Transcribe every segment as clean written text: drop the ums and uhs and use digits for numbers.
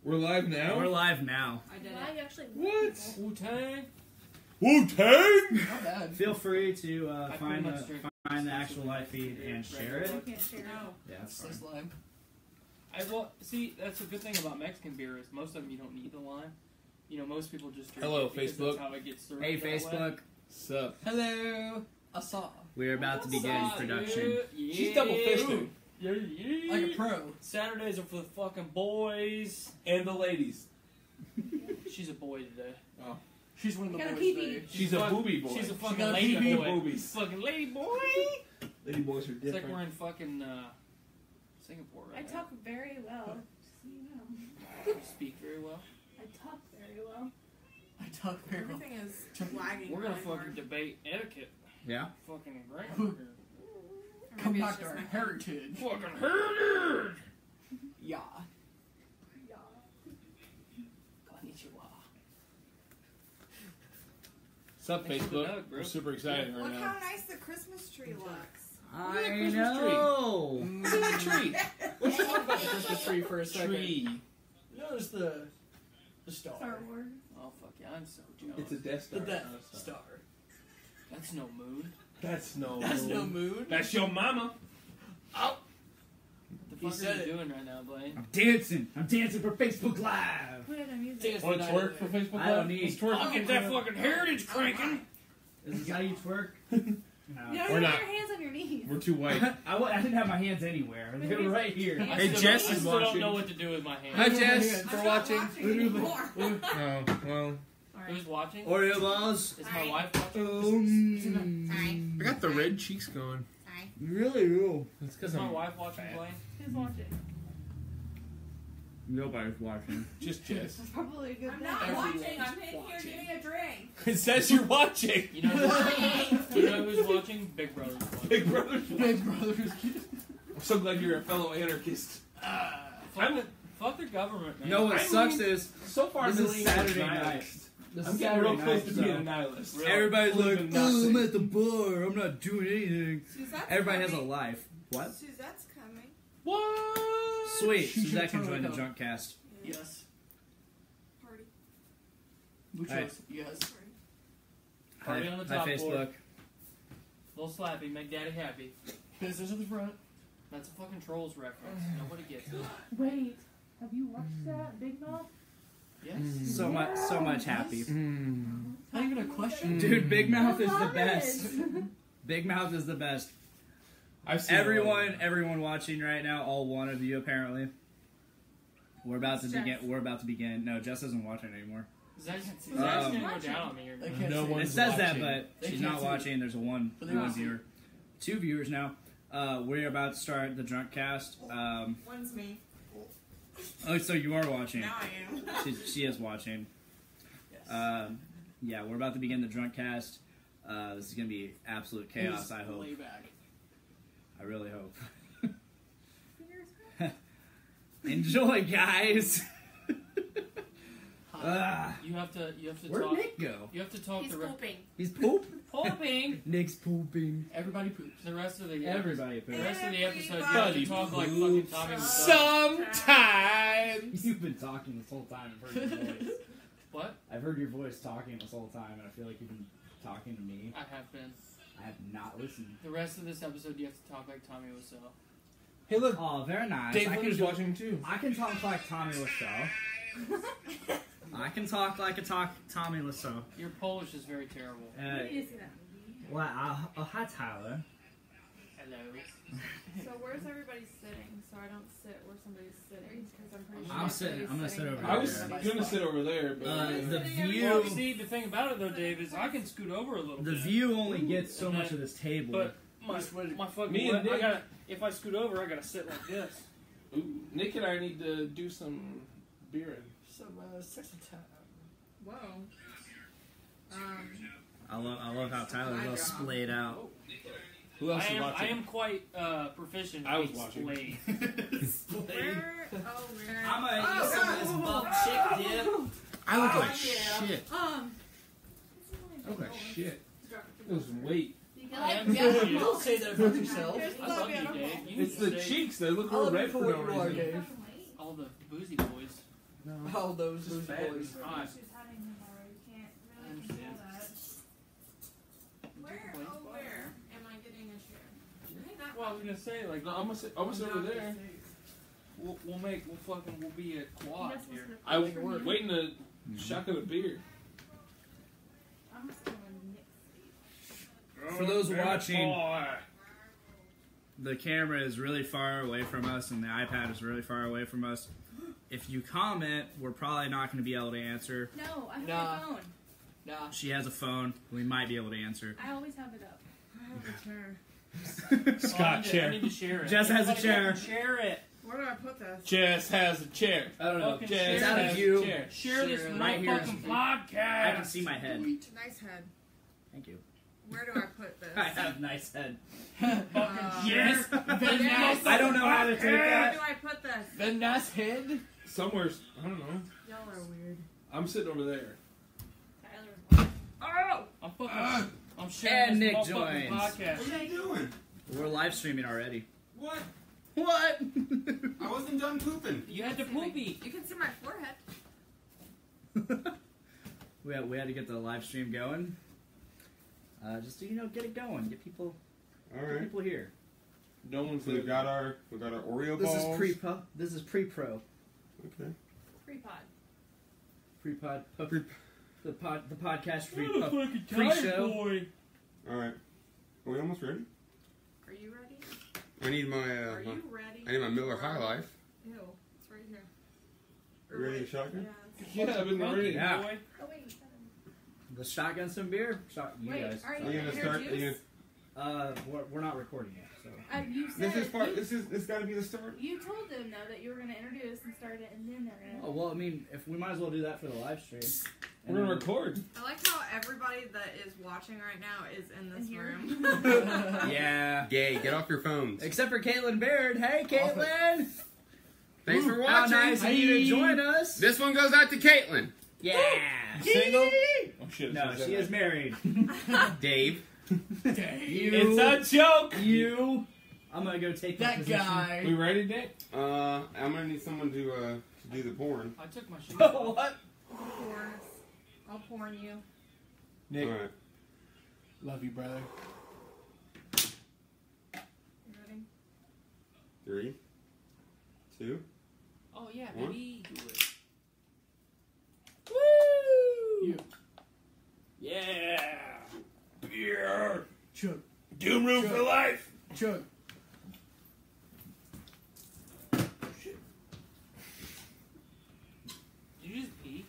We're live now? We're live now. I did Why it. you actually What? Wu-Tang? Wu-Tang? Not bad. Feel free to find pretty much drink the actual live feed and share it. I can't share it. No. Yeah, that's So fine. slime. Well, see, that's a good thing about Mexican beer is most of them you don't need the lime. You know, most people just drink Hello, it because Facebook. that's how it gets through. Hey, that way. Facebook. Sup? Hello. I saw. We're about to begin What's up, production. dude? Yeah. She's double fisting. Yeah, yeah. Like a pro. Saturdays are for the fucking boys. And the ladies. She's a boy today. Oh. She's one of the Got a boys pee-pee. today. She's a booby boy. She's a fucking got a lady pee-pee. boy. Boobies. Fucking lady boy. Lady boys are It's like different. we're in fucking Singapore I right talk very well. Just so you know. now. You speak very well. I talk very well. I talk very well. Everything is lagging. We're gonna really fucking hard. debate etiquette. Yeah? Fucking grammar here. Come Maybe back it's to just our my heritage. Fucking heritage! Yeah. Yeah. Konnichiwa. Sup, Thanks for the Facebook? note, bro. We're super excited right Look now. how nice the Christmas tree looks. I Christmas know. Tree. Let's talk about the Christmas tree for a second. Tree. Notice the star. Star Wars. Oh fuck yeah, I'm so jealous. It's a Death Star. The Death not a Star. That's no moon. That's no That's no moon. mood. That's your mama. What the He fuck said are you it. doing right now, Blaine? I'm dancing. I'm dancing for Facebook Live. Put it on music. Dance Want the to night twerk for away. Facebook I don't Live? need- Let's twerk. I'll get that fucking heritage cranking! Is this how you twerk? You No. don't Or have not. your hands on your knees. We're too white. I didn't have my hands anywhere. They were right here. I Hey, still Jess don't- I is still don't watching. know what to do with my hands. Hi, Jess. I'm For not watching. anymore. Oh, well. Who's watching? Oreo balls. Is my wife watching? Sorry. I got the red cheeks going. Sorry. Really? Real. That's Is because my I'm wife watching, Blaine? Who's watching? Nobody's watching. just Jess. That's probably a good I'm thing. not Everyone's watching. I'm in here watching. getting a drink. It says you're watching. You know who's watching? Big Brother's watching. Big brother. Big brothers. I'm so glad you're a fellow anarchist. Fuck the government, man. You know what I sucks mean- is So far, this I'm is leaning Saturday towards night. nihilist. This I'm is getting real Saturday close night, to being a so nihilist. Really? everybody's Believe like, in oh, I'm nothing. at the bar. I'm not doing anything. Suzette's Everybody has a coming. life. What? Suzette's coming. What? Sweet. She's Suzette can totally join the come. Drunkcast. Yes. Party. Which Hey. was yes. Party. Party on the Hi, top Facebook. board. Little slappy, make daddy happy. Business at the front. That's a fucking Trolls reference. Nobody gets it. Wait, have you watched that, Big Mouth? Yes. So much happy. Not even a question. Dude, Big Mouth is I the love best. it. Big Mouth is the best. I've seen all of them. Everyone watching right now, all one of you apparently. We're about to Jess. begin. We're about to begin. No, Jess isn't watching anymore. Zach's Um, gonna go down on me. They can't No see one- it. It says that, watching. but They she's can't not see it. watching. There's one But they want to see viewer, 2 viewers now. We're about to start the Drunkcast. One's me. Oh, so you are watching? Now I am. She is watching. Yes. Yeah, we're about to begin the Drunkcast. This is gonna be absolute chaos. I hope. Lay back. I really hope. Enjoy, guys. You have to Where'd talk. Nick go? You have to talk He's the pooping. He's poop. pooping. Nick's pooping. Everybody poops. The rest of the Everybody The poops. rest of the episode, you have Everybody to talk like poops. fucking Tommy Wiseau. Sometimes. You've been talking this whole time. I've heard your voice. What? I've heard your voice talking this whole time, and I feel like you've been talking to me. I have been. I have not listened. The rest of this episode, you have to talk like Tommy Wiseau. Hey, look. Oh, very nice. Dave I can Linder's do- watching too. I can talk like Tommy Wiseau. I can talk like Tommy Wiseau. Your Polish is very terrible. You need to see that. Well, hi Tyler. Hello. So where's everybody sitting? So I don't sit where somebody's sitting because I'm pretty sure. I'm sitting- I'm gonna sit over I was there. gonna sit over there, but The Well, view, see, the thing about it though, Dave, is I can scoot over a little the bit. view only gets so And much then- of this table. But my fucking Me and I Nick- gotta, if I scoot over, I gotta sit like this. Ooh, Nick and I need to do some beering. Some sexy time. Whoa. I love how Tyler's all splayed out. Who else is I watching? am quite proficient. I was in watching. splaying. Where? Oh, where? I'm gonna eat some of this buff chick dip. I look like shit. I look like shit. Lose some weight. Don't say that about yourself. I love you, Dave. You It's need the to say cheeks. They look I real love you red for for what no you are, reason. Dave. all the boozy boys. All those Just bad. boys. Hot. She's hiding him already. Can't I really understand. control that. Where? Oh, where am I getting a chair? Ain't that Well, I was gonna say, like, No, I'm gonna sit over there. we'll be a quad That's what's here. gonna- I was waiting to shotgun a beer. I'm just going Nick's. For those watching, the camera is really far away from us and the iPad is really far away from us. If you comment, we're probably not going to be able to answer. No, I have Nah. my phone. Nah. She has a phone. We might be able to answer. I always have it up. I have a chair. Scott I chair. need to share it. Jess has a Everybody chair. Share it. Where do I put this? Jess has a chair. I don't know. Fucking Jess It's out has of a view. chair. Share this Share it. Right here. motherfucking podcast. I can see my head. Sweet. Nice head. Thank you. Where do I put this? I have a nice head. Fucking yes. Yes. I don't know how to take Where that. do I put this? The nice head. Somewhere, I don't know. Y'all are weird. I'm sitting over there. Oh! I'm sharing And this Nick motherfucking joins. podcast. What are you doing? We're live streaming already. What? What? I wasn't done pooping. You had to poopy. You can see my forehead. we had to get the live stream going. Just to, get it going. Get people All right. here. No one's So we got our Oreo This balls. is pre-pro. Okay. Pre-pod. Pre-pod. Pre- The podcast I'm a fucking pre-show. tired boy. All right. Are we almost ready? Are you ready? I need my Are you ready? I need my Miller High Life. Ew, it's right here. You ready to shotgun? Yeah, it's- Yeah, I've been ready. Yeah. Boy. Oh wait. The shotgun some beer. You Wait, guys. are Are you you gonna gonna start? introduce? We're not recording yet, so. You said This is part. you, This got to be the start. you told them though that you were gonna introduce and start it, and then they're gonna. Oh well, I mean, if we might as well do that for the live stream. We're gonna record. I like how everybody that is watching right now is in this In here? room. Yeah. Gay, get off your phones. Except for Caitlin Baird. Hey, Caitlin. Thanks for How watching. nice of you to join us. This one goes out to Caitlin. Yeah. Single? Oh shit. No, she is married. Dave. You. It's a joke. You. I'm gonna go take That position. guy. We ready, Nick? I'm gonna need someone to do the porn. I took my shoes Oh, off. what? I'll porn you. Nick, All right. love you, brother. You ready? 3, 2. Oh yeah, One. baby. Woo! You. Yeah. Beer. Chug. Doom room for life. Chug. Did you just pee?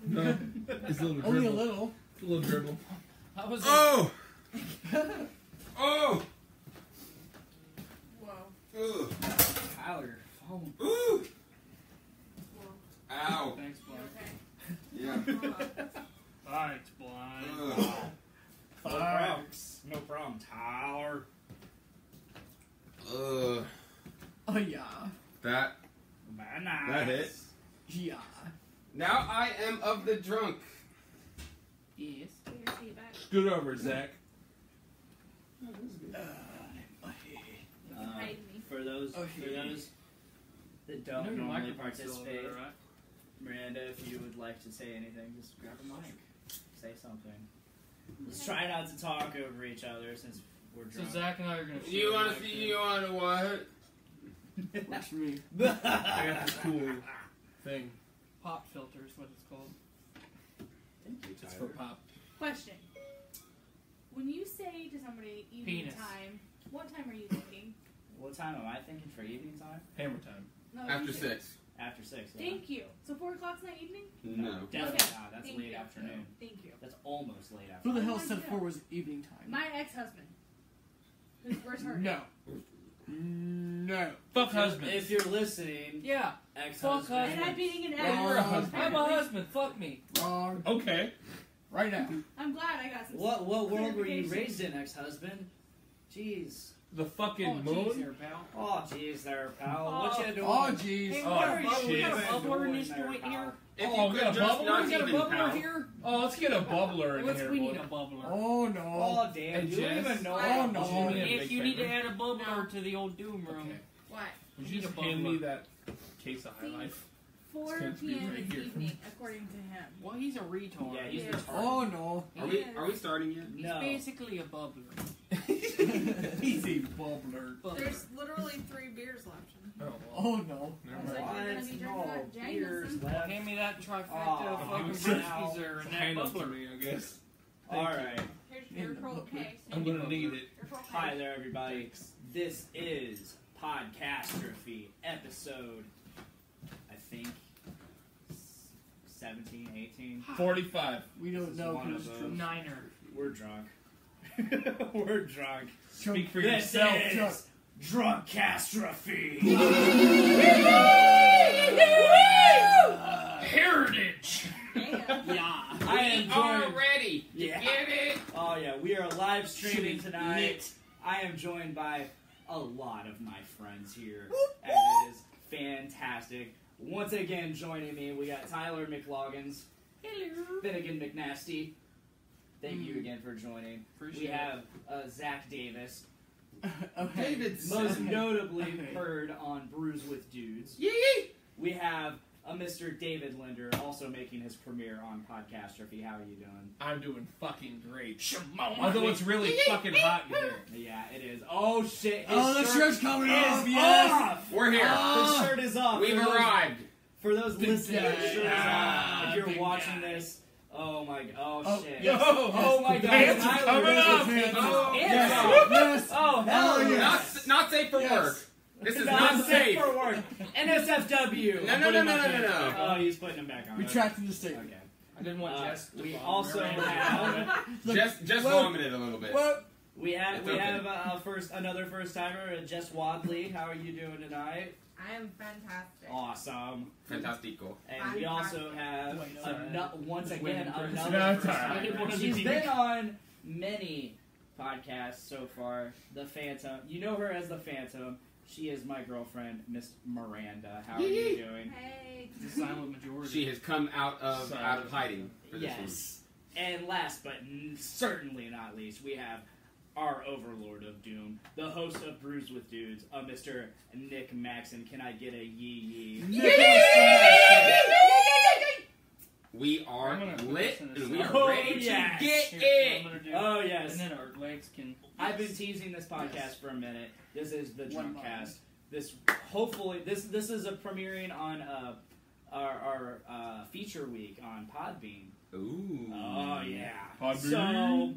No, it's a little Only a dribble. little. It's a little dribble. I was Oh! Oh! Whoa. Ugh. Tyler. Phone. Ooh! Whoa. Ow. Thanks, You Blind. Yeah. Thanks, Blind. Ugh. No problem. No problem, Tyler. Ugh. Oh yeah. That Nice. hit. Yeah. Now I am of the drunk. Yes. Put your seat back. Scoot over, Zach. Hide me. For those that You know don't your normally microphone's still over participate, there, right? Miranda, if you would like to say anything, just grab a mic. Say something. Let's try not to talk over each other since we're So drunk. Zach and I are gonna. share You the wanna mic see? here. You wanna what? Works for me. I got this cool thing. Pop filter is what it's called. Thank you, It's for pop. Question. When you say to somebody evening Penis. time, what time are you thinking? What time am I thinking for evening time? Hammer time. No, After you say- 6. After 6. Yeah. Thank you. So 4 o'clock's not evening? No. Definitely Okay. not. That's Thank late you. afternoon. Thank you. That's almost late Who afternoon. the Oh hell my said God. 4 was evening time? My ex-husband. Where's her? No. No. Fuck husband. If you're listening, Yeah. ex-husband. And I'm being an Wrong. You're a husband. I'm a husband. Fuck me. Wrong. Okay. Right now. I'm glad I got some. What world were you clarification. raised in, ex-husband? Jeez. The fucking Oh, moon. jeez, there, pal. Oh, jeez there, pal. What you doing? Oh jeez. Hey, Oh, what are you? shit. We got a What you bubbler in doing this there, joint pal? here. If Oh, you we could got a just bubbler? not We got a even, bubbler pal. here. Oh, let's get a bubbler in Let's here, we boy. need a bubbler. Oh no. Oh, damn. Hey, You don't Jess. even know. Oh, no. Would you do me a If big you need to favor? add a bubbler No. to the old doom room, Okay. What? Would Need you a just hand me bubbler. that case of High Life? 4 It's gonna be p.m. right this here. evening, according to him. Well, he's a retard. Yeah, he's Yeah. retarded. Oh no. Are we starting yet? He's No. basically a bubbler. He's a bubbler. There's literally 3 beers left. Oh no. I was Never like, mind. you're gonna be drinking that Jameson. left. Hand me that trifecta Oh, of fucking you brewskis there and that Hand it to bubbler. me, I guess. Alright. Here's In your the cold book. case. I'm gonna need it. Your cold Hi case. there, everybody. This is Podcastrophe, episode, I think, 17, 18. 45. We don't know One who's of true. those. Niner. We're drunk. We're drunk. Speak for This yourself. is Drunkcastrophe. Heritage. Yeah. I am joined. ready. Yeah. Get it? Oh yeah, we are live streaming Shitty tonight. lit. I am joined by a lot of my friends here, and it is fantastic. Once again, joining me, we got Tyler McLoggins, Finnegan McNasty. Thank you again for joining. Appreciate We it. have Zach Davis, Okay. most notably heard on Brews with Dudes. Yee! We have a Mr. David Linder, also making his premiere on Podcastrophe. How are you doing? I'm doing fucking great. Although it's really fucking hot in here. Yeah, it is. Oh shit! Oh, the his shirt's shirt coming is off, yes! off! We're here. His shirt is off. We've For those- arrived. For those Big listening, guy. his shirt is Ah, off. If you're big watching guy. this, oh my god, oh Oh, shit. Yo! Oh my god, Pants are Tyler coming does off! his pants Oh, his Yes. pants off. Yes. Oh hell Oh, yes. Not safe for Yes. work. This is Not not safe. for work. NSFW. No, I'm no, putting no, my no, no, pants no. back. Oh, he's putting them back on. Retracting the statement. Okay. I didn't want Jess. to We vomit. also have Just Whoa. vomited a little bit. Whoa. we have It's okay. another first timer, Jess Wadley. How are you doing tonight? I am fantastic. Awesome. Fantastico. And we also have Wait, sorry. once Just again waiting for it. another No, it's first alright. I didn't timer. want to She's be- been on many podcasts so far. The Phantom. You know her as the Phantom. She is my girlfriend, Miss Miranda. How are you doing? Hey. The silent majority. She has come out of hiding for this Yes. And last but certainly not least, we have our Overlord of Doom, the host of Brews with Dudes, Mr. Nick Maxon. Can I get a yee We are I'm gonna lit listen to and we this. are Oh, ready yes. to get Here's what I'm it. gonna do. Oh yes. And then our legs can. I've been teasing this podcast for a minute. This is the One Drunkcast. This hopefully this is a premiering on our feature week on Podbean. Ooh. Oh yeah. Podbean. So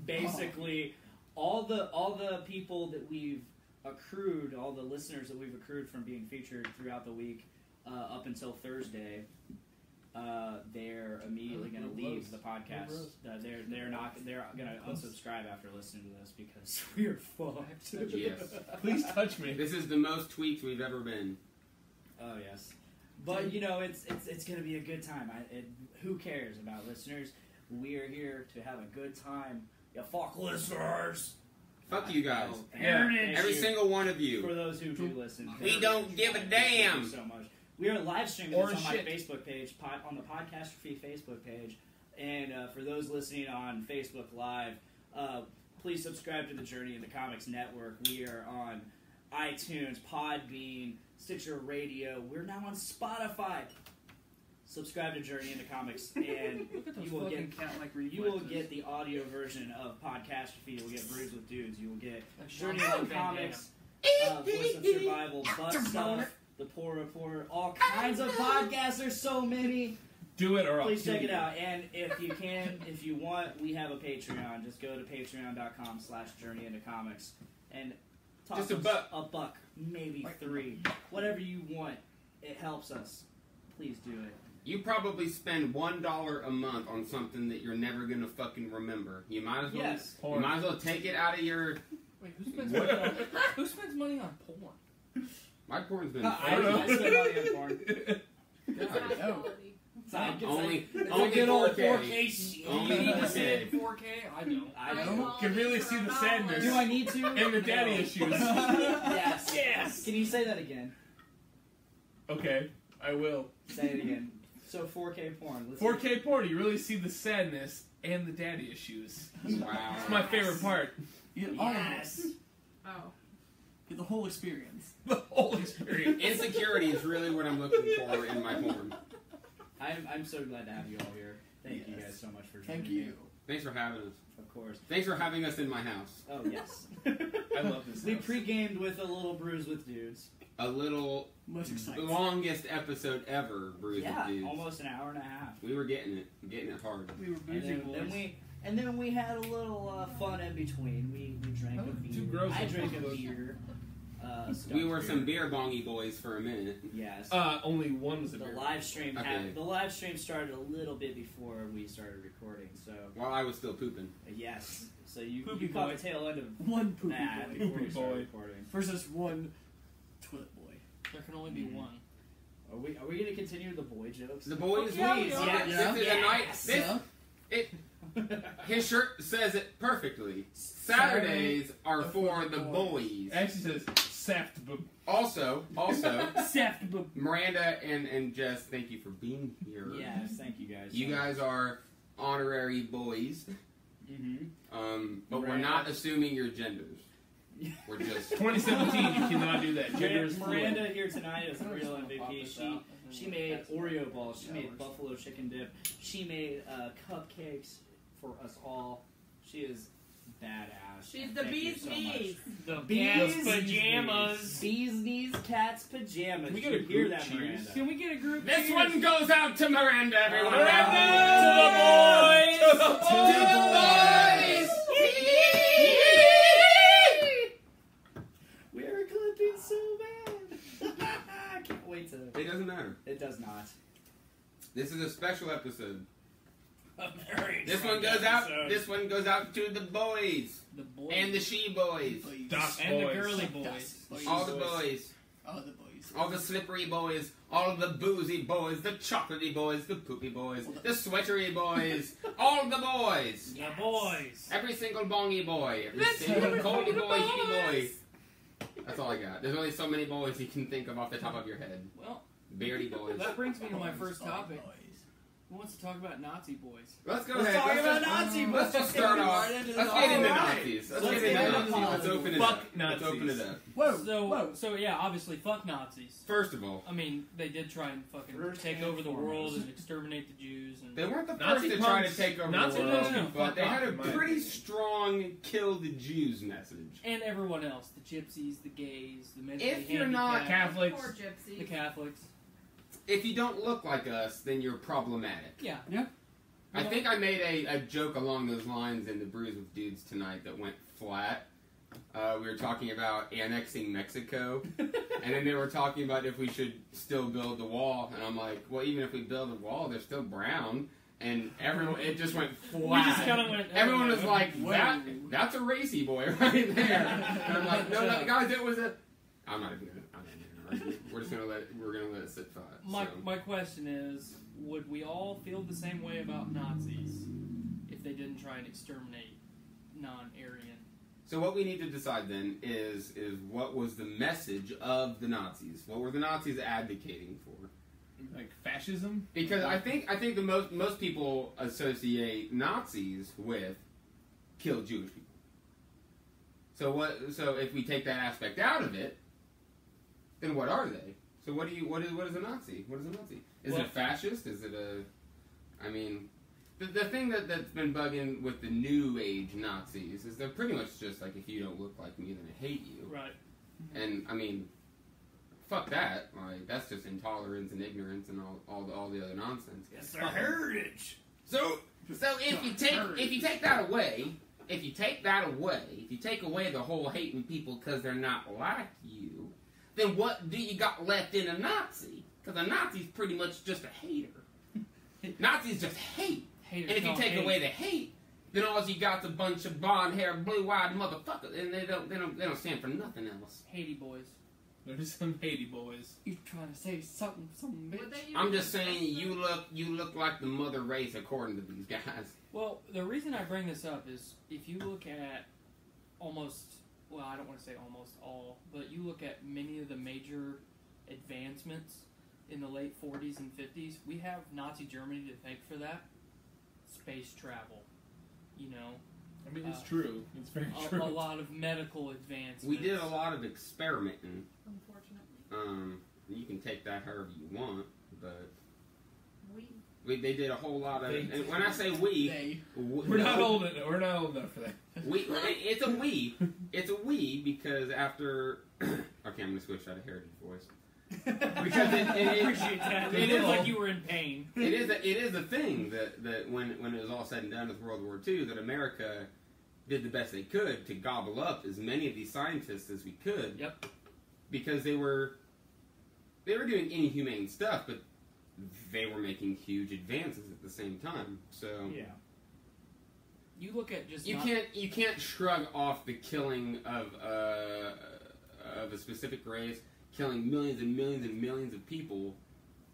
basically, all the people that we've accrued, all the listeners that we've accrued from being featured throughout the week, up until Thursday, they're immediately going to leave the podcast. They're going to unsubscribe after listening to this because we're fucked. Yes. Please touch me. This is the most tweaked we've ever been. Oh yes, but you know it's going to be a good time. Who cares about listeners? We are here to have a good time. You fuck listeners. Fuck you guys. Oh, Yeah. thank Every you single one of for you. those who do listen. We don't give a Thank damn. you so much. We are live streaming Or this on shit. my Facebook page, on the Podcastrophe Facebook page, and for those listening on Facebook Live, please subscribe to the Journey into Comics Network. We are on iTunes, Podbean, Stitcher Radio. We're now on Spotify. Subscribe to Journey into Comics, and Look at those you will fucking get cat-like you will reflexes. get the audio version of Podcastrophe. You will get Brews with Dudes. You will get Like Journey Jean-Claude into Van Comics, Voice of Survival, Butt Stuff, The Poor Report, all kinds of podcasts. There's so many. Do it or I'll Please kill check it you. out. And if you can, if you want, we have a Patreon. Just go to patreon.com/Journey into Comics and toss Just a us buck. a buck, maybe three, whatever you want. It helps us. Please do it. You probably spend $1 a month on something that you're never gonna fucking remember. You might as well. Yes. You might as well take it out of your. Wait, who spends money on porn? My porn's been. I don't know. spend money on porn. It's high Oh. quality. It's like- it's Only, like- only it's a good old 4K. 4K shit. Only You need to see 4K. it in 4K? I don't. I High don't. quality Can really for see the $1. sadness. Do I need to? And the daddy No. issues. Yes. Yes. Can you say that again? Okay, I will. Say it again. So 4K porn. Let's 4K porn, you really see the sadness and the daddy issues. Wow. It's my favorite part. Yeah, Yes. Oh. Get the whole experience. The whole experience. Insecurity is really what I'm looking for in my porn. I'm so glad to have you all here. Thank you guys so much for joining Thank me. you. Thanks for having us. Of course. Thanks for having us in my house. Oh, yes. I love this. We house. pre-gamed with a little brews with dudes. A little Most exciting. longest episode ever, Brews Yeah, with Dudes. almost an hour and a half. We were getting it hard. We were And boozy then we had a little fun in between. We drank a beer. Too gross. I drank a beer. We were some beer bongy boys for a minute. Yes. Only one was a The beer. live stream Okay. the live stream started a little bit before we started recording, so While I was still pooping. yes. So you Poopy caught boy. the tail end of One poopy that boy. before we Poopy started boy. recording. Versus one toilet boy. There can only be one. Are we going to continue the boy jokes? The boys, Yeah, please. yeah. This is a night. Yes. His shirt says it perfectly. Saturdays are for the boys. It actually says saft. Also, Saft. Miranda and Jess, thank you for being here. Yes, thank you guys. You so guys are honorary boys. much. Mhm. But we're Miranda. not assuming your genders. We're just 2017, you cannot do that. Gender is Miranda fluid. here tonight is a real MVP. She made Oreo balls. She made buffalo chicken dip. She made cupcakes for us all. She is badass. She's the Thank you bee's so knees. The Bees cat's knees. pajamas. Bees knees, cats pajamas. Can we get You a hear group that, cheers? Miranda? Can we get a group? This cheers? one goes out to Miranda, everyone. To the boys. To the boys. We're clipping so bad. I can't wait to. It doesn't matter. It does not. This is a special episode. A very This one exciting goes out. episode. This one goes out to the boys The boys. and the she boys, Doc And the boys. girly boys. all the boys, All the boys. all the slippery boys, all the boozy boys, the chocolatey boys, the poopy boys, the sweatery boys, all the boys. The boys. Every single bongy boy, every single coldy boy, heaty boy. That's all I got. There's only so many boys you can think of off the top of your head. Well, Beardy boys. that brings me to my first topic. Who wants to talk about Nazi boys? Let's go Let's ahead. talk Let's about just- Nazi boys. Let's just start off. Right into Let's the- get into Alright. Nazis. Let's Let's get into get into Nazis. Let's Nazis. open it Fuck up. Let's open it Nazis. up. Whoa, so yeah, obviously, fuck Nazis. First of all, I mean, they did try and fucking First take and over the world foremost. and exterminate the Jews. And they weren't the Nazi first to try to punks- take over Nazi the world, punks can but fuck they had off, a in my pretty opinion. strong kill the Jews message. and everyone else, the gypsies, the gays, the mentally If you're not handicapped, Catholics. Poor gypsy. the Catholics. If you don't look like us, then you're problematic. Yeah. I think I made a joke along those lines in the Brews with Dudes tonight that went flat. We were talking about annexing Mexico, and then they were talking about if we should still build the wall, and I'm like, well, even if we build a wall, they're still brown, and everyone, it just went flat. We just kind of went. Everyone was like, Whoa. that's a racy boy right there. And I'm like, no, guys, it was a... I'm not even gonna argue. We're gonna let it sit flat. My question is, would we all feel the same way about Nazis if they didn't try and exterminate non-Aryan? So what we need to decide then is what was the message of the Nazis? What were the Nazis advocating for? Like fascism? Because I think the most people associate Nazis with kill Jewish people. So if we take that aspect out of it, then what are they? So what is a Nazi? What is a Nazi? Is it a fascist? Is it a... I mean, the thing that's been bugging with the new age Nazis is they're pretty much just like, if you don't look like me, then I hate you. Right. And I mean, fuck that. Like, that's just intolerance and ignorance and all the other nonsense. It's our heritage. So if you take that away, if you take away the whole hating people because they're not like you, then what do you got left in a Nazi? Because a Nazi's pretty much just a hater. Nazis just hate. Haters And if you don't take hate. away the hate, then all you got's a bunch of blonde-haired, blue-eyed motherfuckers, and they don't stand for nothing else. Haiti boys. There's some Haiti boys. You trying to say something, Would bitch? they use I'm just this saying, as you look like the mother race according to these guys. Well, the reason I bring this up is if you look at almost, well, I don't want to say almost all, but you look at many of the major advancements in the late 40s and 50s, we have Nazi Germany to thank for that. Space travel, I mean, it's true. It's very a true. lot of medical advancements. We did a lot of experimenting. Unfortunately. You can take that however you want, but We. they did a whole lot of. They- And when I say we, They. We're not old enough. We're not old enough for that. It's a we. It's a we because after. Okay, I'm gonna switch out of heritage voice. Because I appreciate that. It is like you were in pain. It is a thing that when it was all said and done with World War II, that America did the best they could to gobble up as many of these scientists as we could. Yep. Because they were doing inhumane stuff, but they were making huge advances at the same time. So Yeah. You look at just you can't shrug off the killing of a specific race, killing millions and millions and millions of people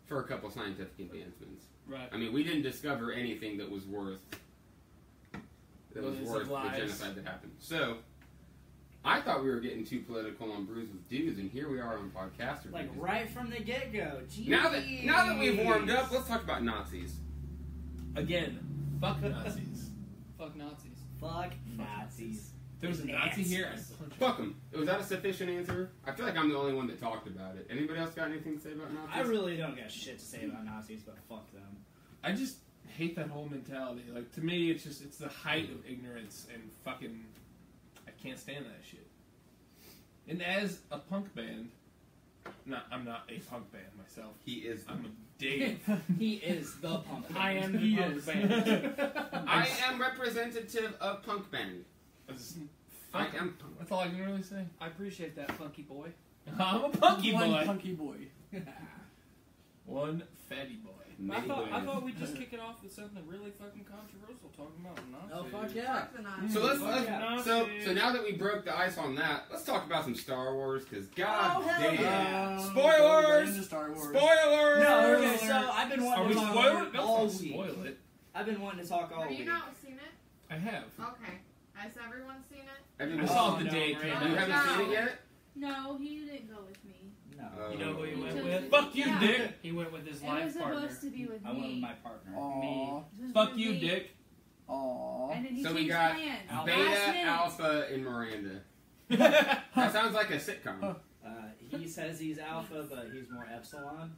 for a couple scientific advancements. right. I mean, we didn't discover anything that was worth Millions of the lives. genocide that happened. So, I thought we were getting too political on Brews with Dudes, and here we are on Podcastrophe. Like right from the get-go. Jeez. Now that we've warmed up, let's talk about Nazis. Again, fuck Nazis. Fuck Nazis. Fuck Nazis. If there was a Nazi here, I'd punch him. Fuck them. Was that a sufficient answer? I feel like I'm the only one that talked about it. Anybody else got anything to say about Nazis? I really don't got shit to say about Nazis, but fuck them. I just hate that whole mentality. Like, to me, it's the height of ignorance and fucking. I can't stand that shit. And as a punk band, I'm not a punk band myself. He is. I'm a Dave. He is the punk. I am band. the punk band. I am representative of punk band. I am punk. That's all I can really say. I appreciate that, funky boy. I'm a punky One boy. punky boy. One fatty boy. I Many thought ways. we'd just kick it off with something really fucking controversial, talking about Nazis. Oh fuck yeah. Fuck the Nazis. So let's Yeah. so now that we broke the ice on that, let's talk about some Star Wars because god Oh, hell damn. yeah. Spoilers! Star Wars. Spoilers! No, okay, so I've been Are wanting we to talk spoiling it? all Don't week. spoil it. I've been wanting to talk all Have you week. not seen it? I have. Okay. Has everyone seen it? Everybody- I saw Oh, it the no, day it right. came You out. haven't seen it yet? No, he didn't go with me. No. You know who he He went chose with? his- Fuck you, yeah. Dick. He went with his It was life partner. supposed to be with I went with me. my partner. Aww. It was Fuck with you, me. Dick. Aww. And then he So we changed got plans. Last Beta, minute. Alpha, and Miranda. That sounds like a sitcom. He says he's alpha, but he's more epsilon.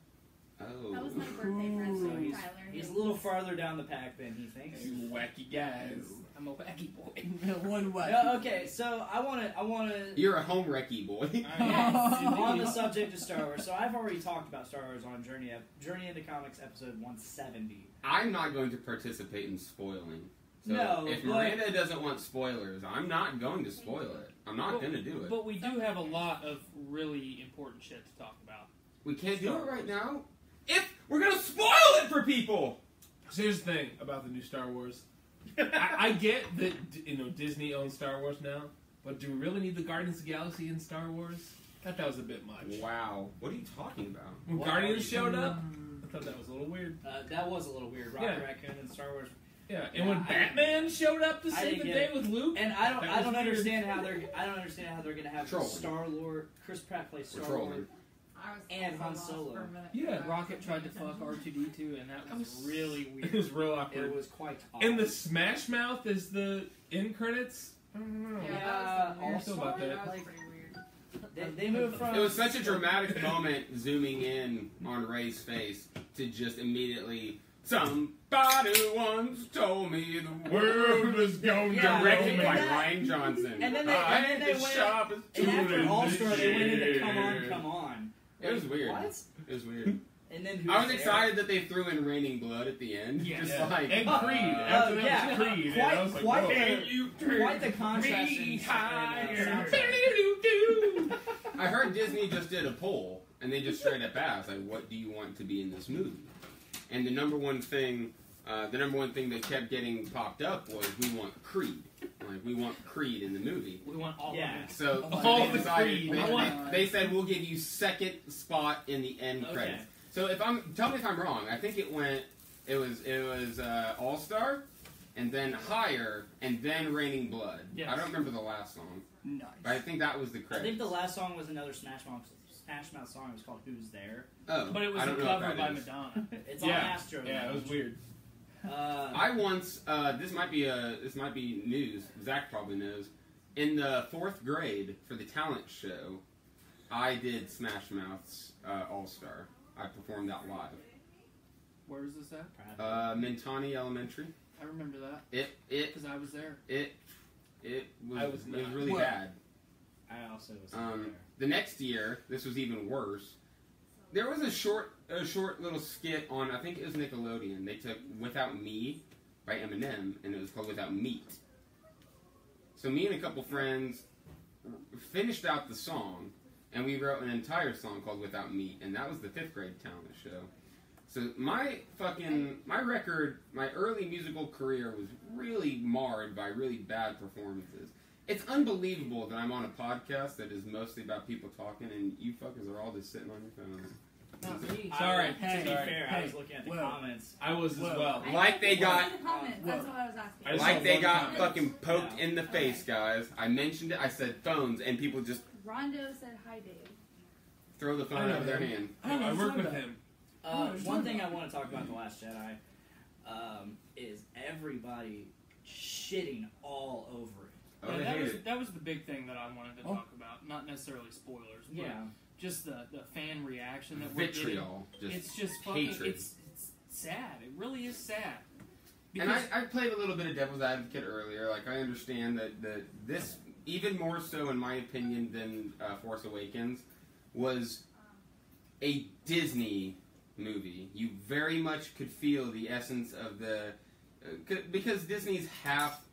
Oh. That was my birthday present, So he's, Tyler. he's a little farther down the pack than he thinks. You wacky guys. I'm a wacky boy. One way. Yeah, okay, so I wanna You're a home wrecky boy. on the subject of Star Wars. So I've already talked about Star Wars on Journey into Comics episode 170. I'm not going to participate in spoiling. So No, if but- Miranda doesn't want spoilers, I'm not going to spoil it. I'm not going to do it. But we do have a lot of really important shit to talk about. We can't do it right now. If we're going to spoil it for people. So here's the thing about the new Star Wars. I get that Disney owns Star Wars now, but do we really need the Guardians of the Galaxy in Star Wars? I thought that was a bit much. Wow. What are you talking about? When What Guardians are you showed up, I thought that was a little weird. That was a little weird. Rocket Yeah. Raccoon and Star Wars. Yeah, and when I Batman showed up to I save didn't the get day it. with Luke, And That was I don't weird. understand how they're gonna have Trolling. Star Lord. Chris Pratt plays We're Star trolling. Lord. I was And also Han lost Solo. for a minute. Yeah. Rocket tried to fuck R2D2, and that was really it weird. was real awkward. It was quite odd. And the Smash Mouth is the end credits. I don't know. Yeah, Yeah, that was weird. also about that. That was Like- pretty weird. They moved from. It was such a dramatic moment zooming in on Ray's face to just immediately. Somebody once told me the world was going Yeah, directed and by that- Ryan Johnson. and then they- I and then ain't they the went- sharpest And tool after in All the Star, they went into shed. Come On. It was weird. What? It was weird. And then who I was there? excited that they threw in Raining Blood at the end. Yeah. Just Yeah. like And Creed. After that yeah. was Creed. Quite- and I was like, quite whoa. the- Can you Quite the contrast Me in higher. soundtrack. I heard Disney just did a poll, and they just straight up asked, like, what do you want to be in this movie? And the number one thing that kept getting popped up was, we want Creed. Like, we want Creed in the movie. We want all Yeah. of it. So All they the decided, Creed. they said, we'll give you second spot in the end Okay. credits. So tell me if I'm wrong. I think it was All Star, and then Higher, and then Raining Blood. Yes. I don't remember the last song, Nice. but I think that was the I credits. think the last song was another Smash Mouth song. It was called Who's There. Oh, But it was I a don't know cover what by that is. Madonna. It's on Yeah. Astro. Yeah, it was weird. I once this might be news. Zach probably knows. In the 4th grade for the talent show, I did Smash Mouth's All Star. I performed that live. Where is this at? Mentani Elementary. I remember that. It Because I was there. it I was was not. really What? bad. I also was there. The next year, this was even worse. There was a short little skit on, I think it was Nickelodeon. They took "Without Me" by Eminem, and it was called "Without Meat." So me and a couple friends finished out the song, and we wrote an entire song called "Without Meat," and that was the 5th grade talent show. So my early musical career was really marred by really bad performances. It's unbelievable that I'm on a podcast that is mostly about people talking, and you fuckers are all just sitting on your phones. Not me. Sorry. To be Sorry. fair, I was looking at the Whoa. comments. I was as well. Like they got, In the comments, that's what I was asking. I just like saw they one got comment. fucking poked in the face, guys. I mentioned it. I said phones, and people just Rondo said hi, Dave. throw the I phone know out of their him. hand. I don't know I what work you're with talking him. One thing I want to talk about The Last Jedi is everybody shitting all over it. Oh, Yeah, they that hate was it. that was the big thing that I wanted to Oh. talk about. Not necessarily spoilers, but Yeah. just the fan reaction that we're getting. Vitriol, just It's just fucking. hatred. It's sad. It really is sad. And I played a little bit of devil's advocate earlier. Like, I understand that this, even more so in my opinion than Force Awakens, was a Disney movie. You very much could feel the essence of the... because Disney's half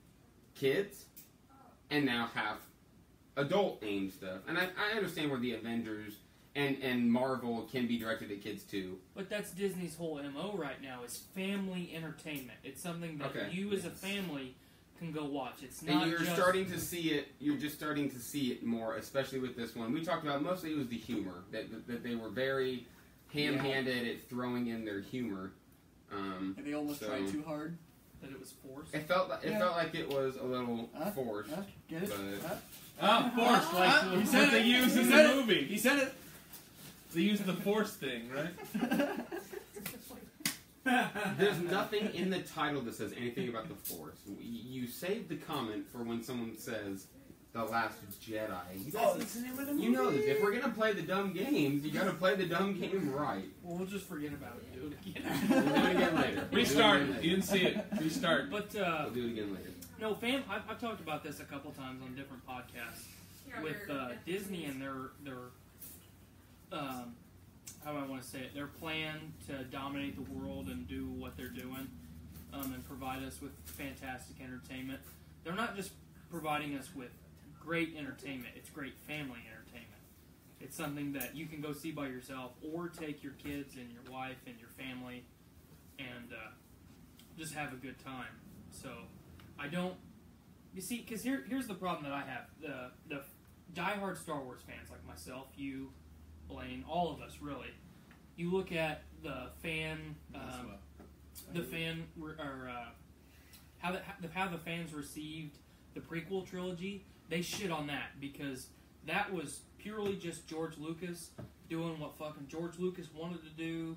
kids and now half adult-aimed stuff. And I understand where the Avengers and Marvel can be directed at kids too. But that's Disney's whole MO right now is family entertainment. It's something that Okay. you as a family can go watch. It's not And you're just starting to see it. You're just starting to see it more, especially with this one. We talked about mostly it was the humor that they were very ham-handed at throwing in their humor. And they almost So- tried too hard. that it was forced. It felt like it was a little forced. Get it? But- Oh, force, like he what said they it. use He in said the it. movie. He said it. They use the force thing, right? There's nothing in the title that says anything about the Force. You save the comment for when someone says The Last Jedi. You guys, That's the name of the movie. you know this. If we're gonna play the dumb games, you gotta play the dumb game right. Well, we'll just forget about it. Do it again. We'll do it again later. Restart. We'll do it You didn't see it. Restart. But We'll do it again later. no, I've talked about this a couple times on different podcasts with Disney and their how do I want to say it? Their plan to dominate the world and do what they're doing, and provide us with fantastic entertainment. They're not just providing us with great entertainment; it's great family entertainment. It's something that you can go see by yourself, or take your kids and your wife and your family, and just have a good time. So, I don't. You see, because here's the problem that I have: the diehard Star Wars fans like myself, you, Blaine, all of us really. You look at the fan, how the fans received the prequel trilogy. They shit on that because that was purely just George Lucas doing what fucking George Lucas wanted to do,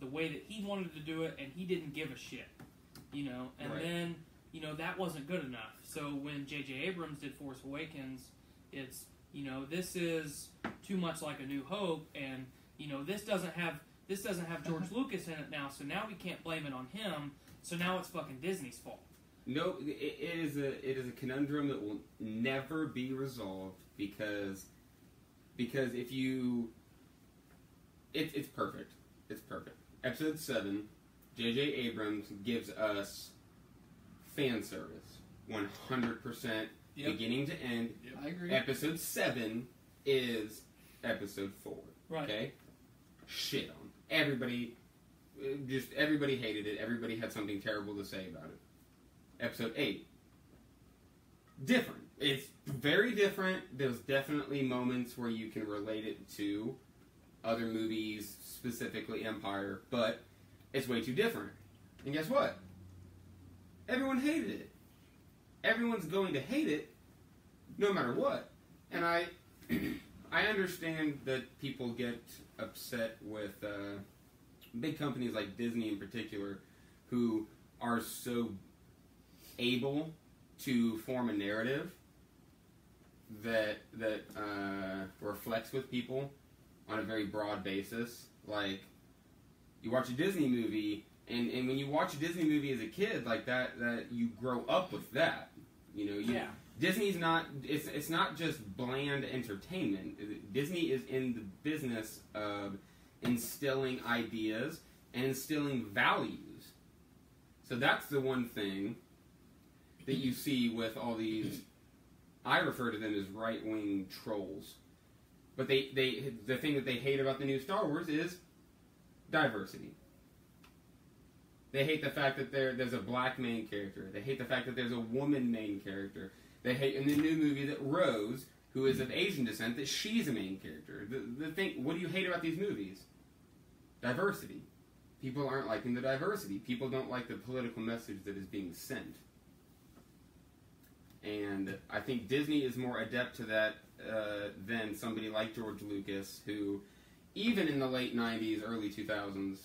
the way that he wanted to do it, and he didn't give a shit, you know. And Right. then, you know, that wasn't good enough. So when J.J. Abrams did Force Awakens, it's, you know, this is too much like A New Hope, and you know, this doesn't have George Lucas in it now, so now we can't blame it on him. So now it's fucking Disney's fault. No, it is a conundrum that will never be resolved because if you, it's perfect. It's perfect. Episode 7, J.J. Abrams gives us fan service, 100%, Yep. beginning to end. I agree. Episode 7 is episode 4. Right. Okay? Shit on. Everybody hated it. Everybody had something terrible to say about it. Episode 8. Different. It's very different. There's definitely moments where you can relate it to other movies, specifically Empire, but it's way too different. And guess what? Everyone hated it. Everyone's going to hate it, no matter what. And I understand that people get upset with big companies like Disney in particular, who are so able to form a narrative that reflects with people on a very broad basis. Like, you watch a Disney movie, and when you watch a Disney movie as a kid, like that you grow up with that. You know, Disney's not, it's not just bland entertainment. Disney is in the business of instilling ideas and instilling values. So that's the one thing that you see with all these, I refer to them as right-wing trolls. But the thing that they hate about the new Star Wars is diversity. They hate the fact that there's a black main character. They hate the fact that there's a woman main character. They hate in the new movie that Rose, who is of Asian descent, that she's a main character. The thing, what do you hate about these movies? Diversity. People aren't liking the diversity. People don't like the political message that is being sent. And I think Disney is more adept to that than somebody like George Lucas, who, even in the late 90s, early 2000s,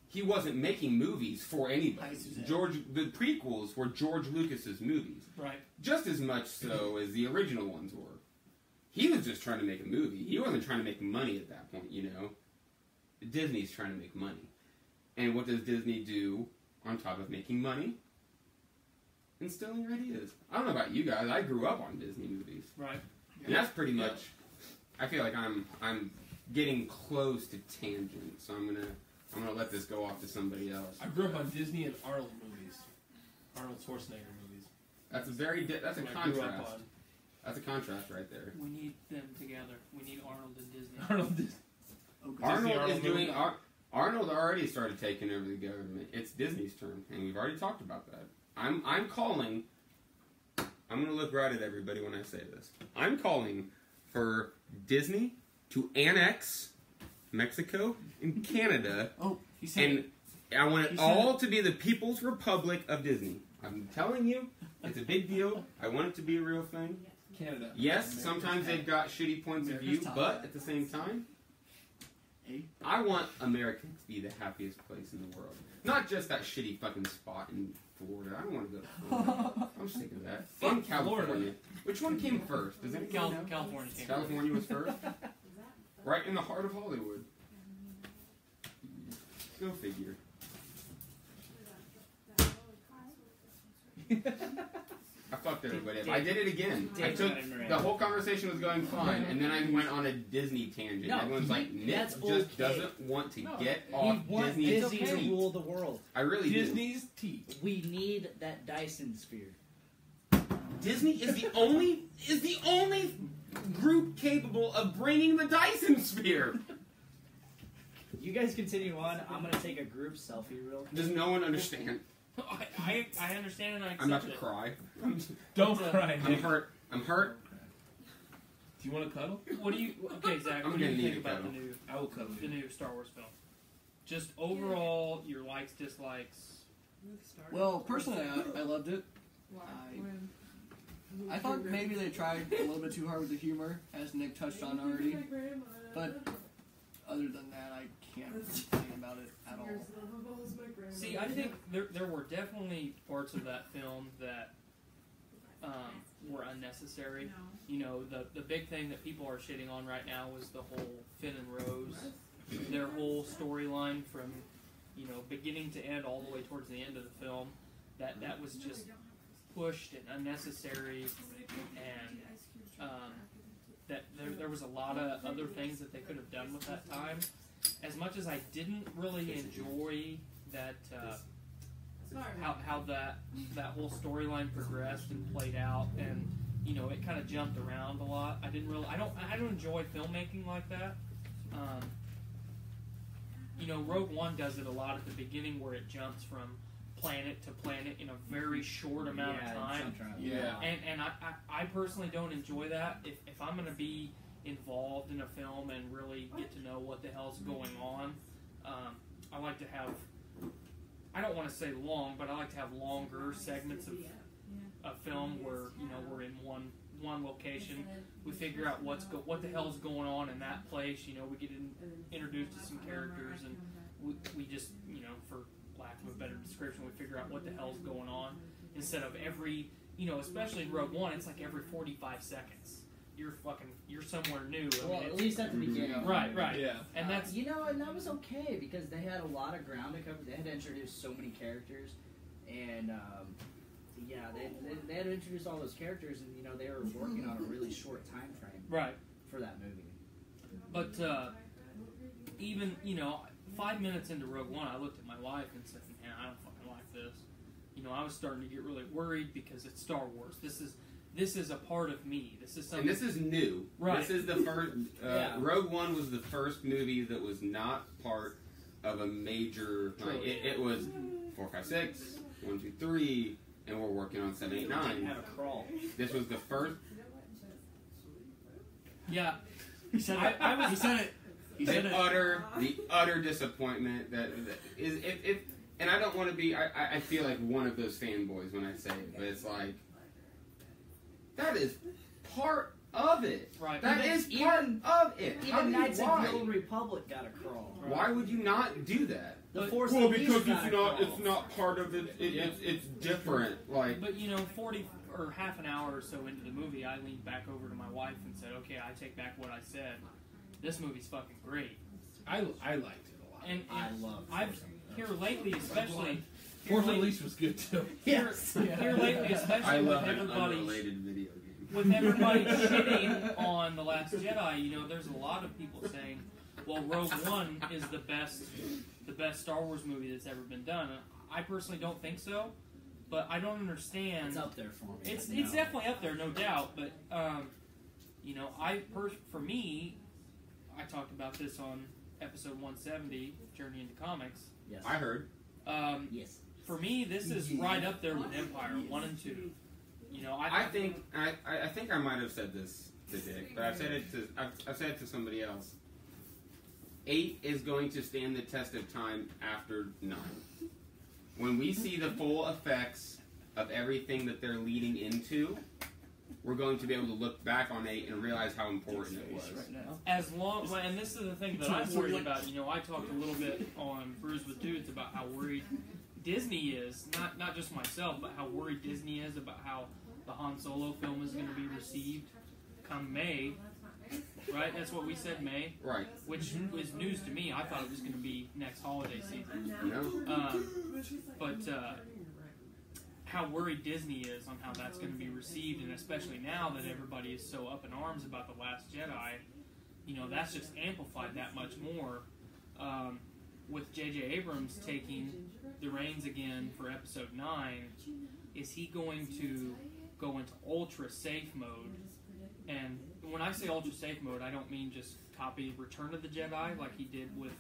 he wasn't making movies for anybody. The prequels were George Lucas's movies. Right. Just as much so as the original ones were. He was just trying to make a movie. He wasn't trying to make money at that point, you know. Disney's trying to make money. And what does Disney do on top of making money? Instilling ideas. I don't know about you guys. I grew up on Disney movies. Right. And that's pretty much, I feel like I'm getting close to tangent, so I'm gonna let this go off to somebody else. I grew up on Disney and Arnold movies. Arnold Schwarzenegger movies. That's a that's a contrast. That's a contrast right there. We need them together. We need Arnold and Disney. Arnold Disney. Arnold already started taking over the government. It's Disney's turn, and we've already talked about that. I'm calling. I'm going to look right at everybody when I say this. I'm calling for Disney to annex Mexico and Canada. Oh, he said and it. I want it all to be the People's Republic of Disney. I'm telling you, it's a big deal. I want it to be a real thing. Canada. Yes, sometimes they've got shitty points of view, but at the same time, I want America to be the happiest place in the world. Not just that shitty fucking spot in Florida. I don't want to go to Florida. I'm sick of that. And California. Florida. Which one came first? Does it California came California was first? Right in the heart of Hollywood. Go figure. I fucked everybody up. I did it again. The whole conversation was going fine, and then I went on a Disney tangent. No, Everyone's like, Nick just doesn't want to get We off want Disney's Disney to teat. rule the world. I really Disney's teeth. We need that Dyson sphere. Disney is the only group capable of bringing the Dyson sphere. You guys continue on. I'm gonna take a group selfie real quick. Does no one understand? I understand and I accept I'm about to it. cry. Don't cry, I'm Nick. hurt. I'm hurt. Do you want to cuddle? What do you? Okay, Zach. I'm What do you gonna need think a about cuddle. I will cuddle the you. new Star Wars film? Just overall, your likes, dislikes. Well, personally, I loved it. Why? I thought maybe they tried a little bit too hard with the humor, as Nick touched on already. But other than that, I can't really say about it at all. See, I think there were definitely parts of that film that were unnecessary. You know, the big thing that people are shitting on right now was the whole Finn and Rose, their whole storyline from, you know, beginning to end all the way towards the end of the film. That was just pushed and unnecessary, and that there was a lot of other things that they could have done with that time. As much as I didn't really enjoy that, how that whole storyline progressed and played out, and you know it kind of jumped around a lot. I don't enjoy filmmaking like that. You know, Rogue One does it a lot at the beginning, where it jumps from planet to planet in a very short amount of time. Yeah. And I personally don't enjoy that. If I'm going to be involved in a film and really get to know what the hell's going on, I like to have, I don't want to say long, but I like to have longer segments of a film where, you know, we're in one location. We figure out what the hell's going on in that place. You know, we get introduced to some characters, and we just, you know, for lack of a better description, description, we figure out what the hell's going on, instead of every, especially in Rogue One, it's like every 45 seconds. You're somewhere new. Well, at least at the beginning. Right. Yeah. And that's... and that was okay, because they had a lot of ground to cover. They had introduced so many characters, and, they had to introduce all those characters, and, they were working on a really short time frame. Right. For that movie. But, even, 5 minutes into Rogue One, I looked at my wife and said, man, I don't fucking like this. I was starting to get really worried because it's Star Wars. This is a part of me. This is something. And this is new. Right. This is the first. Rogue One was the first movie that was not part of a major. Like, it was 4, 5, 6, 1, 2, 3, and we're working on 7, 8, 9. Didn't have a crawl. This was the first. Yeah. He said it. He said it. He said it. The utter disappointment that is if and I don't want to be. I feel like one of those fanboys when I say it, but it's like. That is part of it. Right. That is part of it. Even Knights of the Old Republic got a crawl. Right. Why would you not do that? The Force well, Unleashed because got a crawl. it's not part of it. It's different. Like, But 40 or half an hour or so into the movie, I leaned back over to my wife and said, "Okay, I take back what I said. This movie's fucking great." I liked it a lot. And I love. I've here lately, especially. Force Unleashed was good too. Yes. Here lately, especially with everybody. unrelated video game. With everybody shitting on The Last Jedi, there's a lot of people saying, well, Rogue One is the best Star Wars movie that's ever been done. I personally don't think so, but I don't understand. It's up there for me. It's definitely up there, no doubt, but, for me, I talked about this on episode 170, Journey into Comics. Yes. I heard. Yes. For me, this is right up there with Empire 1 and 2. I think I might have said this to Dick, but I've said it to somebody else. 8 is going to stand the test of time after 9. When we see the full effects of everything that they're leading into, we're going to be able to look back on 8 and realize how important it was. As long, and this is the thing that I'm worried about. I talked a little bit on Brews with Dudes about how worried Disney is, not just myself, but how worried Disney is about how the Han Solo film is going to be received come May. Right? That's what we said, May. Right. Which was news to me. I thought it was going to be next holiday season. No. But how worried Disney is on how that's going to be received, and especially now that everybody is so up in arms about The Last Jedi, that's just amplified that much more. With J.J. Abrams taking the reins again for Episode 9, is he going to go into ultra safe mode? And when I say ultra safe mode, I don't mean just copy Return of the Jedi like he did with,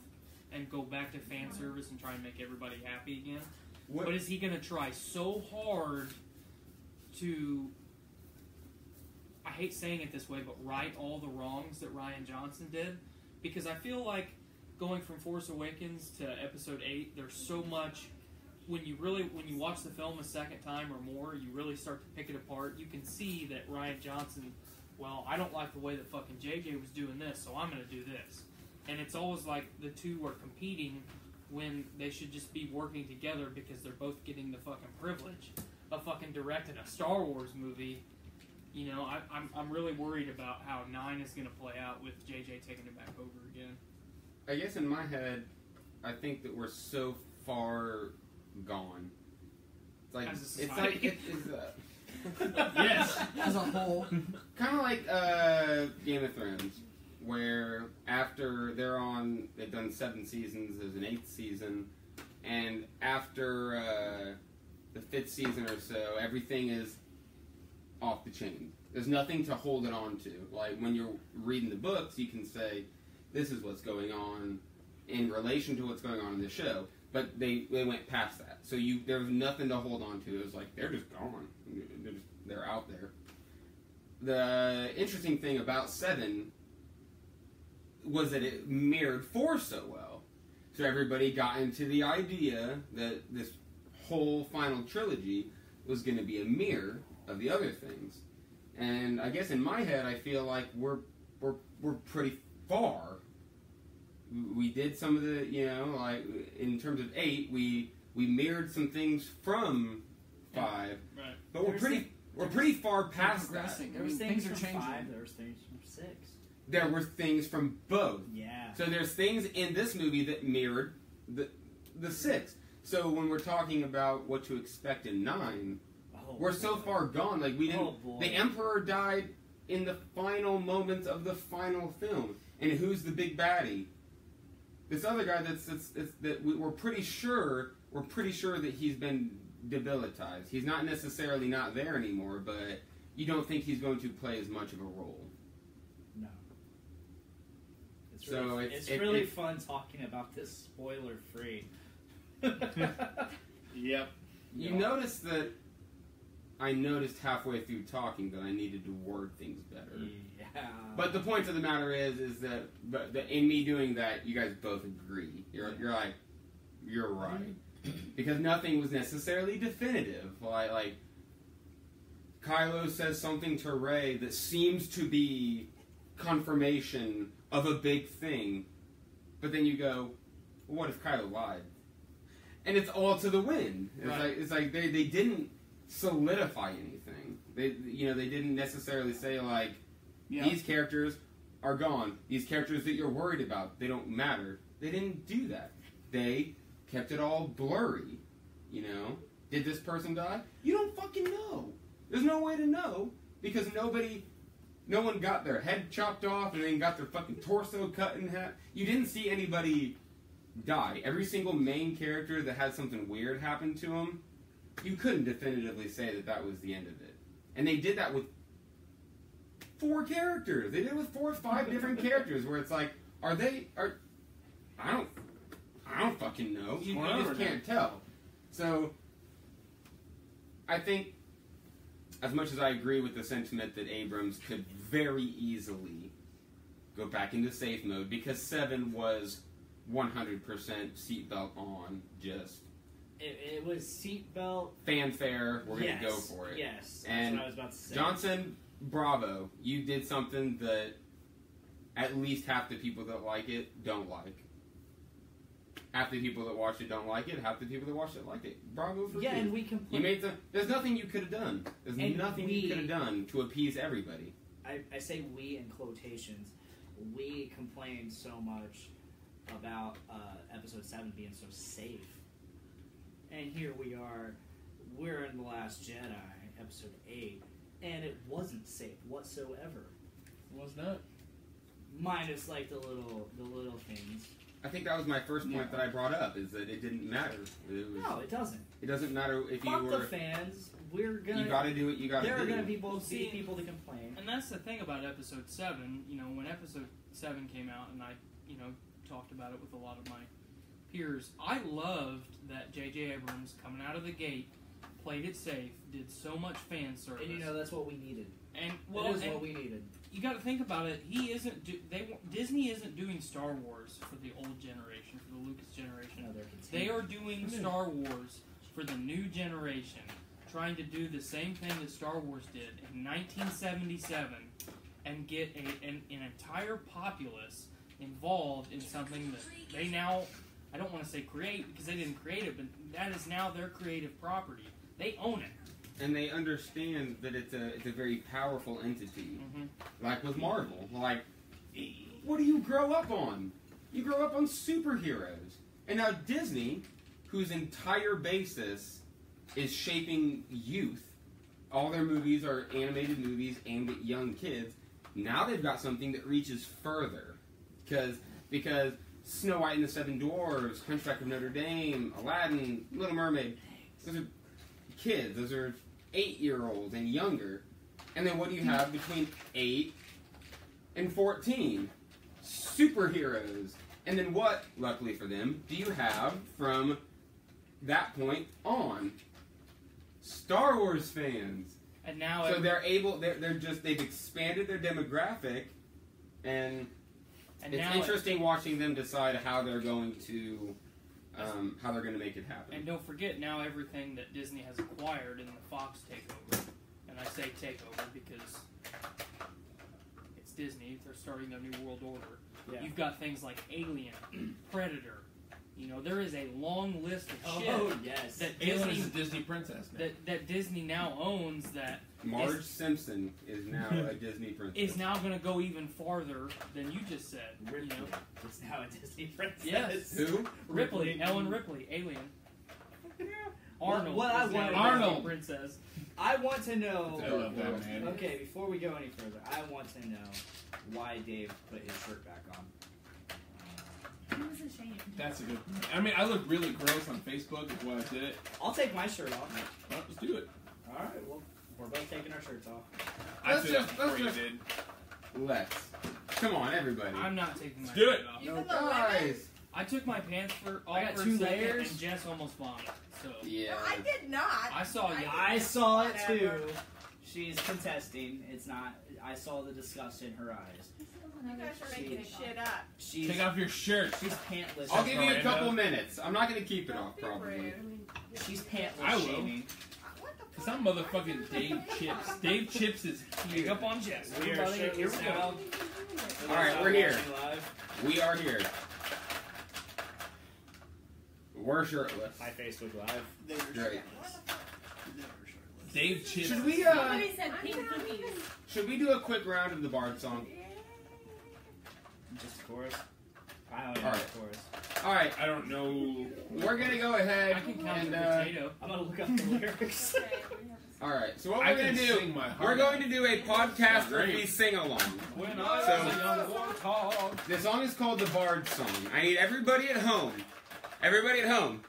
and go back to fan service and try and make everybody happy again. What? But is he going to try so hard to, I hate saying it this way, but right all the wrongs that Rian Johnson did? Because I feel like going from Force Awakens to Episode 8, there's so much, when you watch the film a second time or more, you really start to pick it apart. You can see that Rian Johnson, well, I don't like the way that fucking JJ was doing this, so I'm going to do this. And it's always like the two are competing when they should just be working together because they're both getting the fucking privilege of fucking directing a Star Wars movie. I'm really worried about how 9 is going to play out with JJ taking it back over again. I guess in my head, I think that we're so far gone. It's like As a it's society? Yes, as a whole. kind of like Game of Thrones, where after they've done 7 seasons, there's an 8th season, and after the 5th season or so, everything is off the chain. There's nothing to hold it on to. Like when you're reading the books, you can say, this is what's going on in relation to what's going on in the show. But they went past that. So there was nothing to hold on to. It was like, they're just gone. They're out there. The interesting thing about 7 was that it mirrored 4 so well. So everybody got into the idea that this whole final trilogy was going to be a mirror of the other things. And I guess in my head, I feel like we're pretty far. We did some of the, like in terms of 8, we We mirrored some things from 5, Right. but we're pretty far past that. progressing. There was things things are from changing. 5, there was things from 6. There were things from both. Yeah. So there's things in this movie that mirrored the 6. So when we're talking about what to expect in 9, Oh, we're so boy. far gone. Like we didn't. Oh, boy. The Emperor died in the final moments of the final film, and who's the big baddie? This other guy we're pretty sure that he's been debilitized. He's not necessarily not there anymore, but you don't think he's going to play as much of a role. No. It's So really, it's- it's really fun talking about this spoiler free. Yep. You notice that I noticed halfway through talking that I needed to word things better. Yeah. But the point of the matter is that in me doing that, you guys both agree. You're like, you're right, because nothing was necessarily definitive. Like Kylo says something to Rey that seems to be confirmation of a big thing, but then you go, well, what if Kylo lied? And it's all to the wind. It's like they didn't solidify anything. They didn't necessarily say like, these characters are gone. These characters that you're worried about, they don't matter. They didn't do that. They kept it all blurry. Did this person die? You don't fucking know. There's no way to know because no one got their head chopped off and then got their fucking torso cut in half. You didn't see anybody die. Every single main character that had something weird happen to them, you couldn't definitively say that was the end of it. And they did that with 4 characters. They did it with 4 or 5 different characters where it's like, I don't fucking know. You just can't tell. So I think as much as I agree with the sentiment that Abrams could very easily go back into safe mode because 7 was 100% seatbelt on, just it was seatbelt fanfare. We're gonna go for it. Yes, that's and what I was about to say. Johnson, bravo! You did something that at least half the people that like it don't like. Half the people that watch it don't like it. Half the people that watch it like it. Bravo for you. Yeah, and we complained. You made there's nothing you could have done. There's nothing you could have done to appease everybody. I say we in quotations. We complained so much about episode 7 being so safe. And here we are, we're in The Last Jedi, episode 8, and it wasn't safe whatsoever. Was not. Minus like the little things. I think that was my first point that I brought up, is that it didn't matter. No, it doesn't. It doesn't matter if Fuck you the were... fans. We're gonna... You gotta do what you gotta do. There are gonna be people to complain. And that's the thing about episode 7. When episode 7 came out, and I, talked about it with a lot of my peers, I loved that J.J. Abrams, coming out of the gate, played it safe, did so much fan service. And that's what we needed. And That is what we needed. You got to think about it. Disney isn't doing Star Wars for the old generation, for the Lucas generation. No, they are doing Star Wars for the new generation, trying to do the same thing that Star Wars did in 1977, and get an entire populace involved in something that they now, I don't want to say create because they didn't create it, but that is now their creative property. They own it. And they understand that it's a very powerful entity. Mm-hmm. Like with Marvel. Like, what do you grow up on? You grow up on superheroes. And now Disney, whose entire basis is shaping youth, all their movies are animated movies aimed at young kids, now they've got something that reaches further. Because Snow White and the Seven Dwarfs, Hunchback of Notre Dame, Aladdin, Little Mermaid, those are kids. Those are 8-year-olds and younger. And then what do you have between 8 and 14? Superheroes. And then what, luckily for them, do you have from that point on? Star Wars fans. And now so they've expanded their demographic, and it's interesting watching them decide how they're going to make it happen. And don't forget, now everything that Disney has acquired in the Fox takeover, and I say takeover because it's Disney, they're starting their new world order. Yeah. You've got things like Alien, Predator, You know, there is a long list of Oh shit yes. that Aelin Disney is a Disney princess now. that Disney now owns that Marge Simpson is now a Disney princess. is now going to go even farther than you just said. You know, It's now a Disney princess. Yes. Who? Ripley, Ellen Ripley, Alien. Arnold, What I is now want- a Arnold. Disney princess. I want to know. I love that man. Okay, before we go any further, I want to know why Dave put his shirt back on. It was a shame. That's a good. I mean, I look really gross on Facebook. Is why I did it. I'll take my shirt off. Well, let's do it. All right, well, we're both taking our shirts off. I Let's said that just- before let's you just- did. Let's. Come on, everybody. I'm not taking my Let's do shirt it. off. Even the women? Guys. I took my pants off I got for 2 a second, layers. and Jess almost vomited. So Yeah. I did not. I saw you. I saw it Whatever. too. She's contesting. It's not. I saw the disgust in her eyes. You guys are making shit up. She's Take off your shirt. she's pantless. I'll give you a Miranda. couple minutes. I'm not going to keep it Don't off, be probably. rude. She's pantless. I will. Shaming. What the Cause fuck? I'm motherfucking Dave Chips. Dave Chips is Pick here. up on Jess. We are Everybody, here shirtless we go. now. All right, we're here. Live. We are here. We're shirtless. Hi, Facebook Live. They were Great. shirtless. They were shirtless. Dave Chips. Should we Somebody said pink cookies. should we do a quick round of the Bard song? Just a chorus. I don't know All right. the chorus. All right, I don't know. we're gonna go ahead I can count and the potato. I'm gonna look up the lyrics. all right. So what I we're gonna can do? sing my We're heart going out. to do a Podcastrophe Great. sing along. When So- I was a young warthog. The song is called the Bard song. I need everybody at home. Everybody at home.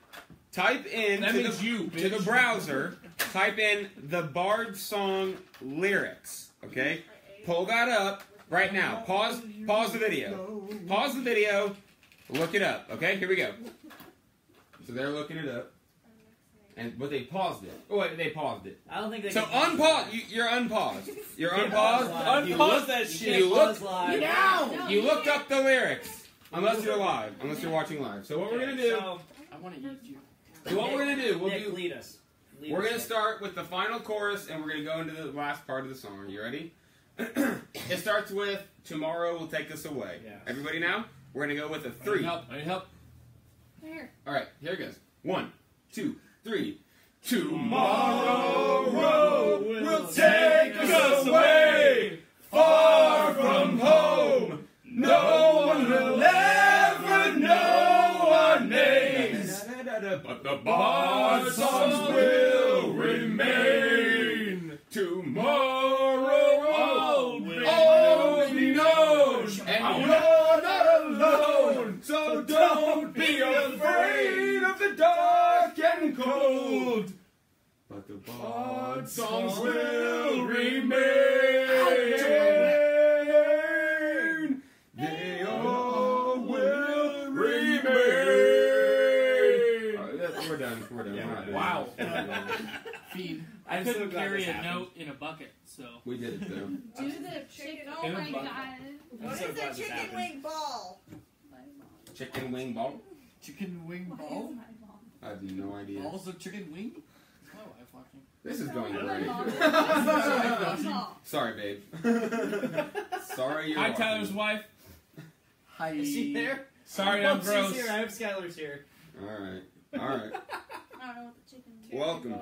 Type in That to means the, you, to the bitch. browser. Type in the Bard song lyrics. Okay. Pull that up right now. Pause the video. Pause the video. Look it up. Okay. Here we go. So they're looking it up. But they paused it. Oh wait, they paused it. I don't think they. So can unpause. You're unpaused. You're can't unpaused. pause live. You Unpause look- that You shit. can't You pause look- live. No! You looked up the lyrics. Unless you're live. Unless you're watching live. So what we're gonna do? So, I want to eat you. So what we're gonna do? We'll Nick, do. lead us. Lead We're us. gonna start with the final chorus, and we're gonna go into the last part of the song. You ready? It starts with "Tomorrow will take us away." Yeah. Everybody now? We're gonna go with a I need 3. help. I need help. Here. All right, here it goes. 1, 2, 3. Tomorrow will take us away, far from home. No one will ever know our names, but the Bard songs will remain. Tomorrow all will be known, and you're not alone. So don't be afraid of the dark and cold. But the Bard songs will remain. They all will remain. We're done. We're done. Yeah, We're not doing wow. this. Feed. I I'm so couldn't glad carry this a happened. note in a bucket, so. We did it though. Do the chicken. Oh In a my bucket. god. What so is glad a this chicken happened. wing ball? Chicken wing ball? Chicken wing What ball? is my ball? I have no idea. Balls of chicken wing? Is my wife watching? This is going Ball. great. Ball. Sorry, babe. Sorry, you're Hi, watching. Tyler's wife. Hi. Is she there? Sorry, Oh, I'm gross. She's here. I hope Skylar's here. All right. All right. I don't know what the chicken is. Welcome.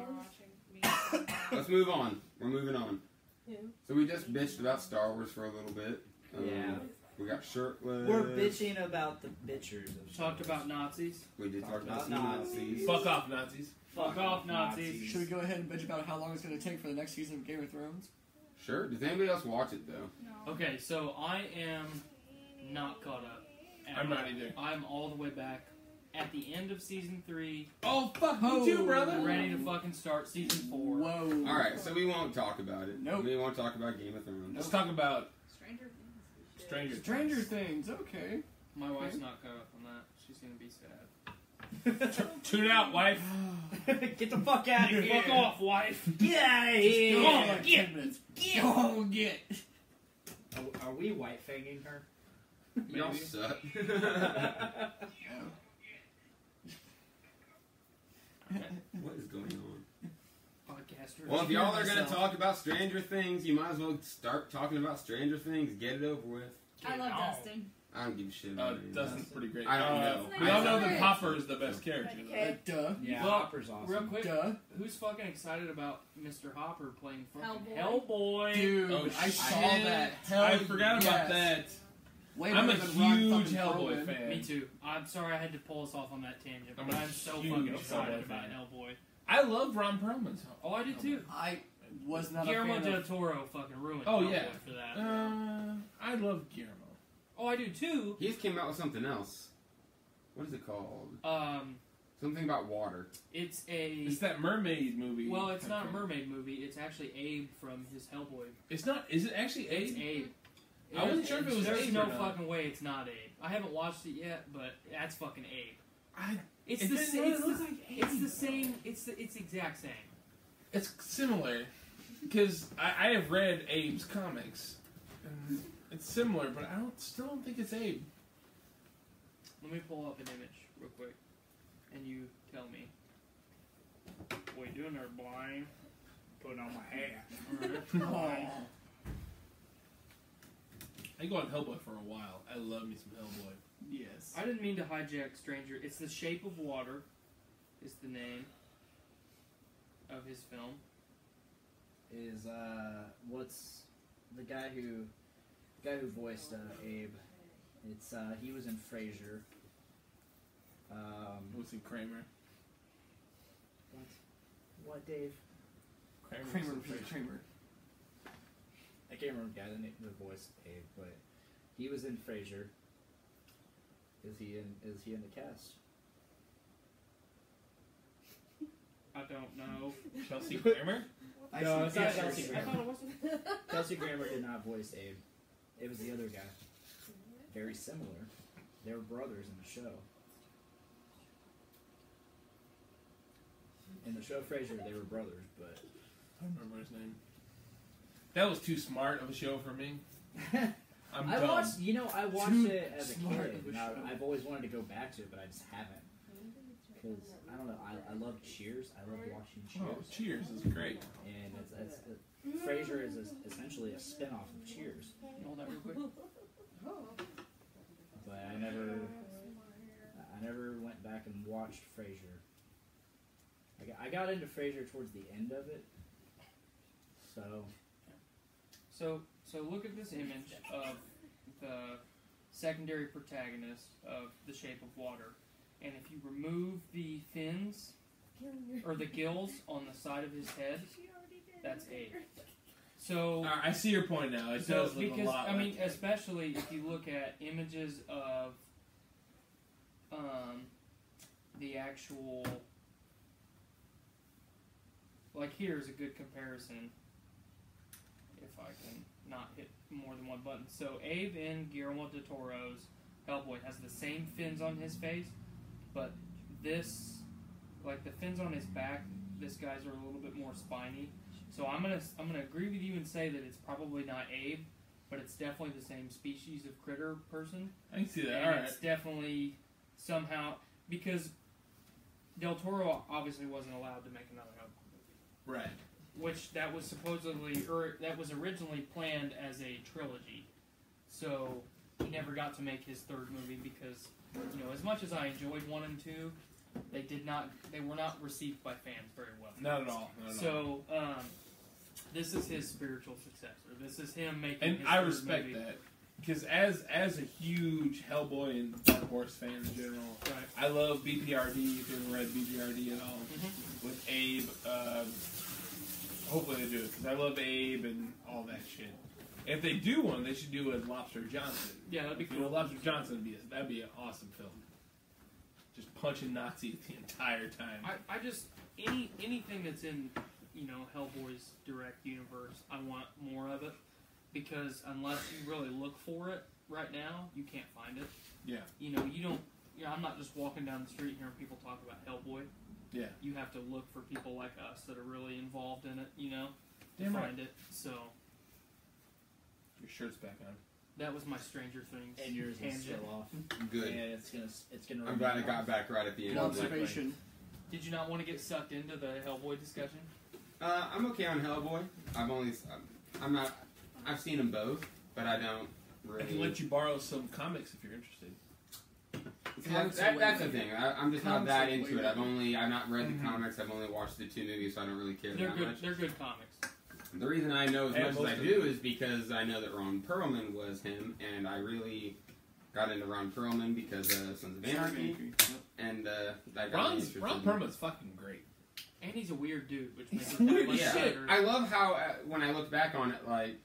Let's move on. We're moving on. Who? So we just bitched about Star Wars for a little bit. Yeah. We got shirtless. We're bitching about the bitchers of Talked about Nazis. We did talk about About some Nazis. Nazis. Fuck off, Nazis. Fuck off, Nazis. Should we go ahead and bitch about how long it's going to take for the next season of Game of Thrones? Sure. Does anybody else watch it though? No. Okay, so I am not caught up. And I'm not either. I'm all the way back at the end of season 3, Oh, fuck me too, brother. ready to fucking start season 4. Whoa. All right. So we won't talk about it. Nope. We won't talk about Game of Thrones. Let's talk about Stranger Things. Stranger Stranger Things. Things, okay. My wife's not caught up on that. She's gonna be sad. Tune out, wife. Get the fuck out of here. Fuck off, wife. Get out of Go here. on, like 10 minutes. Go on, get. Are we white fanging her? Y'all Maybe. suck. What is going on? Podcaster. Well, if y'all are going to talk about Stranger Things, you might as well start talking about Stranger Things. Get it over with. I love on. Dustin. I don't give a shit about it. Dustin's pretty great. I don't know. We all know I- that Hopper is the best character. Okay. Duh. Yeah, Well, Hopper's awesome. Real quick, Duh. who's fucking excited about Mr. Hopper playing fucking Hellboy. Hellboy? Dude, Oh, I shit. saw that. Hell I forgot about yes. that. Way I'm a better than Ron huge fucking Hellboy Perlman. fan. Me too. I'm sorry I had to pull us off on that tangent, I'm but a I'm so huge fucking excited Hellboy about fan. Hellboy. I love Ron Perlman's Hellboy. Oh, I do too. I was not Guillermo a fan del of... Toro fucking ruined Oh, Hellboy yeah. for that. I love Guillermo. Oh, I do too. He just came out with something else. What is it called? Something about water. It's a... It's that mermaid movie. Well, it's not a mermaid movie. It's actually Abe from his Hellboy. It's not. Is it actually It's Abe? Abe. I wasn't sure if it was There's Abe no or not. fucking way it's not Abe. I haven't watched it yet, but that's fucking Abe. It's It the didn't same. really It's look the, like it's the Abe, same. It's the exact same. It's similar because I have read Abe's comics, and it's similar, but I still don't think it's Abe. Let me pull up an image real quick, and you tell me. What you doing there, blind? Putting on my hat. Oh. I go on Hellboy for a while. I love me some Hellboy. Yes. I didn't mean to hijack Stranger. It's The Shape of Water, is the name of his film. Is what's the guy who voiced Abe? It's he was in Frasier. Was he Kramer? What, Dave? Kramer. Kramer. I can't remember the guy the voice of Abe, but he was in Frasier. Is he in the cast? I don't know. Chelsea Kramer? No, it's not Yes, Kelsey yes. I thought Grammer. it wasn't. Kelsey Grammer did not voice Abe. It was the other guy. Very similar. They were brothers in the show. In the show Frasier, they were brothers, but I don't remember his name. That was too smart of a show for me. I'm I dumb. watched. I watched Too it as a smart kid. of a And show. I've always wanted to go back to it, but I just haven't. Because I don't know. I love Cheers. I love watching Oh, Cheers. Cheers is great. And Frasier is essentially a spin-off of Cheers. Hold that real quick. But I never went back and watched Frasier. I got into Frasier towards the end of it. So look at this image of the secondary protagonist of The Shape of Water, and if you remove the fins or the gills on the side of his head, that's Abe. So I see your point now. It So, does look because, a lot I mean, like especially if you look at images of the actual, like here's a good comparison, if I can not hit more than one button. So Abe in Guillermo del Toro's Hellboy has the same fins on his face, but this, like the fins on his back, this guy's are a little bit more spiny. So I'm gonna agree with you and say that it's probably not Abe, but it's definitely the same species of critter person. I can see that. And All right. it's definitely somehow because Del Toro obviously wasn't allowed to make another Hellboy movie, Right. which that was supposedly or that was originally planned as a trilogy. So he never got to make his third movie because as much as I enjoyed 1 and 2, they were not received by fans very well. Not at all. Not at all. So, this is his spiritual successor. This is him making And his I third respect movie. that. Because as a huge Hellboy and Dark Horse fan in general, Right. I love BPRD. If you ever read BPRD at all, Mm-hmm. with Abe, hopefully they do it because I love Abe and all that shit. If they do one, they should do it with Lobster Johnson. Yeah, that'd be You know, cool. Lobster Johnson that'd be an awesome film. Just punching Nazis the entire time. I just anything that's in Hellboy's direct universe, I want more of it because unless you really look for it right now, you can't find it. Yeah. You don't. I'm not just walking down the street hearing people talk about Hellboy. Yeah. You have to look for people like us that are really involved in it. To Damn right. find it. So Your shirt's back on. that was my Stranger Things And yours is tangent. still off. Good. And it's gonna. I'm glad it remain got off. back right at the end. Conservation. Did you not want to get sucked into the Hellboy discussion? I'm okay on Hellboy. I'm not. I've seen them both, but I don't really. I can let you borrow some comics if you're interested. That's the thing. I'm just not Comics that are into way it. I've not read the Mhm. comics. I've only watched the 2 movies, so I don't really care They're that good. much. They're good comics. The reason I know as And much as most I of do them. is because I know that Ron Perlman was him, and I really got into Ron Perlman because Sons of Anarchy, and that got me interested. Ron Perlman's fucking great. And he's a weird dude, which makes He's it that weird much Yeah, better. I love how when I look back on it, like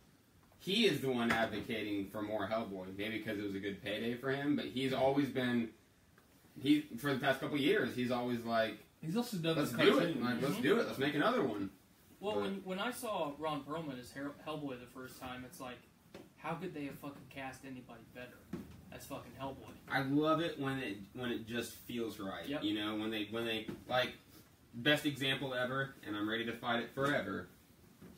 he is the one advocating for more Hellboy. Maybe because it was a good payday for him, but he's always been. For the past couple years, he's always like, He's also done let's this do it, cartoon. like, let's do it, let's make another one. Well, when I saw Ron Perlman as Hellboy the first time, it's like, how could they have fucking cast anybody better as fucking Hellboy? I love it when it just feels right. Yep. You know, when they like best example ever, and I'm ready to fight it forever.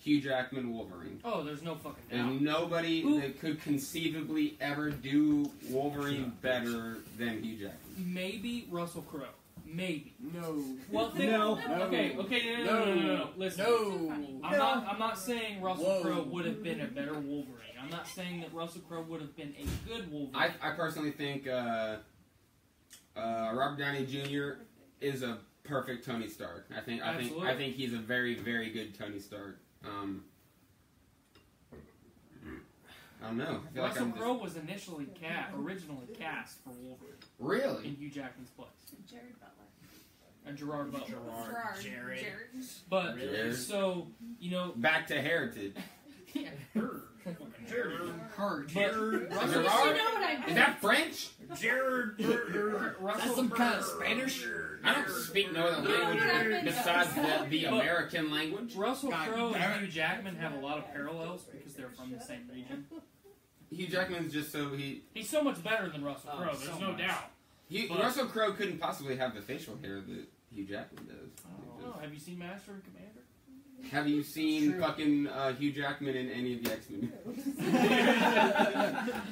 Hugh Jackman Wolverine. Oh, there's no fucking There's doubt. nobody Who- that could conceivably ever do Wolverine better than Hugh Jackman. Maybe Russell Crowe. Maybe. No. Well, think, No. Okay. No. Listen. No. I'm not saying Russell Whoa. Crowe would have been a better Wolverine. I'm not saying that Russell Crowe would have been a good Wolverine. I personally think Robert Downey Jr. is a perfect Tony Stark. I think he's a very, very good Tony Stark. I don't know. I feel Russell like Crowe was initially originally cast for Wolverine in really. Hugh Jackman's place. Jared Butler. And Gerard Butler. Jared. But Really? so Back to Heritage. Yeah. Hard. but Gerard? You know what I Is mean? that French? That's some kind of Spanish. I don't speak no other You know what language happened? besides the But- American language. Russell God Crowe damn and Hugh Jackman have a lot of parallels because they're from the same region. Hugh Jackman's just so He's so much better than Russell Oh, Crowe. so There's no much. doubt. But- Russell Crowe couldn't possibly have the facial hair that Hugh Jackman does. Oh, have you seen Master and Commander? Have you seen True. fucking Hugh Jackman in any of the X-Men?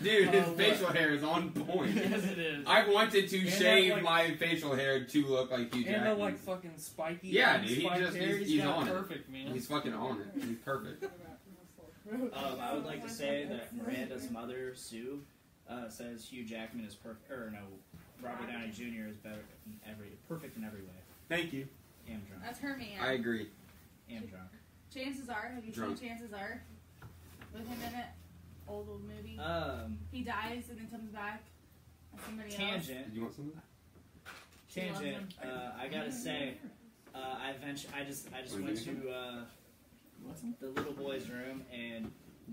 Dude, his facial hair is on point. Yes, it is. I wanted to And shave that, like- my facial hair to look like Hugh And Jackman. the like fucking spiky. Yeah, dude, he spiked just- hair, he's got on it. perfect, man. He's fucking on it. He's perfect. I would like to say that Miranda's mother, Sue, says Hugh Jackman is perfect. Or no, Robert Downey Jr. is better perfect in every way. Thank you. Am drunk. That's her man. I agree. Am drunk. Chances are, have you Drunk. seen Chances Are? With him in it? Old movie. He dies and then comes back as somebody else. Tangent. Did you want something? Tangent. I gotta say, I just went to the little boy's room, and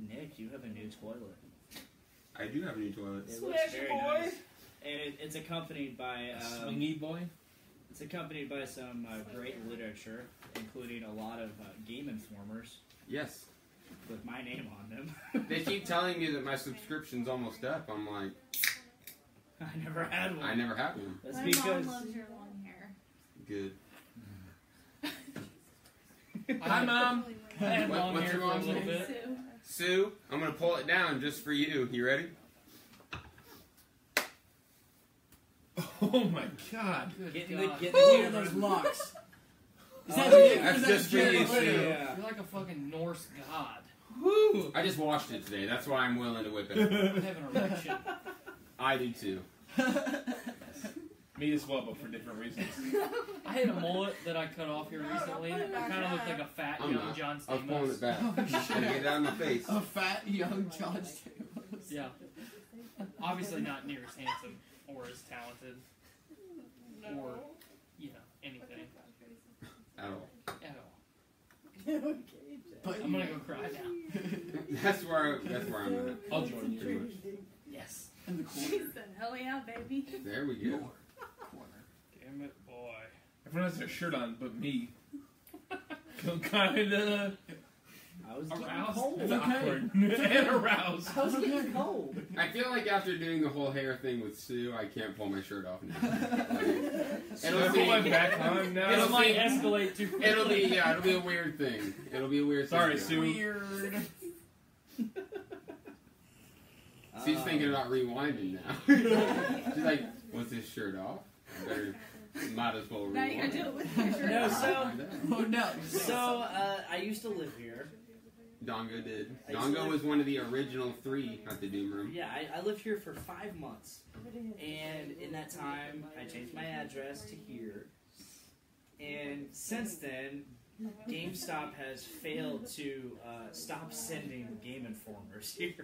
Nick, you have a new toilet. I do have a new toilet. It looks very nice, and it's accompanied by Swingy boy. it's accompanied by some great literature, including a lot of Game Informers Yes. with my name on them. They keep telling me that my subscription's almost up. I'm like, I never had one. I never had one. That's My because mom loves your long hair. Good. Hi, Mom. I had What- long what's hair your for a mom's little name? bit. Sue. Sue, I'm gonna pull it down just for you. You ready? Oh my God. Good getting God. the Look at those locks. Is that Oh, Nick or that's is that just for you, Jared? Sue. Yeah. You're like a fucking Norse god. Woo. I just washed it today. That's why I'm willing to whip I it. have an erection. I do too. Me as well, but for different reasons. I had a mullet that I cut off here recently. It kind of looked like a fat I'm young not. John I was pulling it Stamos. back. Gotta get it out of my face. A fat young John Stamos. Yeah. Obviously not near as handsome or as talented or, anything At all. at all. But I'm gonna go cry now. That's where I'm at. I'll join you. Pretty much. Yes. in the She corner. said, hell yeah, baby. There we go. Corner. Damn it, boy. Everyone has their shirt on, but me. Feel kinda I was getting aroused. cold. It's awkward. And aroused. I was getting cold. I feel like after doing the whole hair thing with Sue, I can't pull my shirt off now. It'll be my back on now. This It'll might be- escalate too quickly. It'll be a weird thing. It'll be a weird thing. Sorry, to go. Sue. Weird. She's thinking about rewinding now. She's like, "Was this shirt off? Might as well Now you gotta rewind." do it with your shirt No, off. so Oh no. so I used to live here, Dongo did. Dongo was one of the original 3 at the Doom Room. Yeah, I lived here for 5 months. And in that time, I changed my address to here. And since then, GameStop has failed to stop sending Game Informers here.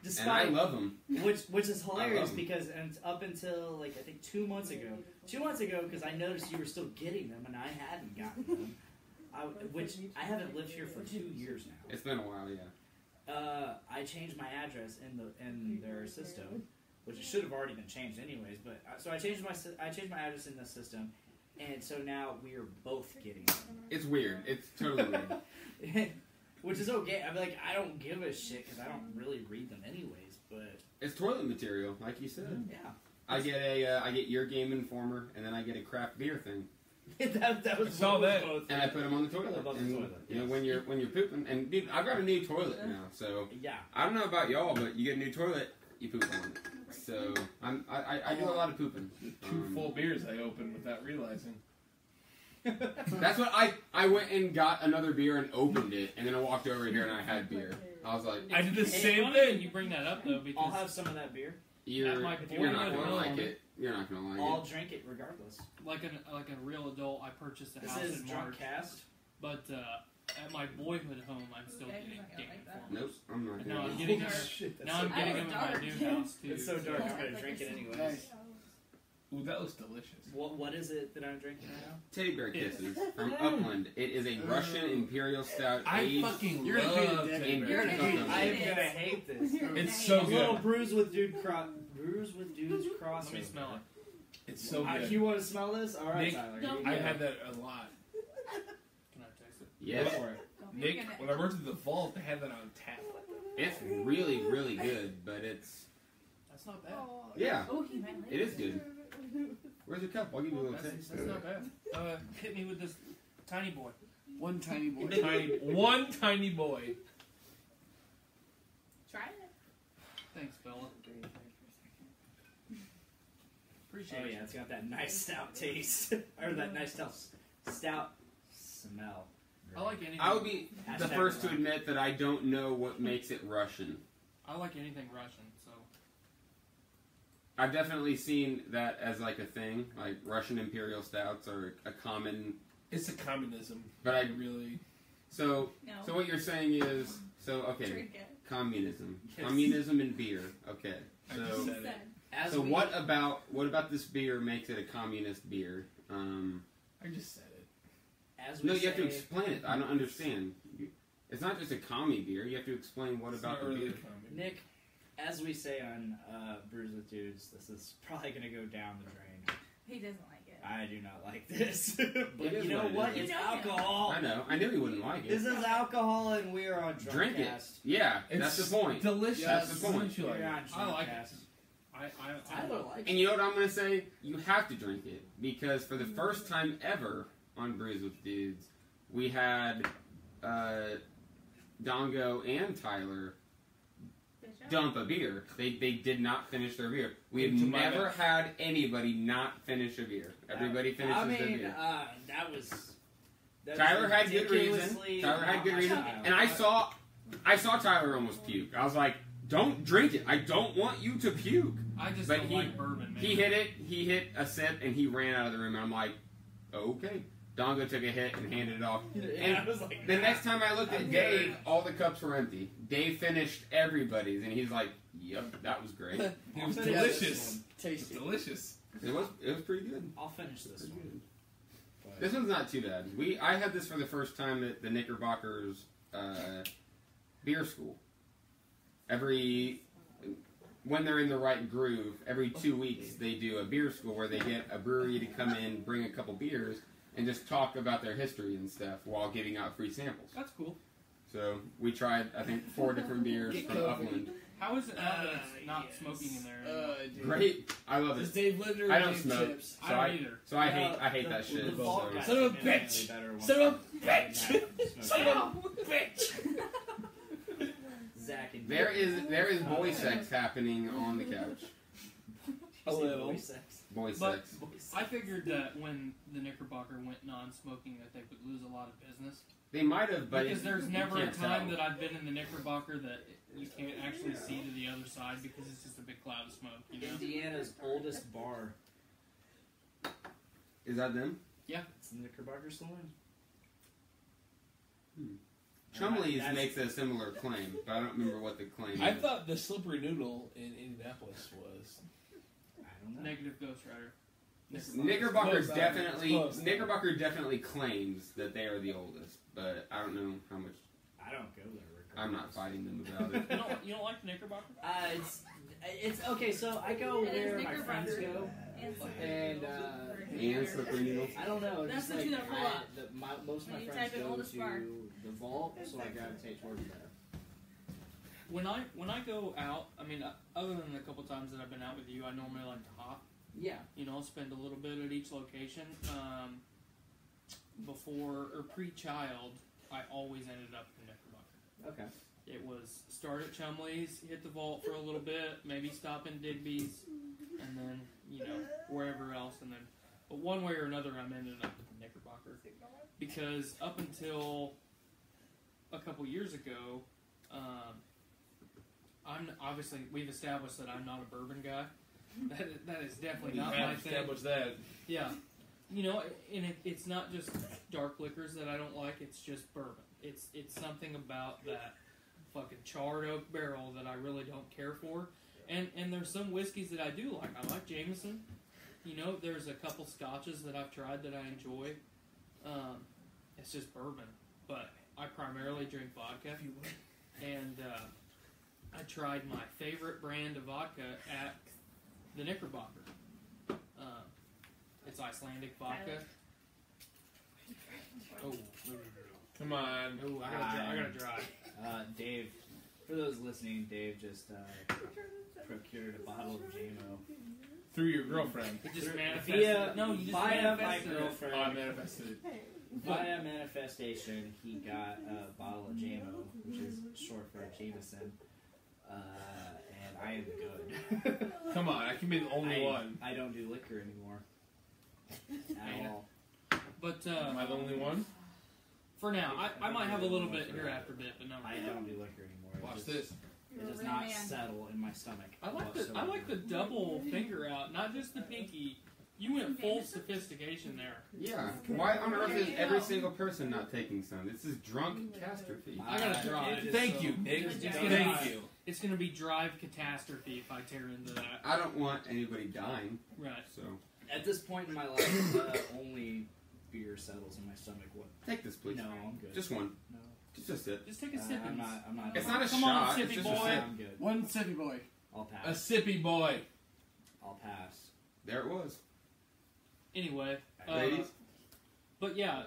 Despite, and I love them. Which is hilarious because up until, like, I think 2 months ago, because I noticed you were still getting them and I hadn't gotten them, which I haven't lived here for 2 years now. It's been a while, yeah. I changed my address in their system, which should have already been changed anyways. But so I changed my address in the system, and so now we are both getting them. It's weird. It's totally weird. Which is okay. I mean, like, I don't give a shit because I don't really read them anyways. But it's toilet material, like you said. Yeah. I get your Game Informer, and then I get a craft beer thing. that was all that. both. And I put them on the toilet. You know, when you're pooping, and dude, I've got a new toilet now, so yeah. I don't know about y'all, but you get a new toilet, you poop on it. So I do a lot of pooping. 2 full beers I opened without realizing. That's what I went and got another beer and opened it, and then I walked over here and I had beer. I was like, I did the same funny thing. You bring that up though because I'll have some of that beer. you're my not gonna boy like alone. it. You're not gonna like I'll it. drink it regardless. like a real adult, I purchased a This house is in March, Drunkcast. but at my boyhood home, I'm still Okay, getting he's not gonna Game like that. Informers. Nope, I'm not And now gonna. I'm getting them. Shit, Now I'm so getting them in dark. my new house too. It's so dark. I'm Yeah. gonna drink it anyways. Nice. Ooh, that looks delicious. What is it that I'm drinking right now? Teddy Bear Kisses from Upland. It is a Russian Imperial Stout I aged fucking You're gonna hate love it, Teddy in You're Bear. gonna hate it. I am gonna hate this. It's so A little good. bruise with dudes cross. Let me smell it. It's so good. You want to smell this? All right, Nick, Tyler. don't- here you I've go. had that a lot. Can I taste it? Yes, Go for it. Don't Nick, forget it. when I worked at the vault, they had that on tap. it's really, really good, but it's That's not bad. Oh, yeah, oh, he might like it is good. Where's your cup? I'll give you a little taste. That's not bad. Hit me with this tiny boy. One tiny boy. One tiny boy. Try it. Thanks, Bella. Appreciate Oh it. yeah, it's got that nice stout taste, or that nice stout smell. I like anything. I would be the Hashtag first to Russian. admit that I don't know what makes it Russian. I like anything Russian. So I've definitely seen that as like a thing. Like Russian Imperial Stouts are a common. It's a communism. But I really. so No. so what you're saying is okay. Drink it. Communism. Yes. Communism and beer. Okay. I just So said it. As so we, what about this beer makes it a communist beer? I just said it. As we No, you have to say- explain it. I don't understand. It's not just a commie beer. You have to explain what It's about not the really beer. common. Nick, as we say on Brews with Dudes, this is probably going to go down the drain. He doesn't like it. I do not like this. But It is you know what it what? is. It's You know him. alcohol. I know. I knew he wouldn't like it. This is alcohol, and we are on Drink it. Drunkcast. Yeah, It's that's the point. delicious. That's the point. Wouldn't you like We're it? on I like Drunkcast. I Tyler likes And you know what I'm going to say? You have to drink it. Because for the first time ever on Brews with Dudes, we had Dongo and Tyler dump a beer. They did not finish their beer. We have Into my never mouth. had anybody not finish a beer. Everybody finishes I their mean, beer. that was Tyler had good reason. ridiculously Tyler had good not reason. my style. And I saw Tyler almost puke. I was like, don't drink it. I don't want you to puke. I just But don't he- like bourbon, man. He hit a sip, and he ran out of the room. And I'm like, okay. Dongo took a hit and handed it off. And I was like, The next time I looked at Dave, all the cups were empty. Dave finished everybody's, and he's like, yep, that was great. It It was I'll finish delicious. this one. It's Tasty. delicious. was pretty good. I'll finish this one. But- This one's not too bad. I had this for the first time at the Knickerbockers beer school. When they're in the right groove, every 2 weeks they do a beer school where they get a brewery to come in, bring a couple beers, and just talk about their history and stuff while giving out free samples. That's cool. So we tried, I think, 4 different beers Get from COVID. Upland. How is it now that it's not yes. smoking in there? anymore? Dude. Great, I love Does it. Dave Linder I don't Dave smoke. Chips? I don't either. So I hate that shit. The vault So- got Son of a significantly bitch! better once Son of a I bitch! smoked Son it. of a bitch! Zach and There is boy sex happening on the couch. You say little. boy sex. Boy But sex. I figured that when the Knickerbocker went non-smoking, that they would lose a lot of business. They might have, but Because there's you never a can't time tell. that I've been in the Knickerbocker that you can't actually see to the other side because it's just a big cloud of smoke. You know? Indiana's oldest bar. Is that them? It's the Knickerbocker Saloon. Chumley's That's- makes a similar claim, but I don't remember what the claim I is. thought the Slippery Noodle in Indianapolis was. I don't know. Negative Ghost Rider. Knickerbocker's Close, definitely close. Knickerbocker definitely claims that they are the oldest, but I don't know how much. I don't go there. I'm not fighting them about it. You don't like the Knickerbocker? It's okay. So I go where my friends go, and And Slippery Noodle. I don't know. That's Just the like two that pull up. most of my When you friends type in go oldest to bar. the vault, so I gravitate towards there. When I go out, I mean, other than the couple times that I've been out with you, I normally like to hop. Yeah. You know, spend a little bit at each location. Before or pre-child, I always ended up in Knickerbocker. Okay. It was start at Chumley's, hit the vault for a little bit, maybe stop in Digby's, and then, you know, wherever else, and then, but one way or another, I'm ended up at the Knickerbocker. Because up until a couple years ago, we've established that I'm not a bourbon guy. That is definitely not my thing. established that. Yeah. You know, and it's not just dark liquors that I don't like, it's just bourbon. It's something about that fucking charred oak barrel that I really don't care for. And there's some whiskeys that I do like. I like Jameson. You know, there's a couple scotches that I've tried that I enjoy. It's just bourbon. But I primarily drink vodka. And I tried my favorite brand of vodka at the Knickerbocker. It's Icelandic vodka. Oh, Come on. oh, I gotta dry. Dave, for those listening, Dave just procured a bottle of JMO. Through your girlfriend. It just manifested. No, you just Via my manifested it. girlfriend. Oh, I manifested it. Via manifestation, he got a bottle of JMO, which is short for Jameson, and I am good. Come on, I can be the only one. I don't do liquor anymore. At all. But Am I the only one? for now, I might have a little bit here after a bit, but no. I don't do liquor anymore. Watch this. It does not settle in my stomach. I like the double finger out, not just the pinky. You went full sophistication there. Yeah. Why on earth is every single person not taking some? This is Drunkcastrophe. I gotta drive. Thank you, Nick. It's Thank you. It's gonna be drive catastrophe if I tear into that. I don't want anybody dying, Right. so At this point in my life, only beer settles in my stomach. What? take this, please. No, I'm good. Just one. No. Just a sip. Just take a sip. I'm not. It's not a Come shot. on, It's sippy just boy. a sip. I'm good. One sippy boy. I'll A pass. sippy boy. I'll pass. There it was. Anyway, Ladies, but yeah,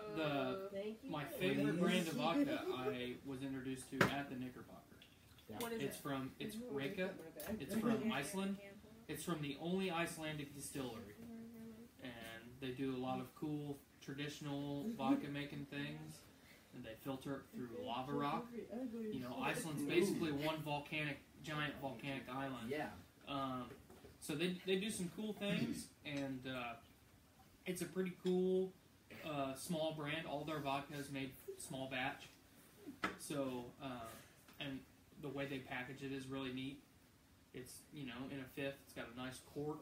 my favorite brand of vodka I was introduced to at the Knickerbocker. What is It's Reka. It's from Iceland. It's from the only Icelandic distillery, and they do a lot of cool traditional vodka making things. And they filter it through lava rock. You know, Iceland's basically one giant volcanic island. Yeah. So they do some cool things, and it's a pretty cool small brand. All their vodka is made small batch. So, and the way they package it is really neat. It's, you know, in a fifth. It's got a nice cork.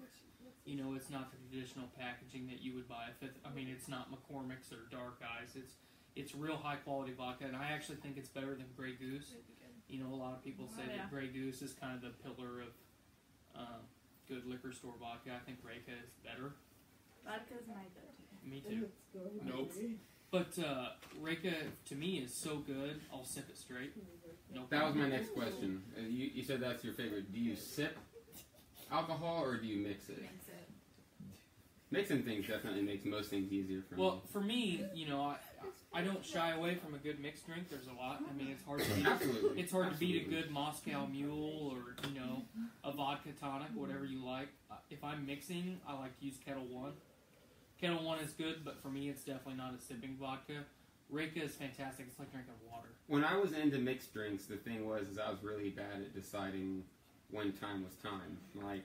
You know, it's not the traditional packaging that you would buy a fifth. I mean, it's not McCormick's or Dark Eyes. It's real high quality vodka, and I actually think it's better than Grey Goose. You know, a lot of people say that Grey Goose is kind of the pillar of good liquor store vodka. I think Reka is better. Vodka's my go-to. Me too. Nope. But Reka, to me, is so good, I'll sip it straight. No that was problem. my next question. You said that's your favorite. Do you sip alcohol or do you mix it? Mix it. Mixing things definitely makes most things easier for me. Well, for me, you know, I don't shy away from a good mixed drink. There's a lot. I mean, it's hard to beat. Absolutely. It's hard to beat a Absolutely. good Moscow Mule or, you know, a vodka tonic, whatever you like. If I'm mixing, I like to use Kettle One. Kettle One is good, but for me, it's definitely not a sipping vodka. Reka is fantastic. It's like drinking water. When I was into mixed drinks, the thing was I was really bad at deciding when time was time. Like,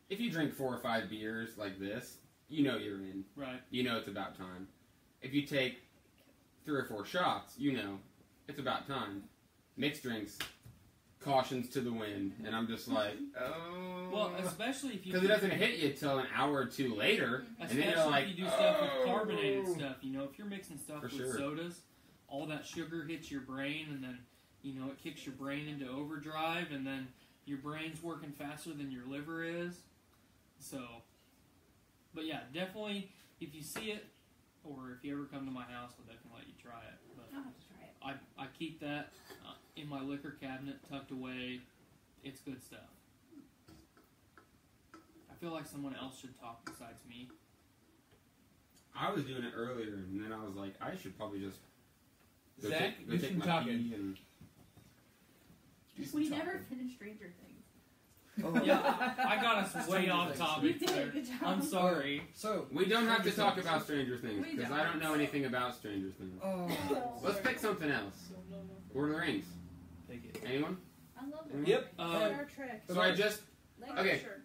if you drink 4 or 5 beers like this, you know you're in. Right. You know it's about time. If you take 3 or 4 shots, you know it's about time. Mixed drinks, cautions to the wind, and I'm just like, oh. Well, especially if you... Because it doesn't hit you till an hour or 2 later, and then you're like, if you do stuff with carbonated stuff, you know, if you're mixing stuff For with sure. sodas, all that sugar hits your brain, and then, you know, it kicks your brain into overdrive, and then your brain's working faster than your liver is. So, but yeah, definitely, if you see it, or if you ever come to my house, I'll definitely let you try it. But I'll have to try it. I keep that in my liquor cabinet, tucked away. It's good stuff. I feel like someone else should talk besides me. I was doing it earlier, and then I was like, I should probably just go Zach, take, do some my talking. pee and... We never finished Stranger Things. Oh. Yeah, I got us way off You topic did. there. Good job. I'm sorry. So, We don't have to talk about Stranger Things, We because don't. I don't know anything about Stranger Things. Let's pick something else. Lord of the Rings. Take it. Anyone? I love them. Yep. Star Trek. So I just... Like Okay. Sure.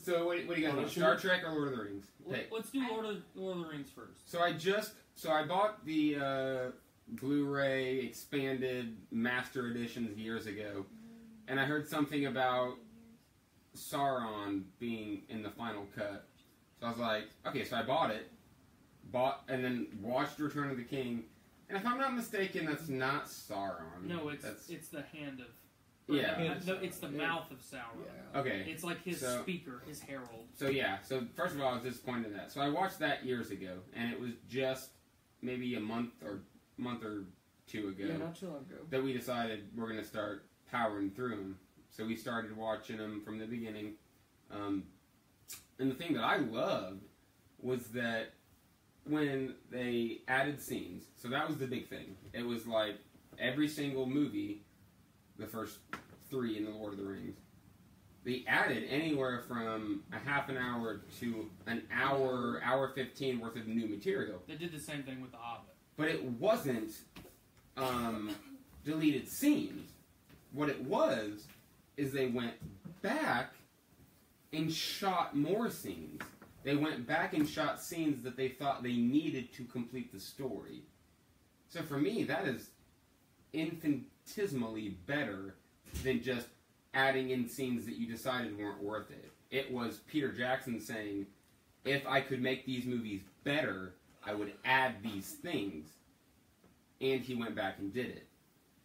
So what do you guys want? Star Trek or Lord of the Rings? Pick. Let's do Lord of the Rings first. So I bought the Blu-ray expanded master editions years ago, and I heard something about Sauron being in the final cut. So I was like, okay, so I bought it, and then watched Return of the King, and if I'm not mistaken, that's not Sauron. No, that's, it's the hand of. Yeah. No, it's the mouth of Sauron. yeah. okay. It's like his So- speaker, his herald. So yeah, so first of all, I was disappointed in that. So I watched that years ago, and it was just maybe a month or 2 ago Yeah, not too long ago. that we decided we're going to start powering through them. So we started watching them from the beginning. And the thing that I loved was that when they added scenes, so that was the big thing. It was like every single movie, the first 3 in the Lord of the Rings, they added anywhere from a half an hour to an hour, hour 15 worth of new material. They did the same thing with The Hobbit. But it wasn't deleted scenes. What it was is they went back and shot more scenes. They went back and shot scenes that they thought they needed to complete the story. So for me, that is infinitesimally better than just adding in scenes that you decided weren't worth it. It was Peter Jackson saying, if I could make these movies better, I would add these things. And he went back and did it.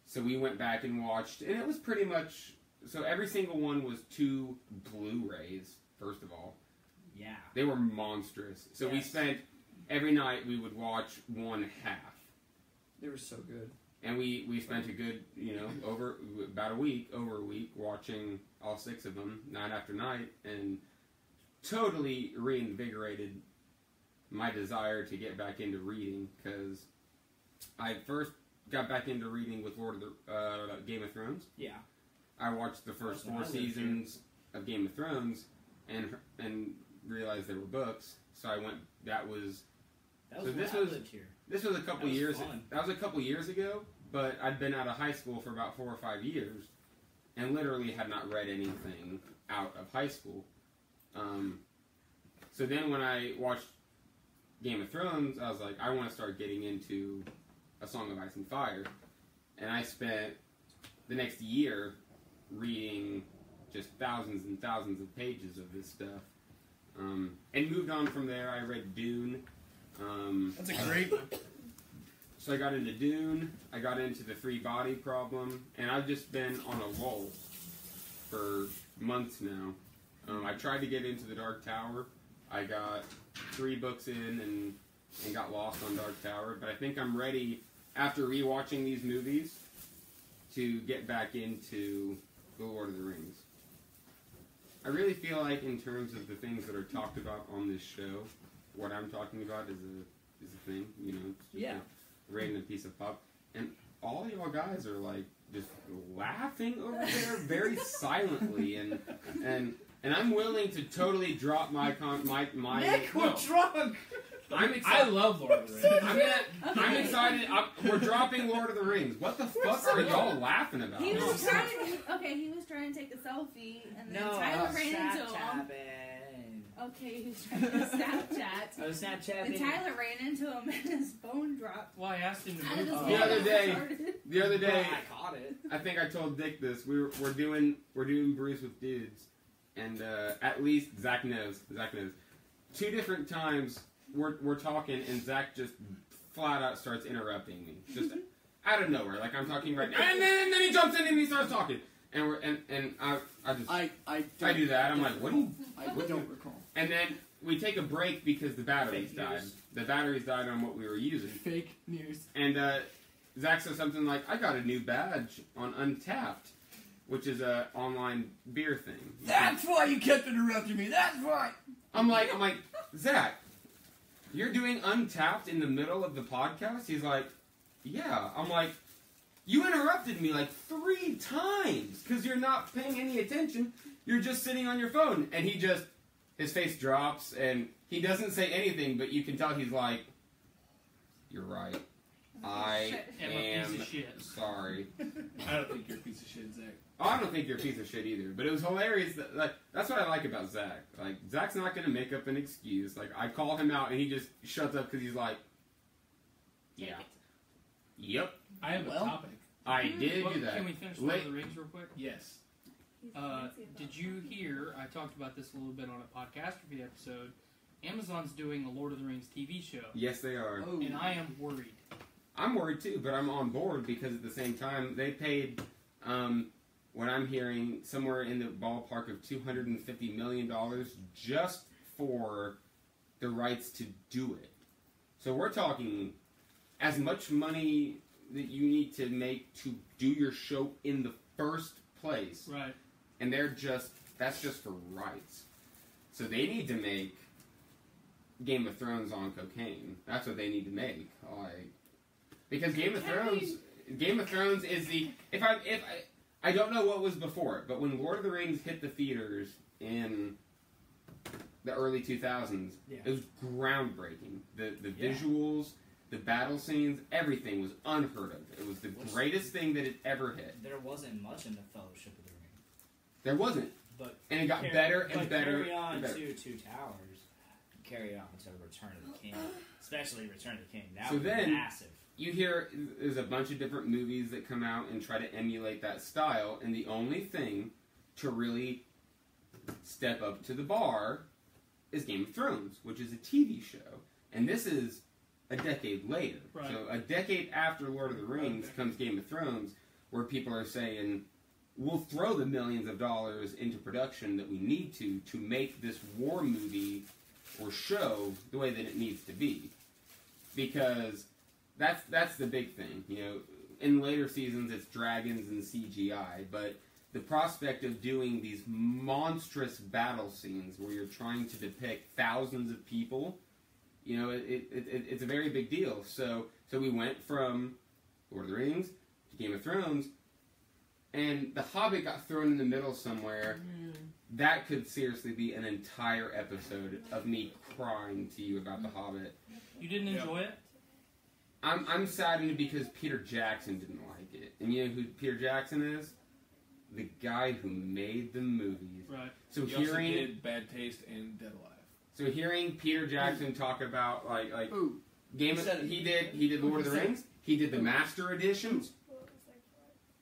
So we went back and watched, and it was pretty much... So every single one was 2 Blu-rays, first of all. Yeah. They were monstrous. So we Yes. spent... Every night we would watch 1 half. They were so good. And we spent a good, over a week, watching all 6 of them, night after night, and totally reinvigorated my desire to get back into reading, because I first got back into reading with Game of Thrones. Yeah. I watched the first That's when 4 I lived here. seasons of Game of Thrones, and realized they were books, so I went, That was So when this I was- lived here. this was a couple That was years. fun. That was a couple years ago, but I'd been out of high school for about 4 or 5 years, and literally had not read anything out of high school. So then when I watched Game of Thrones, I was like, I want to start getting into A Song of Ice and Fire, and I spent the next year reading just thousands and thousands of pages of this stuff, and moved on from there. I read Dune. That's a great one. So I got into Dune, I got into the 3-body problem, and I've just been on a roll for months now. I tried to get into the Dark Tower. I got 3 books in and got lost on Dark Tower, but I think I'm ready, after rewatching these movies, to get back into The Lord of the Rings. I really feel like, in terms of the things that are talked about on this show, what I'm talking about is a thing, it's just Yeah. a random piece of pop, and all y'all guys are like just laughing over there very silently, and I'm willing to totally drop my Nick, we're drunk. I'm I excited. love Lord of the Rings. I'm excited. We're dropping Lord of the Rings. What the fuck are y'all laughing about? He was trying to take a selfie, and then Tyler ran into him. Okay, he was trying to Snapchat. I was Snapchatting. And Tyler ran into him, and his phone dropped. Well, I asked him to move. The other day, I caught it. I think I told Dick this. We're doing Bruce with dudes, and at least Zach knows. 2 different times we're talking, and Zach just flat out starts interrupting me, just out of nowhere. Like I'm talking right now, and then he jumps in and he starts talking, and I do that. I'm like, what do you? I don't recall. And then we take a break because the batteries died. The batteries died on what we were using. Fake news. And Zach says something like, I got a new badge on Untapped, which is a online beer thing. That's why you kept interrupting me. That's why. I'm like, Zach, you're doing Untapped in the middle of the podcast? He's like, yeah. I'm like, you interrupted me like 3 times because you're not paying any attention. You're just sitting on your phone. And his face drops and he doesn't say anything, but you can tell he's like, you're right. I am sorry. I don't think you're a piece of shit, Zach. Oh, I don't think you're a piece of shit either. But it was hilarious. That's what I like about Zach. Like, Zach's not going to make up an excuse. Like, I call him out and he just shuts up because he's like, yeah. Yep. I have a topic. I did do that. Can we finish Lord of the Rings real quick? Yes. Did you hear, I talked about this a little bit on a Podcastrophe episode, Amazon's doing a Lord of the Rings TV show. Yes, they are. Oh. And I am worried. I'm worried too, but I'm on board because at the same time, they paid, what I'm hearing, somewhere in the ballpark of $250 million just for the rights to do it. So we're talking as much money that you need to make to do your show in the first place. Right. And that's just for rights. So they need to make Game of Thrones on cocaine. That's what they need to make. Because Game of Thrones is the if I don't know what was before it, but when Lord of the Rings hit the theaters in the early 2000s, it was groundbreaking. The visuals, the battle scenes, everything was unheard of. It was the greatest thing that had ever hit. There wasn't much in the Fellowship of the Ring. There wasn't. And it got better and better. Carry on and better. to Two Towers. Carry on to Return of the King. Especially Return of the King. That So was then, massive. You hear there's a bunch of different movies that come out and try to emulate that style, and the only thing to really step up to the bar is Game of Thrones, which is a TV show. And this is a decade later. Right. So a decade after Lord of the Rings comes Game of Thrones, where people are saying, we'll throw the millions of dollars into production that we need to make this war movie or show the way that it needs to be. Because that's the big thing. You know, in later seasons it's dragons and CGI, but the prospect of doing these monstrous battle scenes where you're trying to depict thousands of people, you know, it's a very big deal. So we went from Lord of the Rings to Game of Thrones, and The Hobbit got thrown in the middle somewhere. That could seriously be an entire episode of me crying to you about The Hobbit. You didn't enjoy it? I'm saddened because Peter Jackson didn't like it. And you know who Peter Jackson is? The guy who made the movies. Right. So He also did Bad Taste and Dead Alive. So hearing Peter Jackson talk about like Game of he did Lord of the Rings. He did the Master Editions.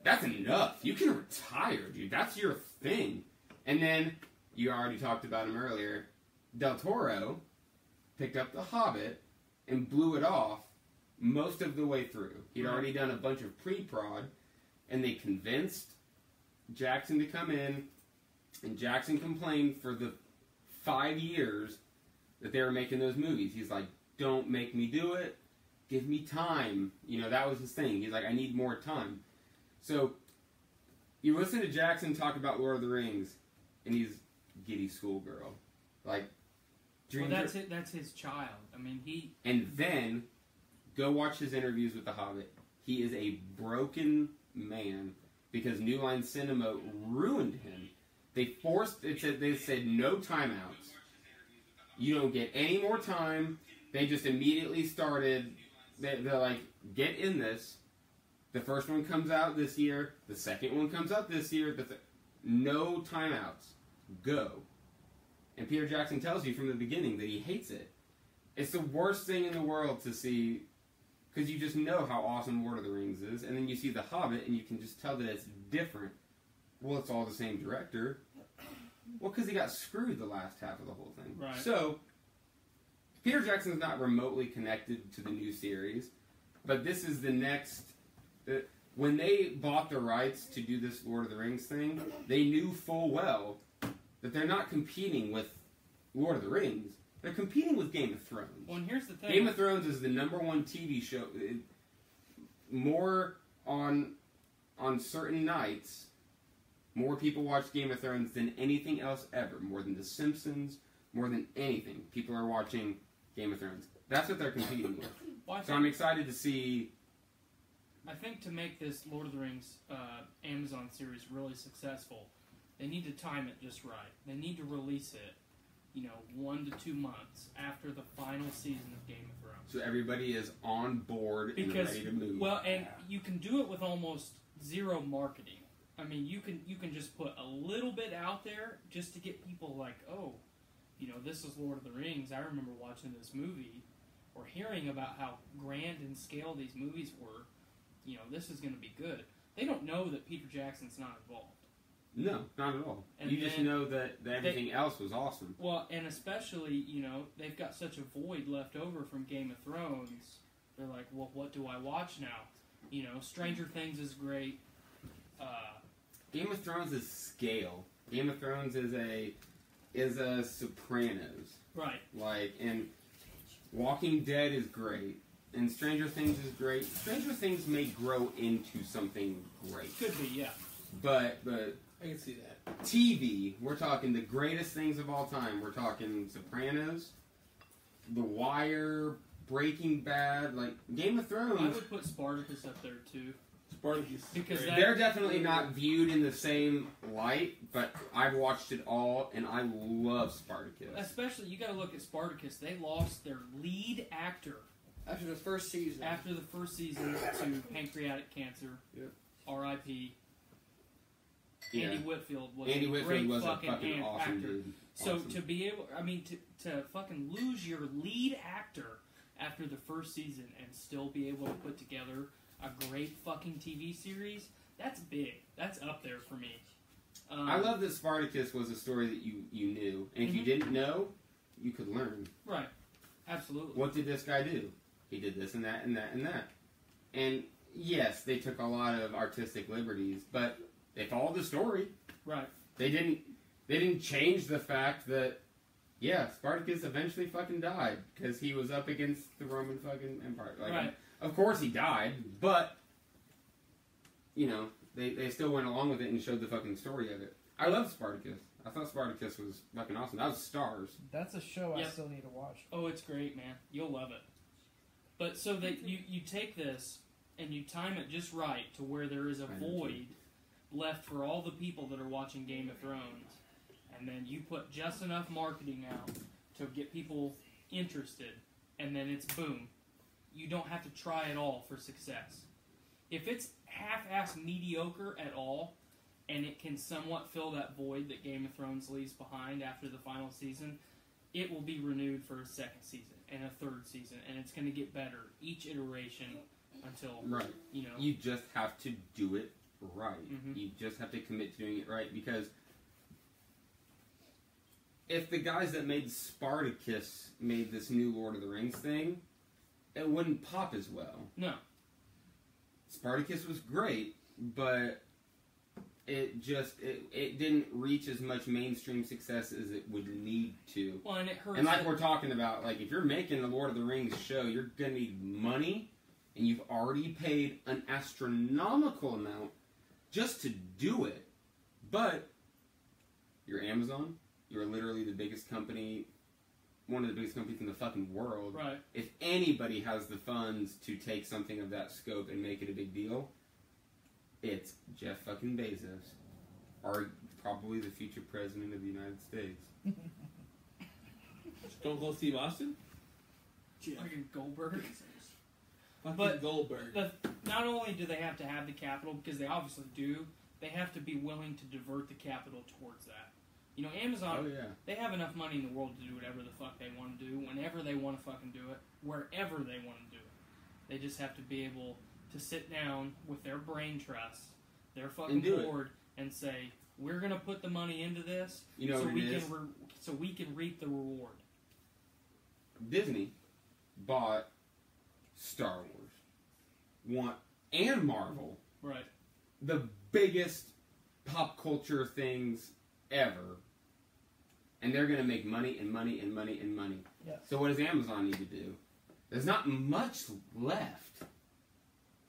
That's enough. You can retire, dude. That's your thing. And then you already talked about him earlier. Del Toro picked up The Hobbit and blew it off most of the way through. He'd already done a bunch of pre-prod, and they convinced Jackson to come in, and Jackson complained for the 5 years that they were making those movies. He's like, don't make me do it. Give me time. You know, that was his thing. He's like, I need more time. So, you listen to Jackson talk about Lord of the Rings, and he's giddy schoolgirl. Like, well, that's it. That's his child. I mean, he... And then, go watch his interviews with The Hobbit. He is a broken man because New Line Cinema ruined him. They said no timeouts. You don't get any more time. They just immediately started. They're like, get in this. The first one comes out this year. The second one comes out this year. No timeouts. Go. And Peter Jackson tells you from the beginning that he hates it. It's the worst thing in the world to see, because you just know how awesome Lord of the Rings is, and then you see The Hobbit, and you can just tell that it's different. Well, it's all the same director. Well, because he got screwed the last half of the whole thing. Right. So, Peter Jackson's not remotely connected to the new series, but this is the next... when they bought the rights to do this Lord of the Rings thing, they knew full well that they're not competing with Lord of the Rings. They're competing with Game of Thrones. Well, and here's the thing. Game of Thrones is the #1 TV show. More on certain nights, more people watch Game of Thrones than anything else ever. More than The Simpsons, more than anything. People are watching Game of Thrones. That's what they're competing with. Well, So I'm excited to see... I think to make this Lord of the Rings Amazon series really successful, they need to time it just right. They need to release it, 1 to 2 months after the final season of Game of Thrones. So everybody is on board and ready to move. Well, and you can do it with almost zero marketing. I mean, you can just put a little bit out there just to get people like, oh, this is Lord of the Rings. I remember watching this movie or hearing about how grand in scale these movies were. This is going to be good. They don't know that Peter Jackson's not involved. No, not at all. And you just know that everything else was awesome. Well, and especially, they've got such a void left over from Game of Thrones. They're like, well, what do I watch now? Stranger Things is great. Game of Thrones is scale. Game of Thrones is a Sopranos. Right. And Walking Dead is great. And Stranger Things is great. Stranger Things may grow into something great. Could be, yeah. But I can see that. TV, we're talking the greatest things of all time. We're talking Sopranos, The Wire, Breaking Bad, like Game of Thrones. I would put Spartacus up there too. Spartacus. Because they're definitely not viewed in the same light, but I've watched it all, and I love Spartacus. Especially, you got to look at Spartacus. They lost their lead actor After the first season. to pancreatic cancer. Yep. R.I.P. Yeah. Andy Whitfield was Andy a Whitfield great was a fucking fucking awesome actor. dude. So Awesome. to be able, to fucking lose your lead actor after the first season and still be able to put together a great fucking TV series, that's big. That's up there for me. I love that Spartacus was a story that you knew, and if you didn't know, you could learn. Right. Absolutely. What did this guy do? He did this and that and that and that. And yes, they took a lot of artistic liberties, but they followed the story. Right. They didn't change the fact that, yeah, Spartacus eventually fucking died because he was up against the Roman fucking Empire. Like, Right. Of course he died, but they still went along with it and showed the fucking story of it. I love Spartacus. I thought Spartacus was fucking awesome. That was stars. That's a show I Yep. still need to watch. Oh, it's great, man. You'll love it. But so that you take this and you time it just right to where there is a void left for all the people that are watching Game of Thrones, and then you put just enough marketing out to get people interested, and then it's boom. You don't have to try at all for success. If it's half-ass mediocre at all, and it can somewhat fill that void that Game of Thrones leaves behind after the final season, it will be renewed for a second season and a third season, and it's going to get better each iteration until, Right. You just have to do it right. Mhm. You just have to commit to doing it right, because if the guys that made Spartacus made this new Lord of the Rings thing, it wouldn't pop as well. No. Spartacus was great, but it didn't reach as much mainstream success as it would need to. Well, and it hurts. And like we're talking about, like if you're making the Lord of the Rings show, you're gonna need money, and you've already paid an astronomical amount just to do it. But you're Amazon. You're literally the biggest company, one of the biggest companies in the fucking world. Right. If anybody has the funds to take something of that scope and make it a big deal, it's Jeff fucking Bezos, or probably the future president of the United States. Stone Cold Steve Austin? Fucking Goldberg. Fucking But Goldberg. Not only do they have to have the capital, because they obviously do, they have to be willing to divert the capital towards that. You know, Amazon, Oh yeah. they have enough money in the world to do whatever the fuck they want to do, whenever they want to fucking do it, wherever they want to do it. They just have to be able to sit down with their brain trust, their fucking And do it. board, and say, we're going to put the money into this You know so what we it can is? so we can reap the reward. Disney bought Star Wars, and Marvel, Right. the biggest pop culture things ever, and they're going to make money and money and money and money. Yeah. So what does Amazon need to do? There's not much left.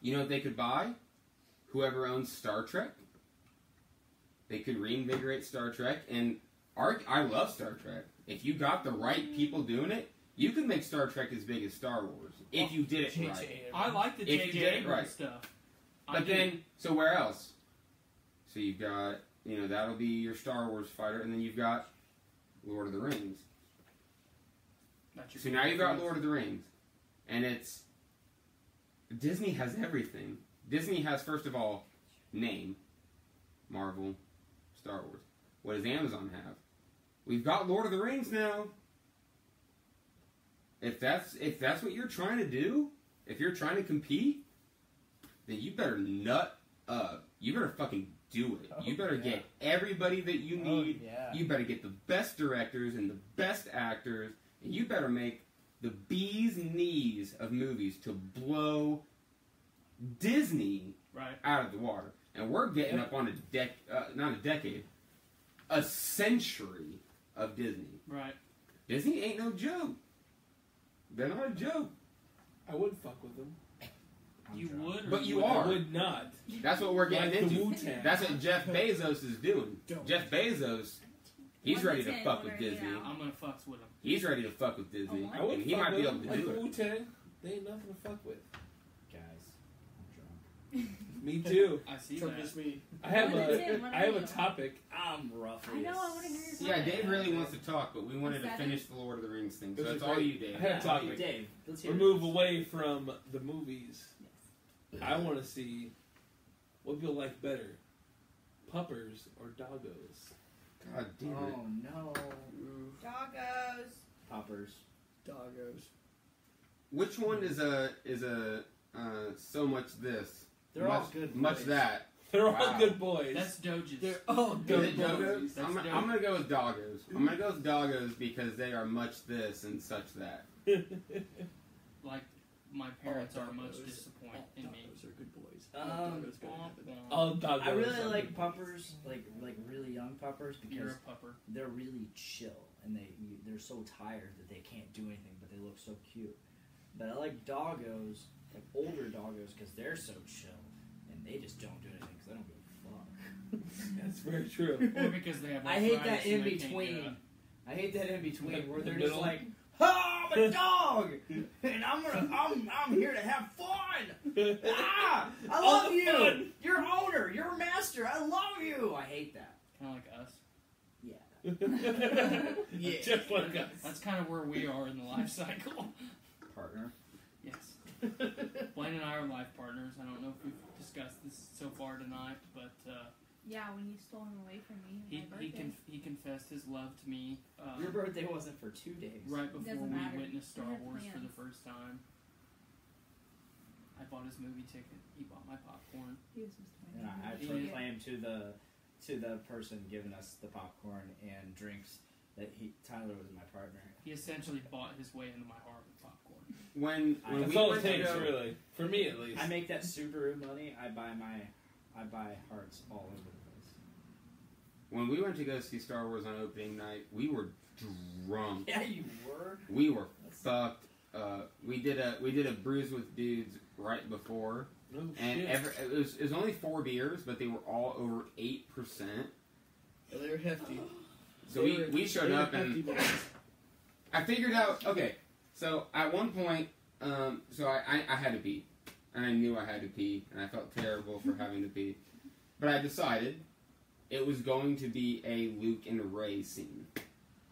You know what they could buy? Whoever owns Star Trek. They could reinvigorate Star Trek, and I love Star Trek. If you got the right people doing it, you could make Star Trek as big as Star Wars if you did it right. I like the If you J.J. did it Abrams right. stuff. But then, so where else? So you've got, that'll be your Star Wars fighter, and then you've got Lord of the Rings. So now you've got Lord of the Rings, and it's Disney has everything. Disney has, first of all, name, Marvel, Star Wars. What does Amazon have? We've got Lord of the Rings now. If that's what you're trying to do, if you're trying to compete, then you better nut up. You better fucking do it. You better get everybody that you need. You better get the best directors and the best actors, and you better make the bee's knees of movies to blow Disney out of the water. And we're getting up on not a decade, a century of Disney. Right. Disney ain't no joke. They're not a joke. I would fuck with them. You would, or But you I are. would not. That's what we're getting Like the into. Wu-Tang. That's what Jeff Bezos is doing. Jeff Bezos, he's ready to fuck with Disney. I'm gonna fuck with him. He's ready to fuck with Disney, I would and he fuck might be with able them. to Like do the it. Wu-Tang, they ain't nothing to fuck with. Guys, I'm drunk. Me too. I see Drunk that. as me. I have What is it? What I are have a you? topic. I'm roughly. I know, I want to hear your Yeah, topic. Dave really wants to talk, but we wanted to Is that finish the Lord of the Rings thing, so This that's is all great. you, Dave. I had a topic. Dave, let's hear We it. move away from the movies. Yes. I want to see what people like better, puppers or doggos. God damn it. Oh no, Doggos. poppers. Doggos. Which one is a so much this? They're much, all good. Much boys. that. They're all Wow. good boys. That's Doges. They're all Is good it doggos? boys. That's I'm dope. gonna go with doggos. I'm gonna go with doggos because they are much this and such that. Like, my parents All are much doggos. disappointed in me. Doggos are good boys. Um, Doggos gotta have it. all doggos. I really are like good puppers, like really young puppers, You're because a pupper. they're really chill and they're so tired that they can't do anything, but they look so cute. But I like doggos, like older doggos, because they're so chill and they just don't do anything because they don't give a fuck. That's very true. Or because they have I hate arthritis that in and they can't get between. up. I hate that in between where The they're just middle? like, "Oh, I'm a dog, and I'm here to have fun. Ah, I All love the you. fun. You're owner. You're master. I love you. I hate that. Kind of like us. Yeah, Yeah. Just like us. That's kind of where we are in the life cycle. partner. Yes. Blaine and I are life partners. I don't know if we've discussed this so far tonight, but Yeah, when you stole him away from me. he on my birthday. he confessed his love to me Your birthday wasn't for 2 days. right before Doesn't we matter. witnessed Star We had Wars for the plans. first time. I bought his movie ticket. He bought my popcorn. He was just And I actually claim to the person giving us the popcorn and drinks that Tyler was my partner. He essentially bought his way into my heart with popcorn. When That's we all went it to takes, go, really. For me, at least. I make that Subaru money. I buy hearts all over the place. when we went to go see Star Wars on opening night, we were drunk. Yeah, you were. We were fucked. We did a brews with dudes right before, No and shit. it was only 4 beers, but they were all over 8%. Yeah, they're hefty. So we showed They were up hefty and boys. I figured out. Okay, so at one point, so I had to pee, and I knew I had to pee, and I felt terrible for having to pee, but I decided it was going to be a Luke and Ray scene.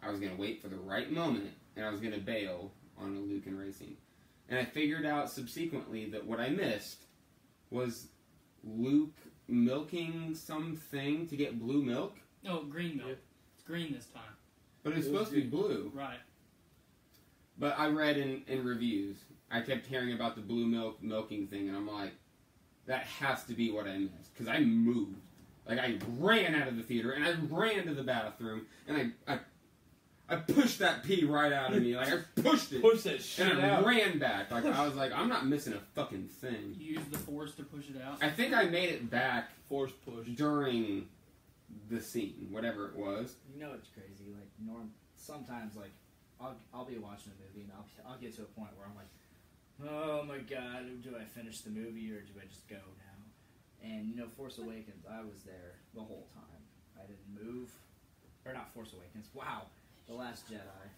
I was gonna wait for the right moment, and I was gonna bail on a Lucan Racing. And I figured out subsequently that what I missed was Luke milking something to get blue milk. No, green milk. It's green this time. But it was supposed to be blue. Right. But I read in reviews, I kept hearing about the blue milking thing, and I'm like, that has to be what I missed. Because I moved. Like, I ran out of the theater, and I ran to the bathroom, and I pushed that pee right out of me. Like, I pushed it. Push that shit And I out. ran back. Like, I was like, I'm not missing a fucking thing. You use the force to push it out. I think I made it back Force push. during the scene, whatever it was. You know it's crazy. Like sometimes like I'll be watching a movie and I'll get to a point where I'm like, oh my god, do I finish the movie or do I just go now? And you know, Force Awakens, I was there the whole time. I didn't move, or not Force Awakens. Wow, The Last Jedi.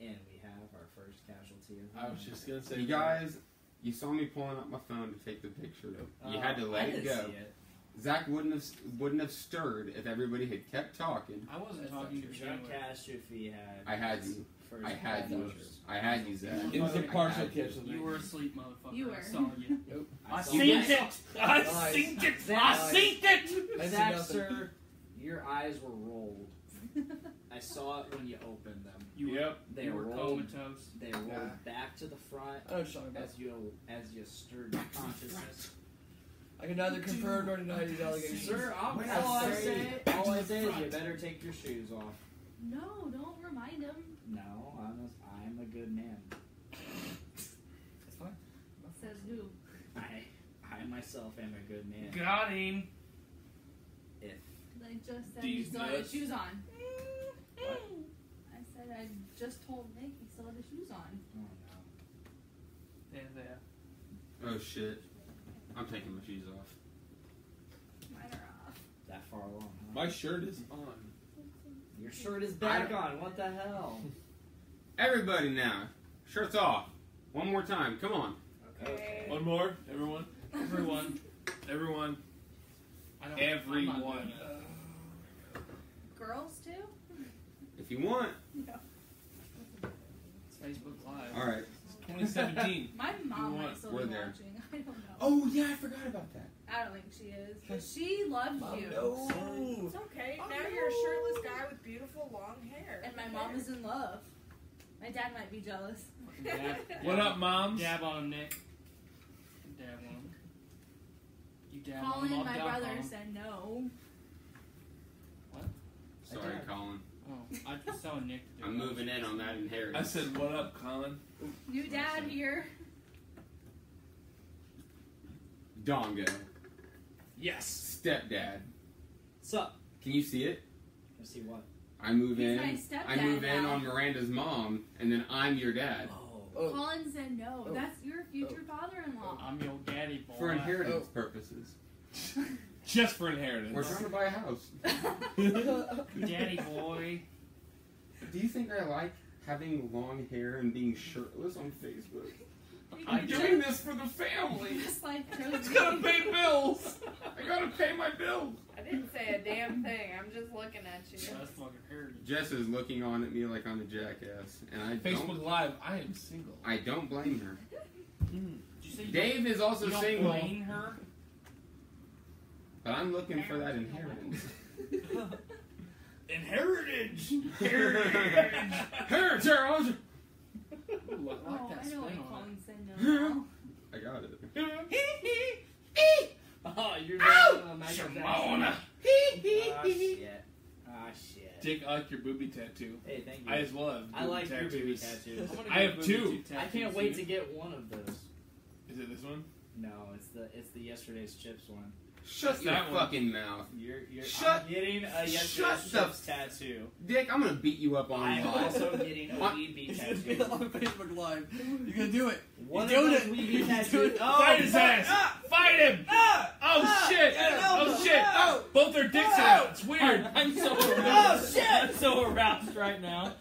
And we have our first casualty of the I was just gonna say, You guys, you saw me pulling up my phone to take the picture. You had to let I it didn't go. see it. Zach wouldn't have stirred if everybody had kept talking. I wasn't talking to you. Drunkcastrophe had. I had you. first I had you. pictures. I had you, Zach. It was a I partial had you. kiss. You were asleep, motherfucker. You were. I saw you. I I saw seen that. it! I Nice. seen it! I Nice. seen it! I see Zach, nothing. sir, your eyes were rolled. I saw it when you opened them. You were, Yep. They you were rolled. comatose. They rolled Yeah. back to the front I know what you're talking about. as you stirred your consciousness. I can neither confirm nor deny these allegations. Sir, all When I I say say is you better take your shoes off. No, don't remind him. No, I'm a good man. That's fine. Says who? I myself am a good man. Got him. If I just said These he still had his nuts. shoes on. What? I said I just told Nick he still had his shoes on. oh no. There. Oh shit! I'm taking my shoes off. Mine are off. That far along, huh? My shirt is on. Your shirt is back on. What the hell? Everybody now, shirts off. One more time. Come on. Okay. One more, everyone. Everyone. Everyone. I don't, Everyone. I'm not doing it. Girls too? If you want. No. It's Facebook Live. All right. It's 2017. My mom You might want- still we're be there. watching. I don't know. Oh yeah, I forgot about that. I don't think she is. But she loves you. It's okay. Oh, now no. you're a shirtless guy with beautiful long hair. And my mom is in love. My dad might be jealous. Dab, What up, moms? Dab on him, Nick. Dab on him. You dab on Colin, him. I'll my dab on brother, him. said no. Sorry, Colin. Oh, I just saw Nick do I'm it. moving in on that I inheritance. said, what up, Colin? New dad here. Dongo. Yes. Stepdad. Sup? Can you see it? Let's see what. I move He's in. my stepdad I move in now. on Miranda's mom, and then I'm your dad. Oh. Oh, Colin said no. Oh. That's your future father-in-law. I'm your daddy boy. For inheritance purposes. Just for inheritance. We're trying to buy a house. Daddy boy. Do you think I like having long hair and being shirtless on Facebook? I'm doing this for the family. This life chose It's me. gonna pay bills. I gotta pay my bills. I didn't say a damn thing. I'm just looking at you. That's fucking heritage. Jess is looking on at me like I'm a jackass, and Facebook Live, I am single. I don't blame her. Did you say you Dave is also don't, you single, don't blame her? but I'm looking for that inheritance. Inheritance! Here, Charles! Ooh, I like Oh, that I know spin why on Colin said no now. I got it. Oh, you're Ow! the Michael Shimona. Jackson. Ah, shit. Ah, shit. Jake, I like your booby tattoo. Hey, thank you. I as well have I booby like your tattoos. booby tattoos. I'm gonna I get have booby two. tattoos I can't wait too. to get one of those. Is it this one? No, it's the yesterday's chips one. Shut your that one. fucking mouth. I'm getting a yesterday's shut the chips tattoo. Dick, I'm gonna beat you up I'm online. also getting a What? Weeby He's tattoo. on Facebook Live. You're gonna do it. One He's of doing those it. Weeby He's tattoos. doing it. Oh, Fight his fuck. ass! Fight him! Oh shit! Oh shit! Both their dicks are out. It's weird. I'm so aroused. Oh, shit! I'm so aroused right now.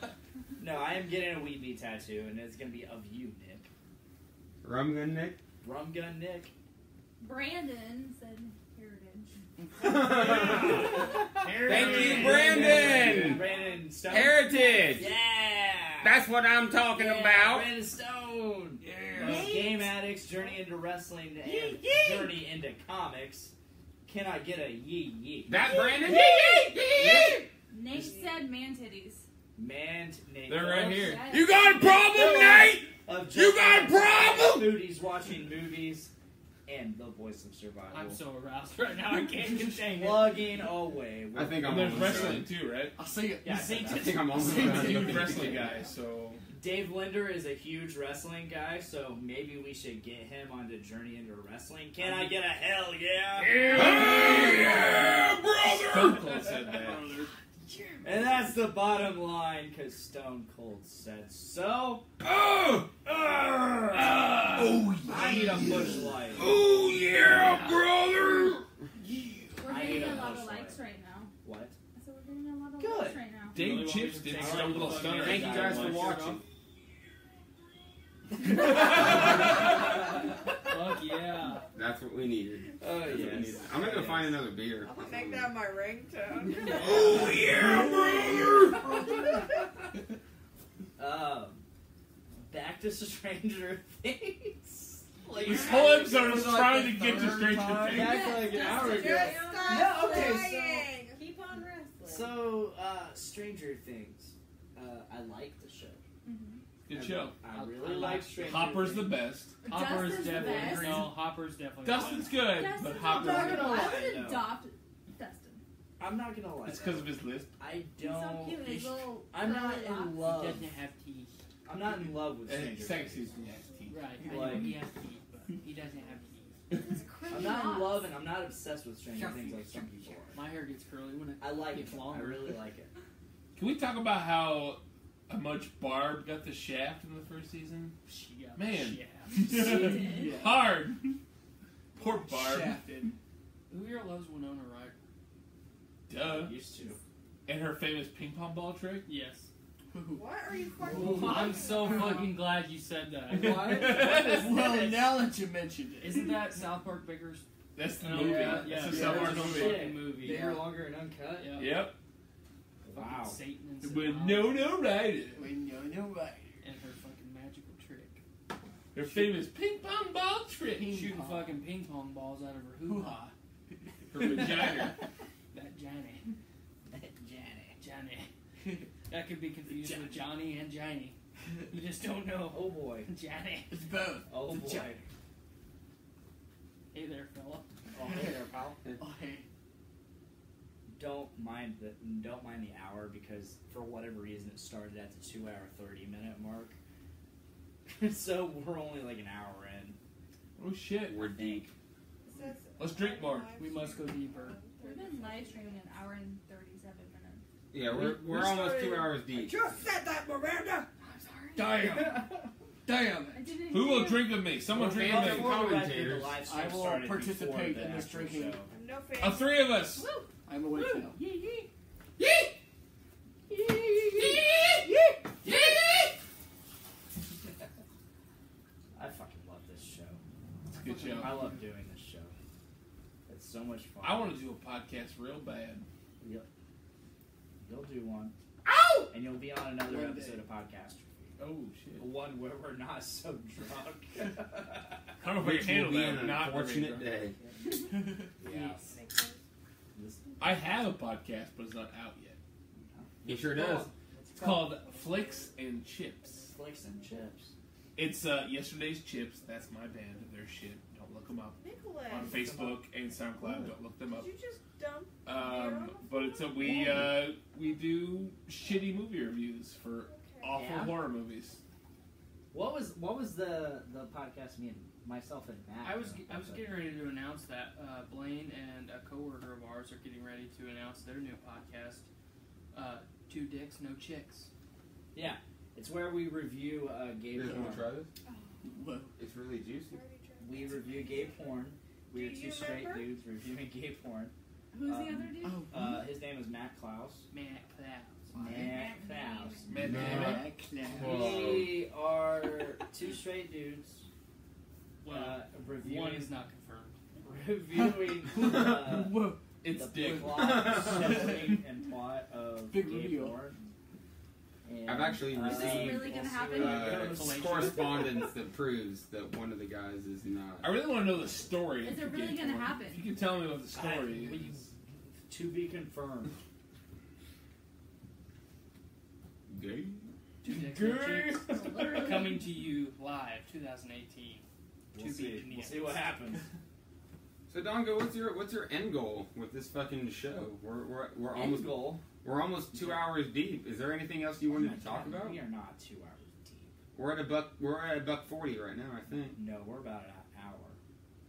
No, I am getting a Weeby tattoo, and it's gonna be of you, Nick. Rum gun Nick? Rum Gun Nick. Brandon said heritage. Thank you, Brandon! Brandon Stone. Heritage! Yeah! That's what I'm talking about. Brandon Stone. Yeah. Game Addicts, Journey into Wrestling, and Journey into Comics. Can I get a yee yee? That Brandon? Yee! Nate said man titties. Nate. They're right here. You got a problem, Nate? You got a problem? Foodies watching movies and the voice of survival. I'm so aroused right now. I can't contain it. Plugging away. I think I'm And there's almost wrestling done. too, right? I'll see it. Yeah, I think I'm almost I'm a done. huge wrestling guy, so Dave Linder is a huge wrestling guy, so maybe we should get him on the Journey into Wrestling. Can I get a hell yeah? Hell yeah, brother! Stone Cold said that. And that's the bottom line, because Stone Cold said so. Oh! I need a Busch Light. Oh yeah, brother! We're I getting ate a a lot Busch of Light. likes right now. What? So we're getting a lot of Good. likes right now. Dave Really Chips want me did to some take little a stunner. Thank you guys for watching. Fuck yeah. That's what we needed. Oh, That's what we yes. needed. I'm gonna go find another beer. I'm gonna make that my ringtone. Oh yeah, brother! Back to Stranger Things. Like, This whole episode is like trying the to get to third Stranger time. Things. Back like an hour ago. Yeah, okay, okay, keep on wrestling. So, Stranger Things. I like the show. Good show. I really like Stranger Hopper's Things. the best. Hopper's Dustin's the definitely best. No, Hopper's definitely Dustin's good, Dustin's but not Hopper's not gonna gonna lie. lie, I would no. adopt Dustin. I'm not gonna lie. It's because of his list. I He's don't. so cute. His little I'm not curly in locks. He love. doesn't have teeth. I'm not in love with And Stranger second Things. season, he has teeth. Right. I Like- know he has teeth, but he doesn't have teeth. His curly I'm not in locks. love and I'm not obsessed with Stranger Things like some people are. My hair gets curly when it I like gets it. longer. I really like it. Can we talk about how much Barb got the shaft in the first season? She got Man. She did. Yeah. Hard. Poor Barb. Shafted. Who here loves Winona Ryder? Duh. Used to. And her famous ping pong ball trick. Yes. What are you fucking I'm so fucking glad you said that. Well, now that you mentioned it. Isn't that South Park Biggers? That's the No, movie. yeah, That's the yeah, South Park it's a movie. fucking movie. Bigger, longer, and uncut. Yeah. Yep. Wow. Fucking Satan and With Satan no rider. When you know right. and her fucking magical trick. Her famous ping pong ball trick. Shooting fucking ping pong balls out of her hoo-ha. Her vagina. That Johnny. Janet. Johnny. That could be confused with Johnny and Johnny. You just don't know. Oh boy. Johnny. It's both. Oh boy. Hey there, fella. Oh hey there, pal. Oh, hey. Don't mind the hour because for whatever reason it started at the 2 hour 30-minute mark. So we're only like an hour in. Oh shit. We're deep. Let's drink more. We must go deeper. We've been live streaming an hour and 37 minutes. Yeah, we're almost 2 hours deep. just said that, Miranda. I'm sorry. Damn. Damn I it. didn't Who will hear. drink with me? Someone Well, drink fans with of me. commentators. I will participate in this drinking. I'm no fan. Oh, 3 of us. Woo! I'm awake now. Yee yee. I fucking love this show. It's a good show. I love doing this show. It's so much fun. I want to do a podcast real bad. You'll do one. Ow! And you'll be on another One episode day. of Podcastrophe. Oh shit. One where we're not so drunk. I don't know if I Which can will handle be that. an Not unfortunate day. Yeah. I have a podcast, but it's not out yet. He sure does. It's called Flicks and Chips. Flicks and Chips. It's Yesterday's Chips. That's my band. Their shit. Don't look them up Nicholas. on Facebook and SoundCloud. Don't look them up. Did you just dump? But it's we do shitty movie reviews for awful Yeah? horror movies. What was the podcast me and myself and Matt? I was getting ready to announce that Blaine and a coworker of ours are getting ready to announce their new podcast, Two Dicks, No Chicks. Yeah, it's where we review gay You guys want to try porn. this? Whoa. It's really juicy. We review gay porn. We are Do two you straight remember? dudes reviewing gay porn. Who's the other dude? Oh. His name is Matt Klaus. Matt Klaus. Matt Klaus. Man, We are two straight dudes Well, reviewing one is not confirmed. reviewing Whoa. it's the dick. plot, setting, and plot of Big gay reveal. porn. And, I've actually Is this received really gonna happen? correspondence that proves that one of the guys is not. I really want to know the story. Is it really gonna happen? If you can tell me what the story I- is. To be confirmed. Gay? Two Dicks and Chicks coming to you live, 2018. We'll see what happens. So Dongo, what's your end goal with this fucking show? We're End goal. We're almost 2 hours deep. Is there anything else you wanted to talk about? We are not 2 hours deep. We're at $1.40 right now, I think. No, we're about an hour.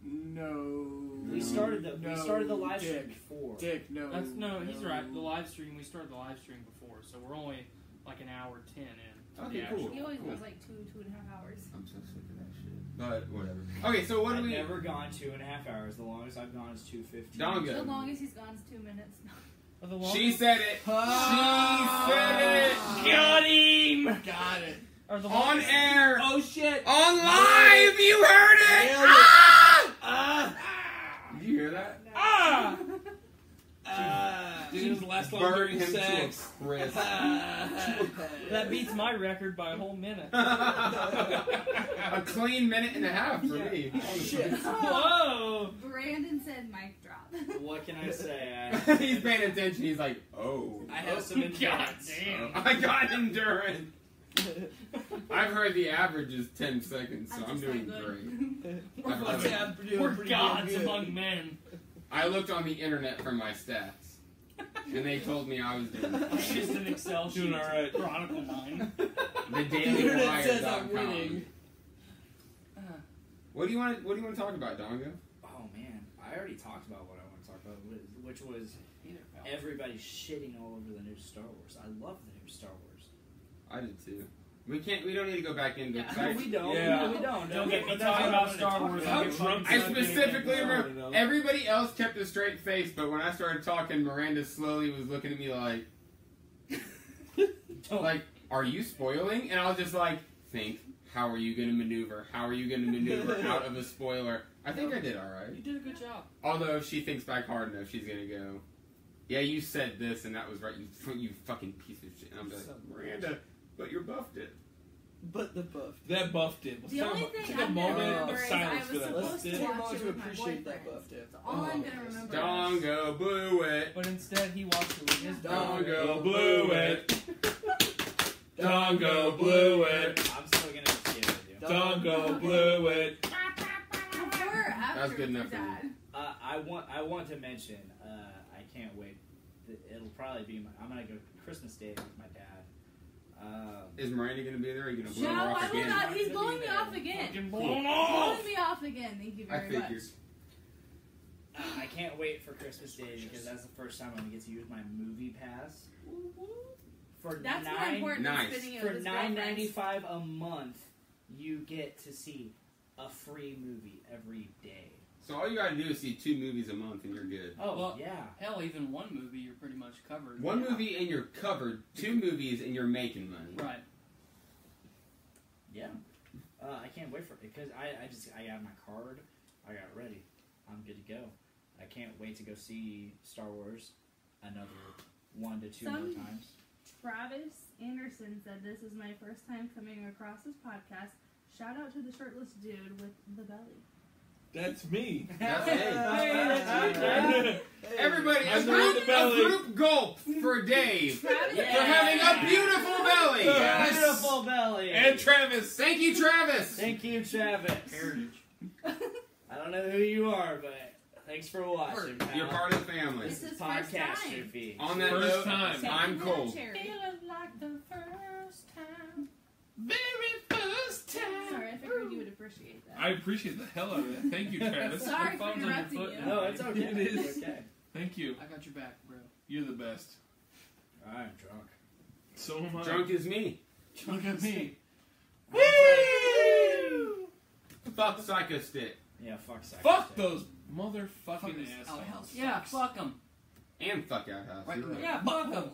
No. We started the live stream Dick. before. Dick, no. He's right. The live stream, we started the live stream before, so we're only like an hour 10 in. Okay, the cool. actual- He always Cool. goes like 2.5 hours. I'm so sick of that shit. But whatever. Okay, so what do I've we? never gone 2.5 hours. The longest I've gone is 2:15. Dongo. The longest he's gone is 2 minutes. Or the longest- She said it. Ah. She said it. Got him! Got it. Or the On longest- air. Oh shit! On live. You heard it. Nailed it. Ah! Did you hear that? Ah! Did it last long Burn during him sex? to a crisp. That beats my record by a whole minute. A clean minute and a half for me. Shit. Whoa! Brandon said mic drop. What can I say? He's paying attention. He's like, oh. I have some God endurance. damn. I got endurance. I've heard the average is 10 seconds, so I'm just doing not great. good. We're gods among men. I looked on the internet for my stats, and they told me I was doing It's just an Excel sheet. Doing all right. Chronicle mine. the The internet says I'm DailyWire.com. winning. What do you want to talk about, Dongo? Oh man, I already talked about what I want to talk about, which was everybody shitting all over the new Star Wars. I love the new Star Wars. I did too. We don't need to go back into it. No, we don't. Yeah. We don't. Don't get me That's talking what about I wanted Star to Wars. talk How about. drunk I is that specifically getting? remember everybody else kept a straight face, but when I started talking, Miranda slowly was looking at me like, are you spoiling? And I was just like, think, how are you going to maneuver? How are you going to maneuver out of a spoiler? I think I did all right. You did a good job. Although if she thinks back hard enough, she's going to go, yeah, you said this and that was right, you fucking piece of shit. And I'm just like, Miranda, but you buffed it. But the buff. That buff dip. Let's The talk only about- thing take I'm a gonna moment remember of is I silence was for that. supposed Let's to dip. Take a watch moment it to with my appreciate that boyfriend. buff dip. That's all I'm gonna remember. Dongo blew it. But instead, he watched it with his Dongo blew it. Dongo blew it. I'm still gonna skip it. Dude. Dongo blew it. Before or after That was good enough for me. Dad? I want to mention. I can't wait. It'll probably be. I'm gonna go Christmas Day with my dad. Is Miranda going to be there? Are you going to blow No, her off I will again? not. He's blowing me off again. Fucking He's blown off! blowing me off again. Thank you I very much. figured. I can't wait for Christmas Day because that's the first time I'm gonna get to use my movie pass. For That's more nine important Nice. than spending it for with his girlfriends. $9.95 a month, you get to see a free movie every day. So all you got to do is see 2 movies a month and you're good. Oh Well, yeah. Hell, even one movie, you're pretty much covered. One movie and you're covered. 2 movies and you're making money. Right. Yeah. I can't wait for it because I got my card. I got ready. I'm good to go. I can't wait to go see Star Wars another 1 to 2 more times. Travis Anderson said, "This is my first time coming across this podcast. Shout out to the shirtless dude with the belly." That's me. That's Hey, that's you, Dad. Everybody, a I'm doing the group belly. gulp for Dave Travis Yeah. for having a beautiful belly. Yes. Beautiful belly. And Travis. Thank you, Travis. Thank you, Travis. Heritage. I don't know who you are, but thanks for watching, pal. You're part of the family. This This is is first time. Podcastrophe. On that First note, time. I'm cold. Feeling like the first time. Very first time. Sorry, I figured you would appreciate that. I appreciate the hell out of that. Thank you, Travis. Sorry Your for phone's on your interrupting foot you. now. No, it's okay. It is. It's okay. Thank you. I got your back, bro. You're the best. I'm drunk. So am I. Drunk is me. Look at me. Woo! Fuck Psycho Stick. Yeah, fuck sex. Fuck those motherfucking assholes. outhouse. Yeah, fuck them. And fuck Outhouse. Right. You're right. Yeah, fuck them.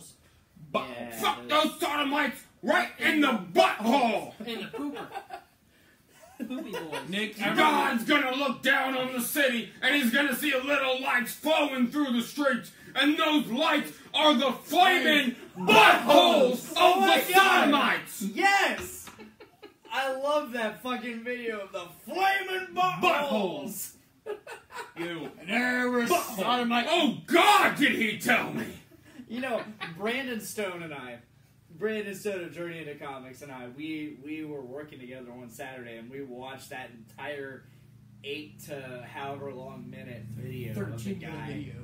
But Yeah, Fuck those sodomites right in the butthole! In the pooper. Poopy boys. Nick, God's gonna look down on the city, and he's gonna see little lights flowing through the streets, and those lights are the flaming buttholes of the sodomites! Yes! I love that fucking video of the flaming buttholes! you. And there was sodomite. Oh God, did he tell me? You know, Brandon Stone of Journey into Comics and I, we were working together one Saturday and we watched that entire 8 to however long minute video of the guy video.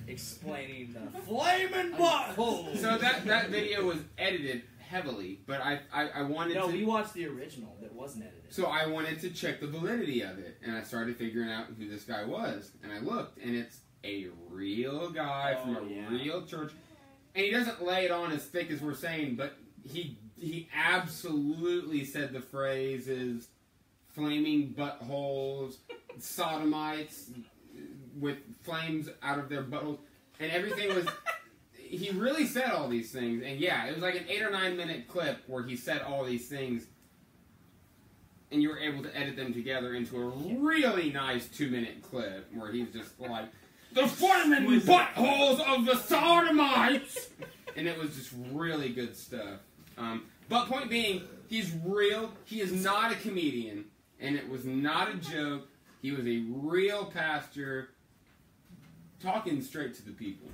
explaining the flaming butthole. So that video was edited heavily, but I wanted to... No, we watched the original that wasn't edited. So I wanted to check the validity of it, and I started figuring out who this guy was, and I looked, and it's a real guy from a real church, and he doesn't lay it on as thick as we're saying, but he absolutely said the phrases flaming buttholes, sodomites with flames out of their buttholes, and everything was... He really said all these things, and yeah, it was like an 8 or 9 minute clip where he said all these things, and you were able to edit them together into a really nice 2-minute clip where he's just like, the flaming buttholes of the sodomites! And it was just really good stuff. But point being, he's real, he is not a comedian, and it was not a joke. He was a real pastor talking straight to the people.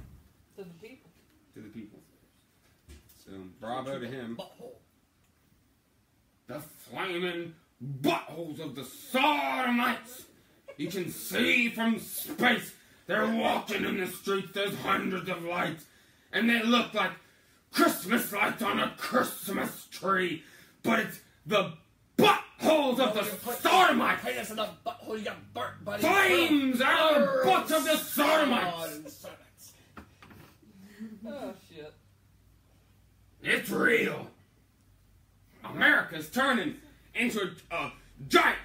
To the people. To the people. So, bravo to him. The flaming buttholes of the sodomites! You can see from space. They're walking in the streets. There's hundreds of lights. And they look like Christmas lights on a Christmas tree. But it's the buttholes of the sodomites! Penis in the butthole, you burnt, buddy. Flames out of the butts of the sodomites! Oh, shit. It's real. America's turning into a giant...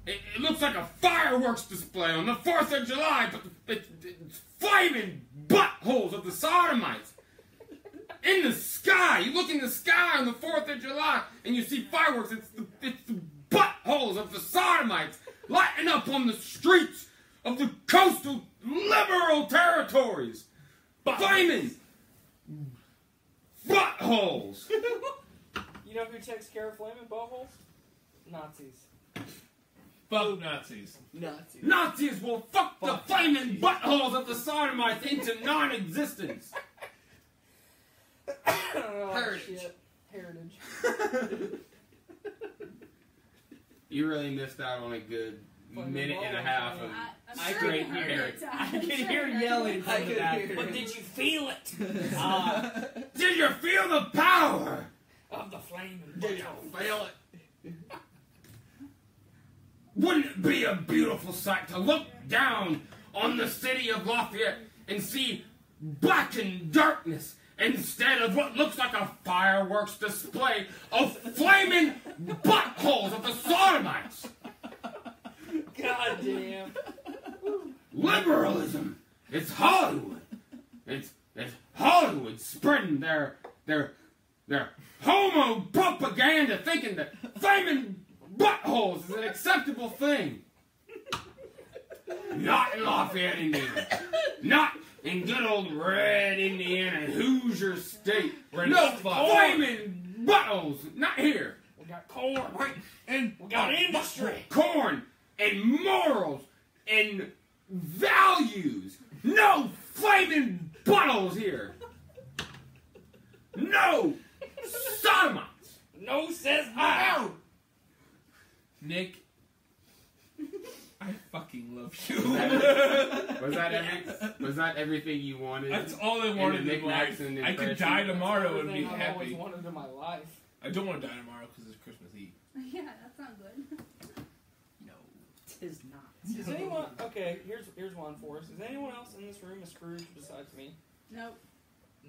It looks like a fireworks display on the 4th of July, but it's flaming buttholes of the sodomites. In the sky. You look in the sky on the 4th of July, and you see fireworks. It's the buttholes of the sodomites lighting up on the streets of the coastal liberal territories. Flaming buttholes. You know who takes care of flaming buttholes? Nazis. Fuck Nazis. Nazis will fuck the flaming buttholes of the sodomites into non-existence. Oh, Heritage. shit. Heritage. You really missed out on a good minute and a half of I sure could you heard hear it. I could hear yelling from the back. But did you feel it? Did you feel the power? Of the flaming Did you butthole. feel it? Wouldn't it be a beautiful sight to look down on the city of Lafayette and see blackened darkness instead of what looks like a fireworks display of flaming buttholes of the sodomites? God damn. Liberalism. It's Hollywood. It's Hollywood spreading their homo propaganda, thinking that flaming buttholes is an acceptable thing. Not in Lafayette, Indiana. Not in good old red Indiana, Hoosier State. No flaming buttholes. Not here. We got corn. And We got industry. corn and morals and values. No flaming buttholes here. No sodomites. No says I. Nick, I fucking love you. Was that everything you wanted? That's all I wanted Nick in life. Maxon I could impression? die tomorrow and be Everything I've always happy. wanted in my life. I don't want to die tomorrow because it's Christmas Eve. Yeah, that's not good. No. Tis not. Is anyone okay? Here's one for us. Is anyone else in this room a Scrooge besides me? Nope.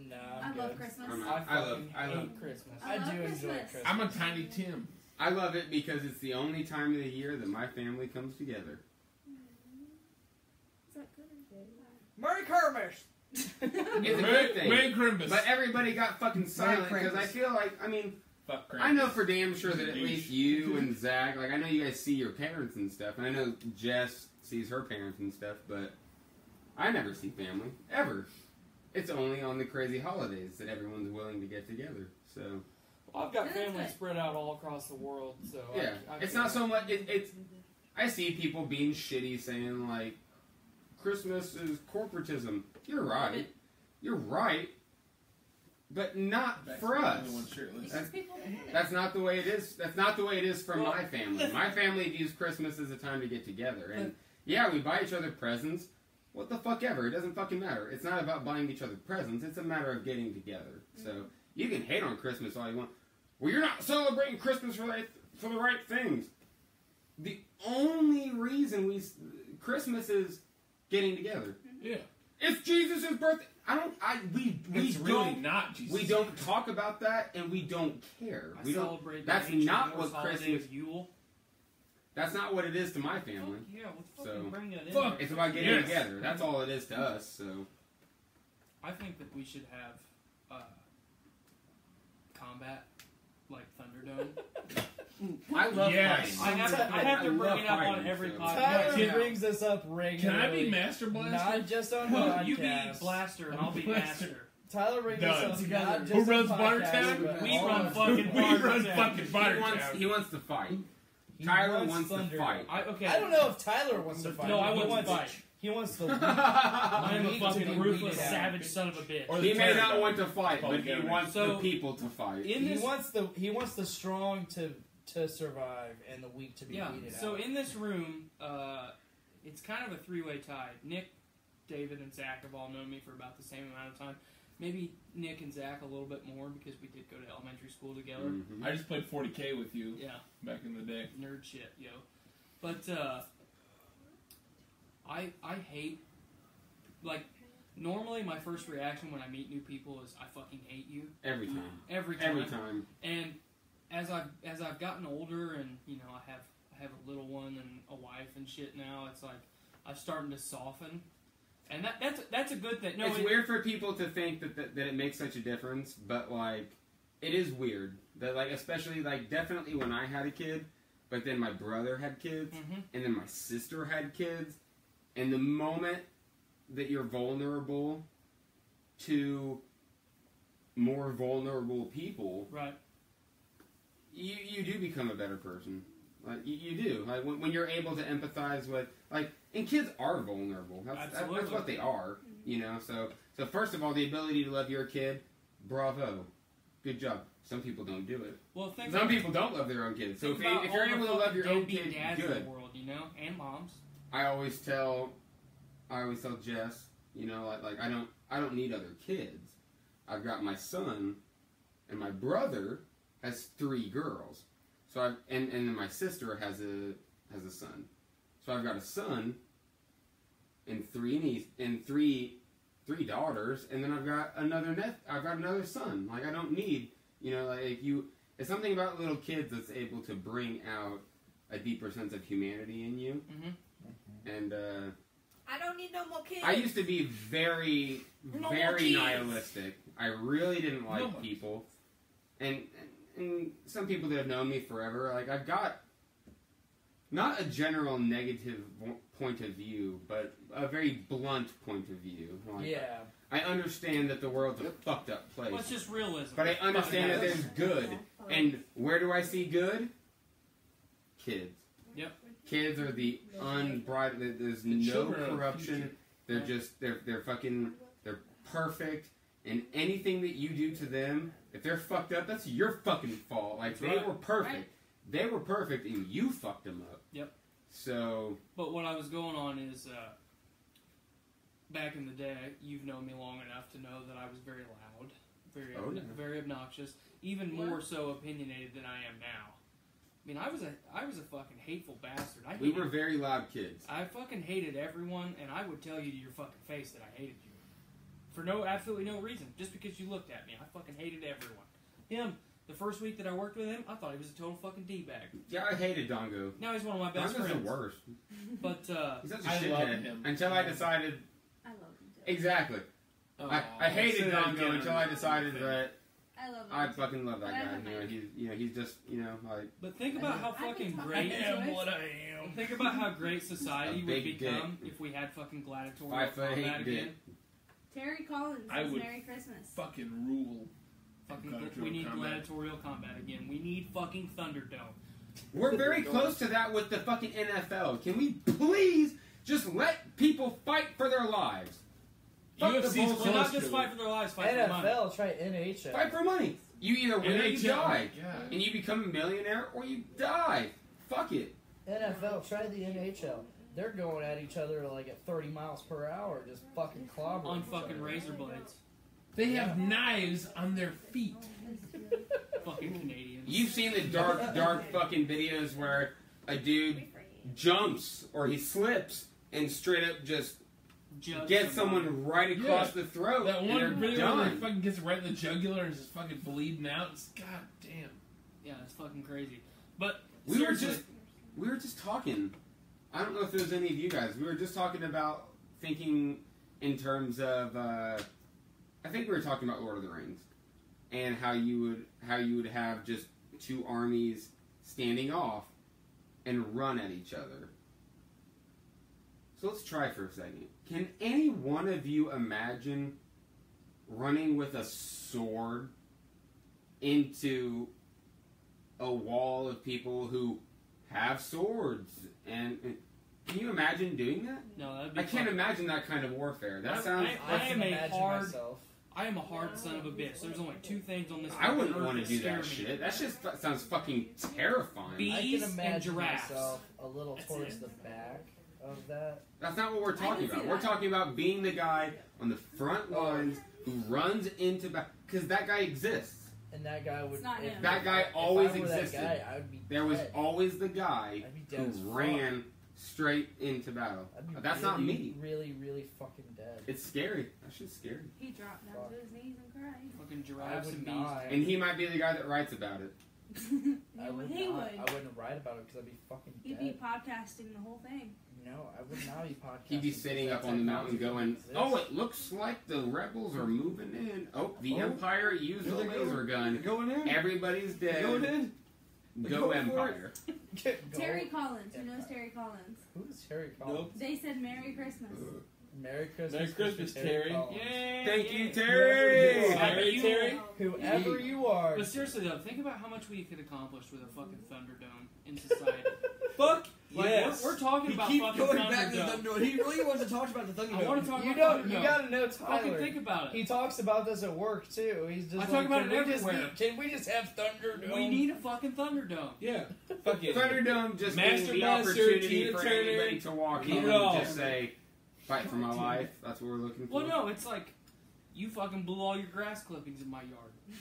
No, I I'm love good. Christmas. I love hate Christmas. I love do enjoy Christmas. Christmas. I'm a tiny Tim. I love it because it's the only time of the year that my family comes together. Is that good or bad? Merry Christmas. It's a good thing. Merry Christmas. But everybody got fucking silent because I Christmas. feel like, I mean, Fuck Krampus. I know for damn sure that at Douche. least you and Zach, like I know you guys see your parents and stuff, and I know Jess sees her parents and stuff, but I never see family ever. It's only on the crazy holidays that everyone's willing to get together. So Well, I've got That's family good. spread out all across the world, so yeah, it's not so much. It's I see people being shitty, saying like Christmas is corporatism. You're right. You're right. But not Back for to the us. other one shirtless. Because people hate it. That's not the way it is. That's not the way it is for Well, my family. My family views Christmas as a time to get together. And yeah, we buy each other presents. What the fuck ever. It doesn't fucking matter. It's not about buying each other presents. It's a matter of getting together. So you can hate on Christmas all you want. Well, you're not celebrating Christmas for the right things. The only reason Christmas is getting together. Yeah. It's Jesus' birthday. We It's really don't not Jesus. we don't talk about that, and we don't care. I We don't. celebrate That's the ancient not Norse what holiday Christmas. of Yule. That's not what it is to my family. Fuck yeah, let's So- fucking bring that in. Fuck. there. It's about getting Yes. together. That's all it is to us. So I think that we should have combat, like Thunderdome. I love Yes. fighting. I have to bring love it up on fighting, every so- podcast. Tyler Yeah. brings this up regularly. Can I be Master Blaster? Not just on Well, podcasts. you be Blaster and I'll be Blaster. Master. Tyler brings Done. this up Together. not just Who on runs Butter podcasts, Town? but We all run the fucking time. We Butter run Town. fucking Butter Town. He wants to fight. He Tyler wants to thunder. fight. Okay. I don't know if Tyler wants to fight. No, I He want to wants- fight. He wants the I'm a weak to fucking be ruthless, weeded out. savage son of a bitch. Or He the may not Pterodactyl. want to fight, but he Public wants So- the people to fight. In He this, wants the strong to survive and the weak to be yeah. weeded So out. in this room, it's kind of a three-way tie. Nick, David, and Zach have all known me for about the same amount of time. Maybe Nick and Zach a little bit more because we did go to elementary school together. Mhm. I just played 40K with you Yeah. back in the day. Nerd shit, yo. But I hate, like, normally my first reaction when I meet new people is I fucking hate you Every time. every time. Every time. And as I've gotten older and you know I have a little one and a wife and shit now, it's like I'm starting to soften, and that's a good thing. No, It's weird for people to think that it makes such a difference, but like it is weird that like especially like definitely when I had a kid, but then my brother had kids, Mhm. and then my sister had kids, and the moment that you're vulnerable to more vulnerable people, Right. you do become a better person. Like you do. Like when you're able to empathize with like, and kids are vulnerable. That's Absolutely. what they are. You know. So first of all, the ability to love your kid, bravo, good job. Some people don't do it. Well, think Some people don't love their own kids. So think about if you're all the able to love fucking your own deadbeat kid, dads in good. the world, you know, and moms. I always tell Jess, you know, like I don't need other kids. I've got my son, and my brother has 3 girls. So and then my sister has a son. So I've got a son and 3 daughters, and then I've got another son. Like I don't need, you know, like it's something about little kids that's able to bring out a deeper sense of humanity in you. Mm-hmm. And I don't need no more kids. I used to be very, No more very kids. nihilistic. I really didn't like No more. people, and some people that have known me forever, like I've got not a general negative point of view, but a very blunt point of view. Like, Yeah. I understand that the world's a fucked up place, Well, it's just realism. but I understand that Fucking there's good. And where do I see good? Kids. Yep. Kids are the unbridled. There's no children are the corruption. future. They're just they're fucking they're perfect. And anything that you do to them, if they're fucked up, that's your fucking fault. Like That's right. they were perfect. Right. They were perfect, and you fucked them up. Yep. So But what I was going on is, back in the day, you've known me long enough to know that I was very loud, very obnoxious, even more so opinionated than I am now. I mean, I was a fucking hateful bastard. we were very loud kids. I fucking hated everyone, and I would tell you to your fucking face that I hated you. For absolutely no reason. Just because you looked at me. I fucking hated everyone. Him, the first week that I worked with him, I thought he was a total fucking D-bag. Yeah, I hated Dongo. Now he's one of my best Dongo's friends. the worst. But, He's such a I love shithead. him. Until I decided I love him too. exactly. I Say hated that Dongo again. until I decided that I I love him. I fucking love that But I guy. don't You know, mind. he's just, like. But think about how fucking great. am. Think about how great society A would big become if we had fucking gladiatorial 5'8" combat dick. again. Terry Collins I says would Merry Christmas. Fucking rule. We need gladiatorial combat again. We need fucking Thunderdome. We're very close to that with the fucking NFL. Can we please just let people fight for their lives? Fuck the UFC's bullshit. Well, not close just to fight it. for their lives, fight for money. NFL, try NHL. Fight for money. You either win or you NHL, die. God. And you become a millionaire or you die. Fuck it. NFL, try the NHL. They're going at each other like at 30 miles per hour, just fucking clobbering On each fucking other. razor blades. They have knives on their feet. Fucking Canadians. You've seen the dark fucking videos where a dude jumps or he slips and straight up just Judge gets somebody. someone right across the throat That and one they're video where he done. fucking gets right in the jugular and is just fucking bleeding out. It's goddamn. Yeah, it's fucking crazy. But We were seriously, just talking. I don't know if there's any of you guys. We were just talking about thinking in terms of. I think we were talking about Lord of the Rings and how you would have just two armies standing off and run at each other. So let's try for a second. Can any one of you imagine running with a sword into a wall of people who have swords? And can you imagine doing that? no, that'd be I can't imagine that kind of warfare. That sounds. I I am can a imagine hard- myself. I am a hard son of a bitch. There's only two things on this. I wouldn't earth want to do scare that me. shit. That shit sounds fucking terrifying. Bees I can and imagine giraffes. myself a little That's towards it. the back of that. That's not what we're talking see about. We're that. talking about being the guy on the front lines who runs into back because that guy exists. And that guy would. It's not if- him. That guy if always I were that existed. guy, I would be There was dead. always the guy I'd be who dead as fuck. ran straight into battle. I'd be That's really, not me. Really, really fucking dead. It's scary. That shit's scary. He dropped down to his knees and cried. Fucking I giraffes would and bees. not. And he might be the guy that writes about it. I would he not. would. I wouldn't write about it because I'd be fucking He'd dead. be podcasting the whole thing. No, I would not be podcasting. He'd be sitting up on the mountain going, "Oh, it looks like the rebels are moving in. Oh, the Empire used a laser gun. Going in. Everybody's dead. Going in. Go Go for Empire." Terry Collins. Who knows Terry Collins? Who's Terry Collins? They said Merry Christmas. Merry Christmas. Merry Christmas, Mr. Terry. Collins. Yay! Thank you, yay. Terry. Whoever you Terry. are. Whoever you are. But seriously though, think about how much we could accomplish with a fucking Thunderdome in society. Fuck Like, yes. we're talking He about keeps fucking going back to the Thunderdome. Thunderdome. He really wants to talk about the Thunderdome. I want to talk You about don't. You Thunderdome. gotta know Fucking Tyler. think about it. He talks about this at work too. He's just. I like, talk about can it we just everywhere. Can we just have Thunderdome? We need a fucking Thunderdome. Yeah. Fuck it. Thunderdome just being Master the Blaster, opportunity Tina for Turner. anybody to walk Keep in it and all. just say, "Fight for my life." That's what we're looking for. Well, no, it's like you fucking blew all your grass clippings in my yard.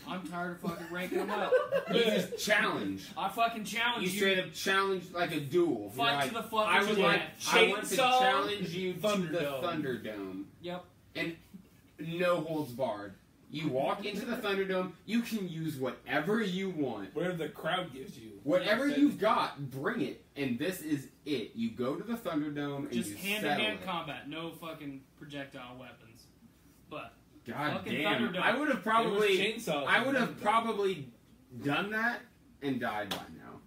I'm tired of fucking raking them up. You just challenge. I fucking challenge You you. straight up challenge like a duel. Fight You're to like, the fucking I would like. death. I want to Chainsaw challenge you to the Thunderdome. Thunderdome. Yep. No holds barred. You walk into the Thunderdome. You can use whatever you want. Whatever the crowd gives you. Whatever you've got, bring it. And this is it. You go to the Thunderdome and Just you hand-to-hand settle it. combat, no fucking projectile weapons. But God Fucking damn! Thunderdome. I would have It was probably. chainsaws. I would have probably done that and died by now.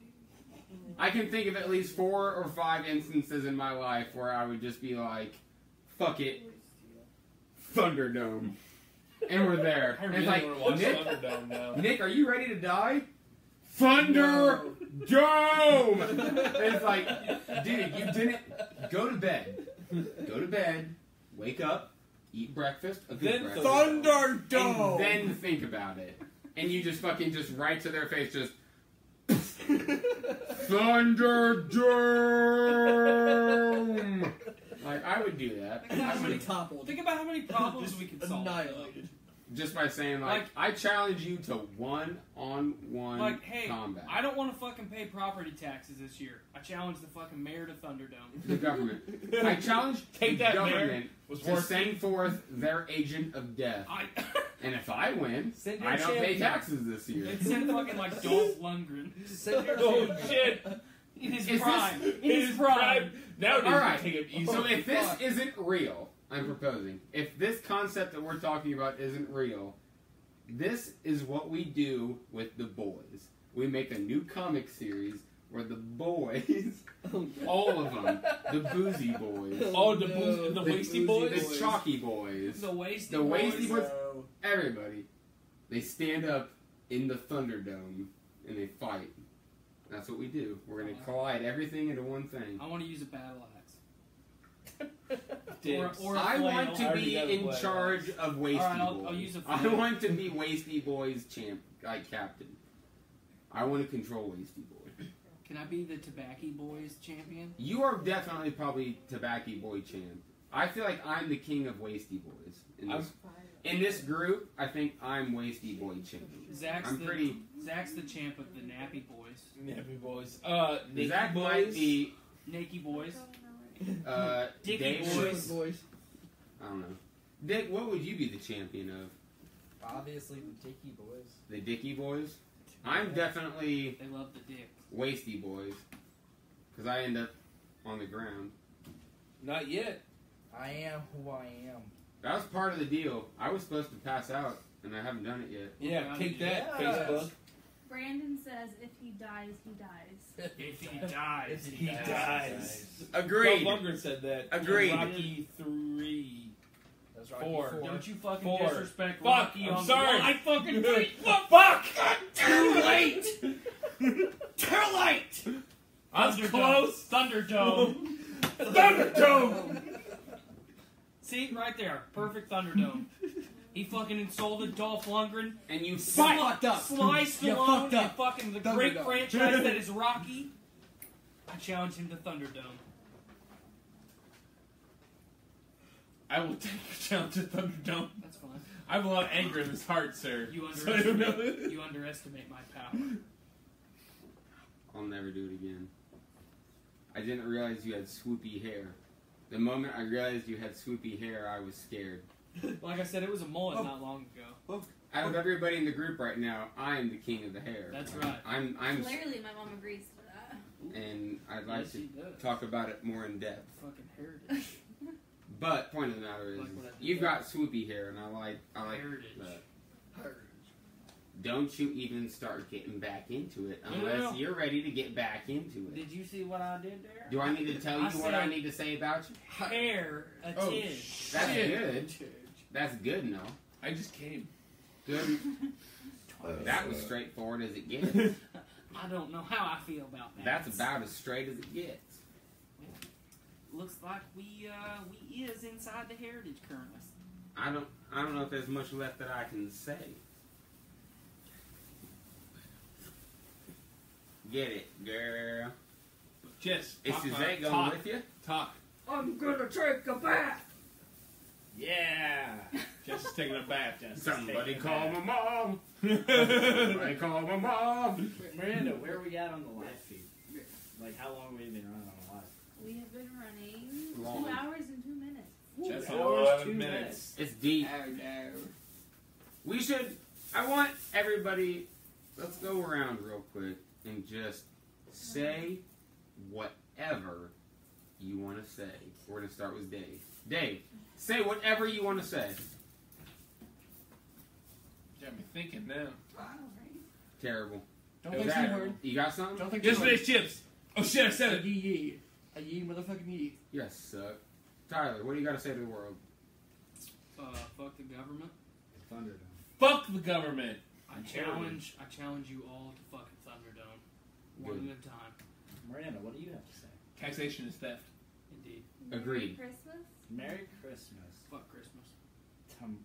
I can think of at least 4 or 5 instances in my life where I would just be like, "Fuck it, Thunderdome," and we're there. I And really it's like, want to watch Nick, Thunderdome now. Nick, are you ready to die? Thunderdome. And it's like, dude, you didn't go to bed. Go to bed. Wake up. Eat breakfast. A good Then breakfast. Thunderdome. And then think about it. And you just fucking just right to their face, just Thunderdome. Like I would do that. I Somebody would, toppled. think about how many problems we could solve. Annihilated. just by saying like, I challenge you to one-on-one Like, hey, combat. I don't want to fucking pay property taxes this year. I challenge the fucking mayor to Thunderdome. The government. I challenge Take the that, government Mayor. Was to worth send forth their agent of death. I And if I win, Send your I don't pay champion. taxes this year. They'd send fucking like Dolph Lundgren Send your Oh champion. shit! in his Is prime. this- In his prime. Nowadays, All right. you take it easy. So if this Fuck. isn't real, I'm proposing. If this concept that we're talking about isn't real, This is what we do with the boys. We make a new comic series where the boys, all of them, the boozy boys, the wasty boys, the chalky boys, The wasty the wasty boys. boys, everybody, they stand up in the Thunderdome and they fight. That's what we do. We're gonna collide everything into one thing. I want to use a battle axe. Dibs. Or a I flail. want to be in charge of Wasty Alright, Boys. I'll use a I flail. want to be Wasty Boys captain. I want to control Wasty Boy. Can I be the Tobacco Boys champion? You are definitely probably Tobacco Boy champ. I feel like I'm the king of Wasty Boys. In this group, I think I'm Wasty Boy champ. Zach's I'm pretty. the champ of the Nappy Boys. Nappy boys. Nicky Zach boys. might be Nakey Boys. Dicky Dicky Boys. Boys. I don't know. Dick, what would you be the champion of? Obviously, the Dicky Boys. The Dicky Boys? I'm definitely They love the dick. Wasty Boys. Because I end up on the ground. Not yet. I am who I am. That was part of the deal. I was supposed to pass out, and I haven't done it yet. Yeah, take that, Yes. Facebook. Brandon says if he dies, he dies. If he dies, He dies. Agreed. Dolph Lundgren said that. Agreed. In Rocky 3. That's Rocky 4. IV. Don't you fucking 4. disrespect Fuck, Rocky I'm on sorry. I fucking hate Fuck! Too late! Too late! I was Thunderdome. close. Thunderdome. Thunderdome! See, right there. Perfect Thunderdome. He fucking insulted Dolph Lundgren. And you fucked up. Sly You Stallone fucked and up. fucking the Thunderdome. great franchise that is Rocky. I challenge him to Thunderdome. I will take a challenge at Thunderdome. That's fine. I have a lot of anger in this heart, sir. You So I don't know. underestimate my power. I'll never do it again. I didn't realize you had swoopy hair. The moment I realized you had swoopy hair, I was scared. Like I said, it was a mullet not long ago. Out of everybody in the group right now, I am the king of the hair. That's right. I'm Clearly, my mom agrees to that. and I'd like Yes, to he does. talk about it more in depth. Fucking heritage. But point of the matter is, Like what I did you've there. got swoopy hair, and I like Heritage. that. Don't you even start getting back into it unless No. you're ready to get back into it. Did you see what I did there? Do I need to tell you I what I said- need to say about you? Hair, a Oh, tid. That's shit. good. That's good, no. I just came. Good. That was straightforward as it gets. I don't know how I feel about that. That's about as straight as it gets. Looks like we is inside the heritage currently. I don't know if there's much left that I can say. Get it, girl. Jess, Is talk, Suzette going talk, with you? Talk. I'm gonna take a bath. Yeah. Jess is taking a bath, Jess. is Somebody taking a call bath. my mom. Somebody call my mom. Miranda, where are we at on the live feed? Like, how long have we been running on the live? We have been running Long. 2 hours and 2 minutes. Just Hours, 11 2 minutes. It's deep. No. We should. I want everybody. Let's go around real quick and just say whatever you want to say. We're gonna start with Dave. Dave, say whatever you want to say. Got me thinking now. Terrible. Don't Is think that- too hard. You got something? Don't think Just too hard. finish chips. Oh shit, I said A it. yee. A yee motherfucking yee. You guys suck. Tyler, what do you got to say to the world? Fuck the government. Thunderdome. Fuck the government. I challenge you all to fucking Thunderdome. One Good. at a time. Miranda, what do you have to say? Taxation is theft. Indeed. Agreed. Merry Christmas. Merry Christmas. Fuck Christmas.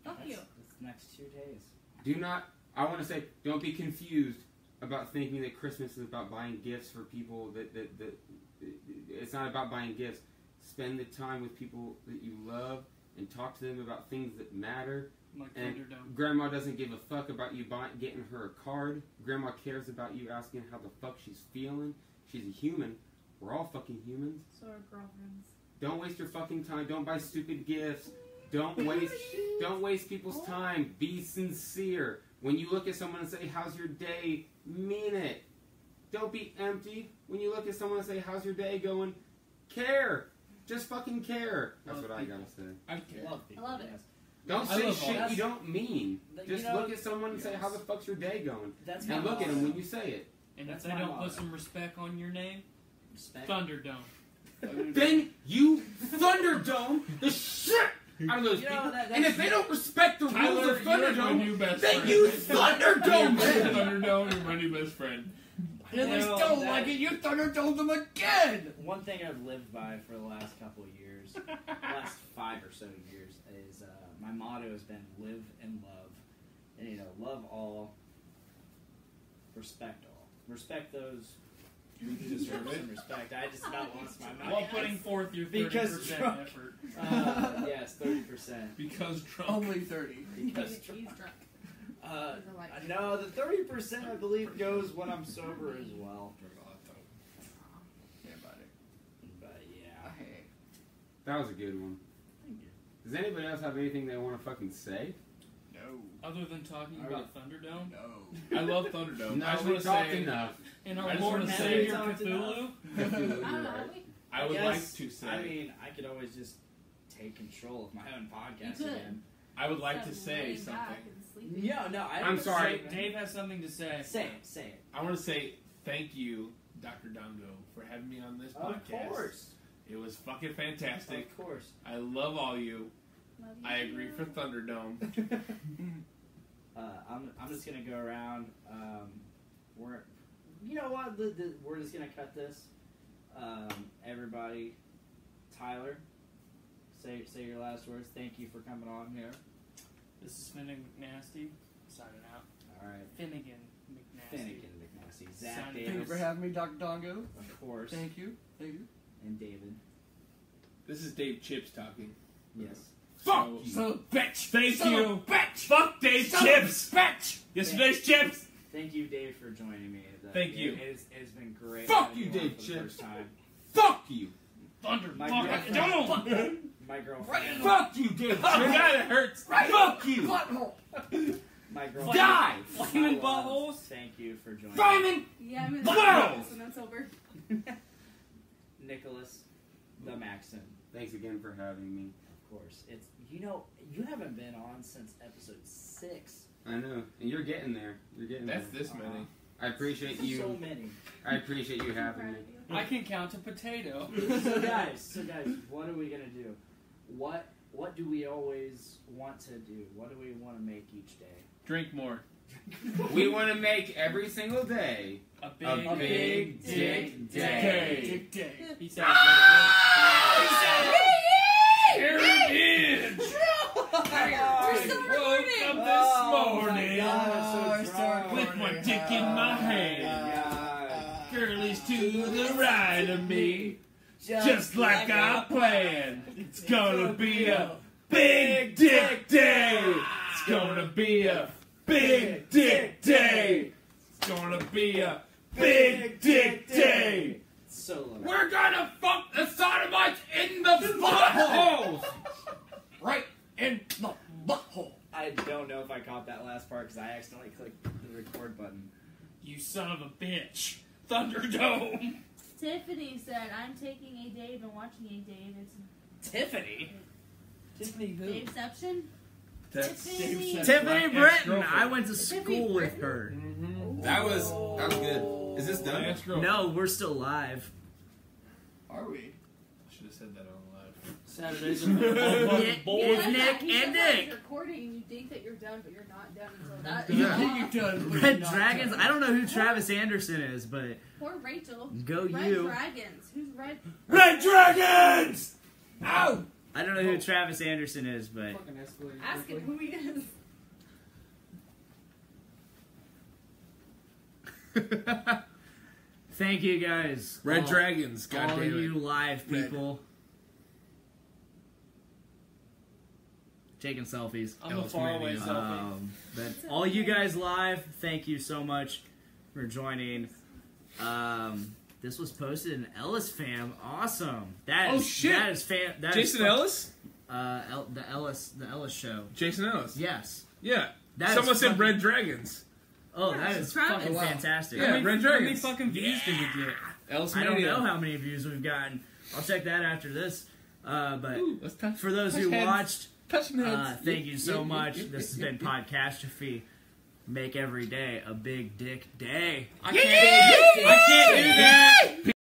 Fuck you. It's next 2 days. Do not. I want to say, don't be confused about thinking that Christmas is about buying gifts for people. That it's not about buying gifts. Spend the time with people that you love and talk to them about things that matter. Like And Thunderdome. Grandma doesn't give a fuck about you getting her a card. Grandma cares about you asking how the fuck she's feeling. She's a human. We're all fucking humans. So are girlfriends. Don't waste your fucking time. Don't buy stupid gifts. Don't waste people's time. Be sincere. When you look at someone and say, "How's your day?" mean it. Don't be empty. When you look at someone and say, "How's your day going?" care. Just fucking care. That's Love what I people. gotta say. I care. Love people. I love it. Yes. Don't I say love all shit that. you don't mean. You Just know, look at someone and say, how the fuck's your day going? That's And my look at motto. them when you say it. And That's if they my don't motto. put some respect on your name, Respect. Thunderdome. Then you Thunderdome the shit out of those You know, people. that- And if they don't respect the rules Tyler, of you're my new Thunderdome, best then friend. you Thunderdome them. Thunderdome, you're my new best friend. And if they You know, still that- like it, you Thunderdome them again! One thing I've lived by for the last couple of years, last 5 or so years, is my motto has been live and love. And, love all, respect all. Respect those who deserve some respect. I just about lost my mind. While putting forth your 30% Because drunk. effort. Yes, 30%. Because drunk. Only 30. Because He's drunk. no, the 30% I believe goes when I'm sober as well. Yeah, buddy. But yeah. Hey. That was a good one. Thank you. Does anybody else have anything they want to fucking say? No. Other than talking about Thunderdome, No. I love Thunderdome. No, I just we want to talked say, enough. in I our just Lord wanna and say- Savior Talked Cthulhu, I don't You're know. right. I would guess, like to say, I mean, I could always just take control of my own podcast You could. again. I would like to Stop say laying something. back and sleeping. Yeah, no, I'm sorry. Dave has something to say. Say it, say it. I want to say thank you, Dr. Dongo, for having me on this podcast. Of course. It was fucking fantastic. Of course. I love all you. Love you I agree too. for Thunderdome. I'm just gonna go around. We're, you know what? We're just gonna cut this. Everybody, Tyler, say your last words. Thank you for coming on here. This is Finnegan McNasty, signing out. All right, Finnegan McNasty. Finnegan McNasty, Zach Sound- Thank you Davis, for having me, Dr. Dongo. of course, Thank you. Thank you. and David. This is Dave Chips talking. Yes. Fuck you. Son of a bitch! Thank Son you. of a bitch! Fuck Dave Son Chips! of a bitch! Yesterday's chips! Thank you, Dave, for joining me. Thank you. It has been great. Fuck having you, on Dave for the Chips. first time. Fuck you. Thunder, My fucking girlfriend- dome! My girlfriend. Fuck you, Dave. Oh god, it hurts! Fuck you. Butthole! My girlfriend. Die. Flaming My love, buttholes. Thank you for joining me. Simon. Yeah, I'm in Wow. when that's over. Nicholas, the Maxon. Thanks again for having me. Of course. It's you haven't been on since episode 6. I know, and you're getting there. You're getting That's there. this many. I appreciate So you. many. I appreciate you having me. I can count a potato. So guys, what are we gonna do? What do we always want to do? What do we want to make each day? Drink more. We want to make every single day A a big dick day. Dick day. He said Heritage! We're still Woke recording. up this morning. God, I'm so drunk. With my dick in my hand. God. Girlies to the right of me. Just like I planned. It's gonna be a big dick day. It's gonna be a big dick day. It's gonna be a big dick day. So low. We're gonna fuck the sodomites in the buttholes. Right in the butthole. I don't know if I caught that last part because I accidentally clicked the record button. You son of a bitch. Thunderdome. Tiffany said, I'm taking a Dave and watching a Dave. It's Tiffany. Tiffany who? Daveception? That's Tiffany. Tiffany My Britton. ex-girlfriend. I went to Tiffany school with Britton? her. That was good. Is this done? My ex-girlfriend. No, we're still live. Are we? I should have said that on live. Saturdays It's are Nick He and said Nick. recording and you think that you're done, but you're not done until that. You Yeah. think you're done, but Red you're not Dragons. done. I don't know who Travis Anderson is, but Poor Rachel. go Red you. Dragons. Who's Red? Red Dragons! Ow! I don't know who Travis Anderson is, but Ask him who he is. thank you guys. Red all, Dragons, all goddamn it. you live people. Taking selfies. I'm a Ellis faraway Mania. selfie. But all you guys live, thank you so much for joining. This was posted in Ellis fam. Awesome. That Oh, is, shit. That is fan. That Jason is Ellis? the Ellis show. Jason Ellis. Yes. Yeah. That Someone is said fucking- Red Dragons. Oh, Yeah, that it's is Travis. fucking Wow. fantastic. Yeah, How many Red Dragons. fucking views did we get? Ellis I don't Mania. know how many views we've gotten. I'll check that after this. But Ooh, let's touch. for those touch who heads. watched, Touching heads. Thank you so much. This has been Podcastrophe. Make every day a big dick day. I can't do that.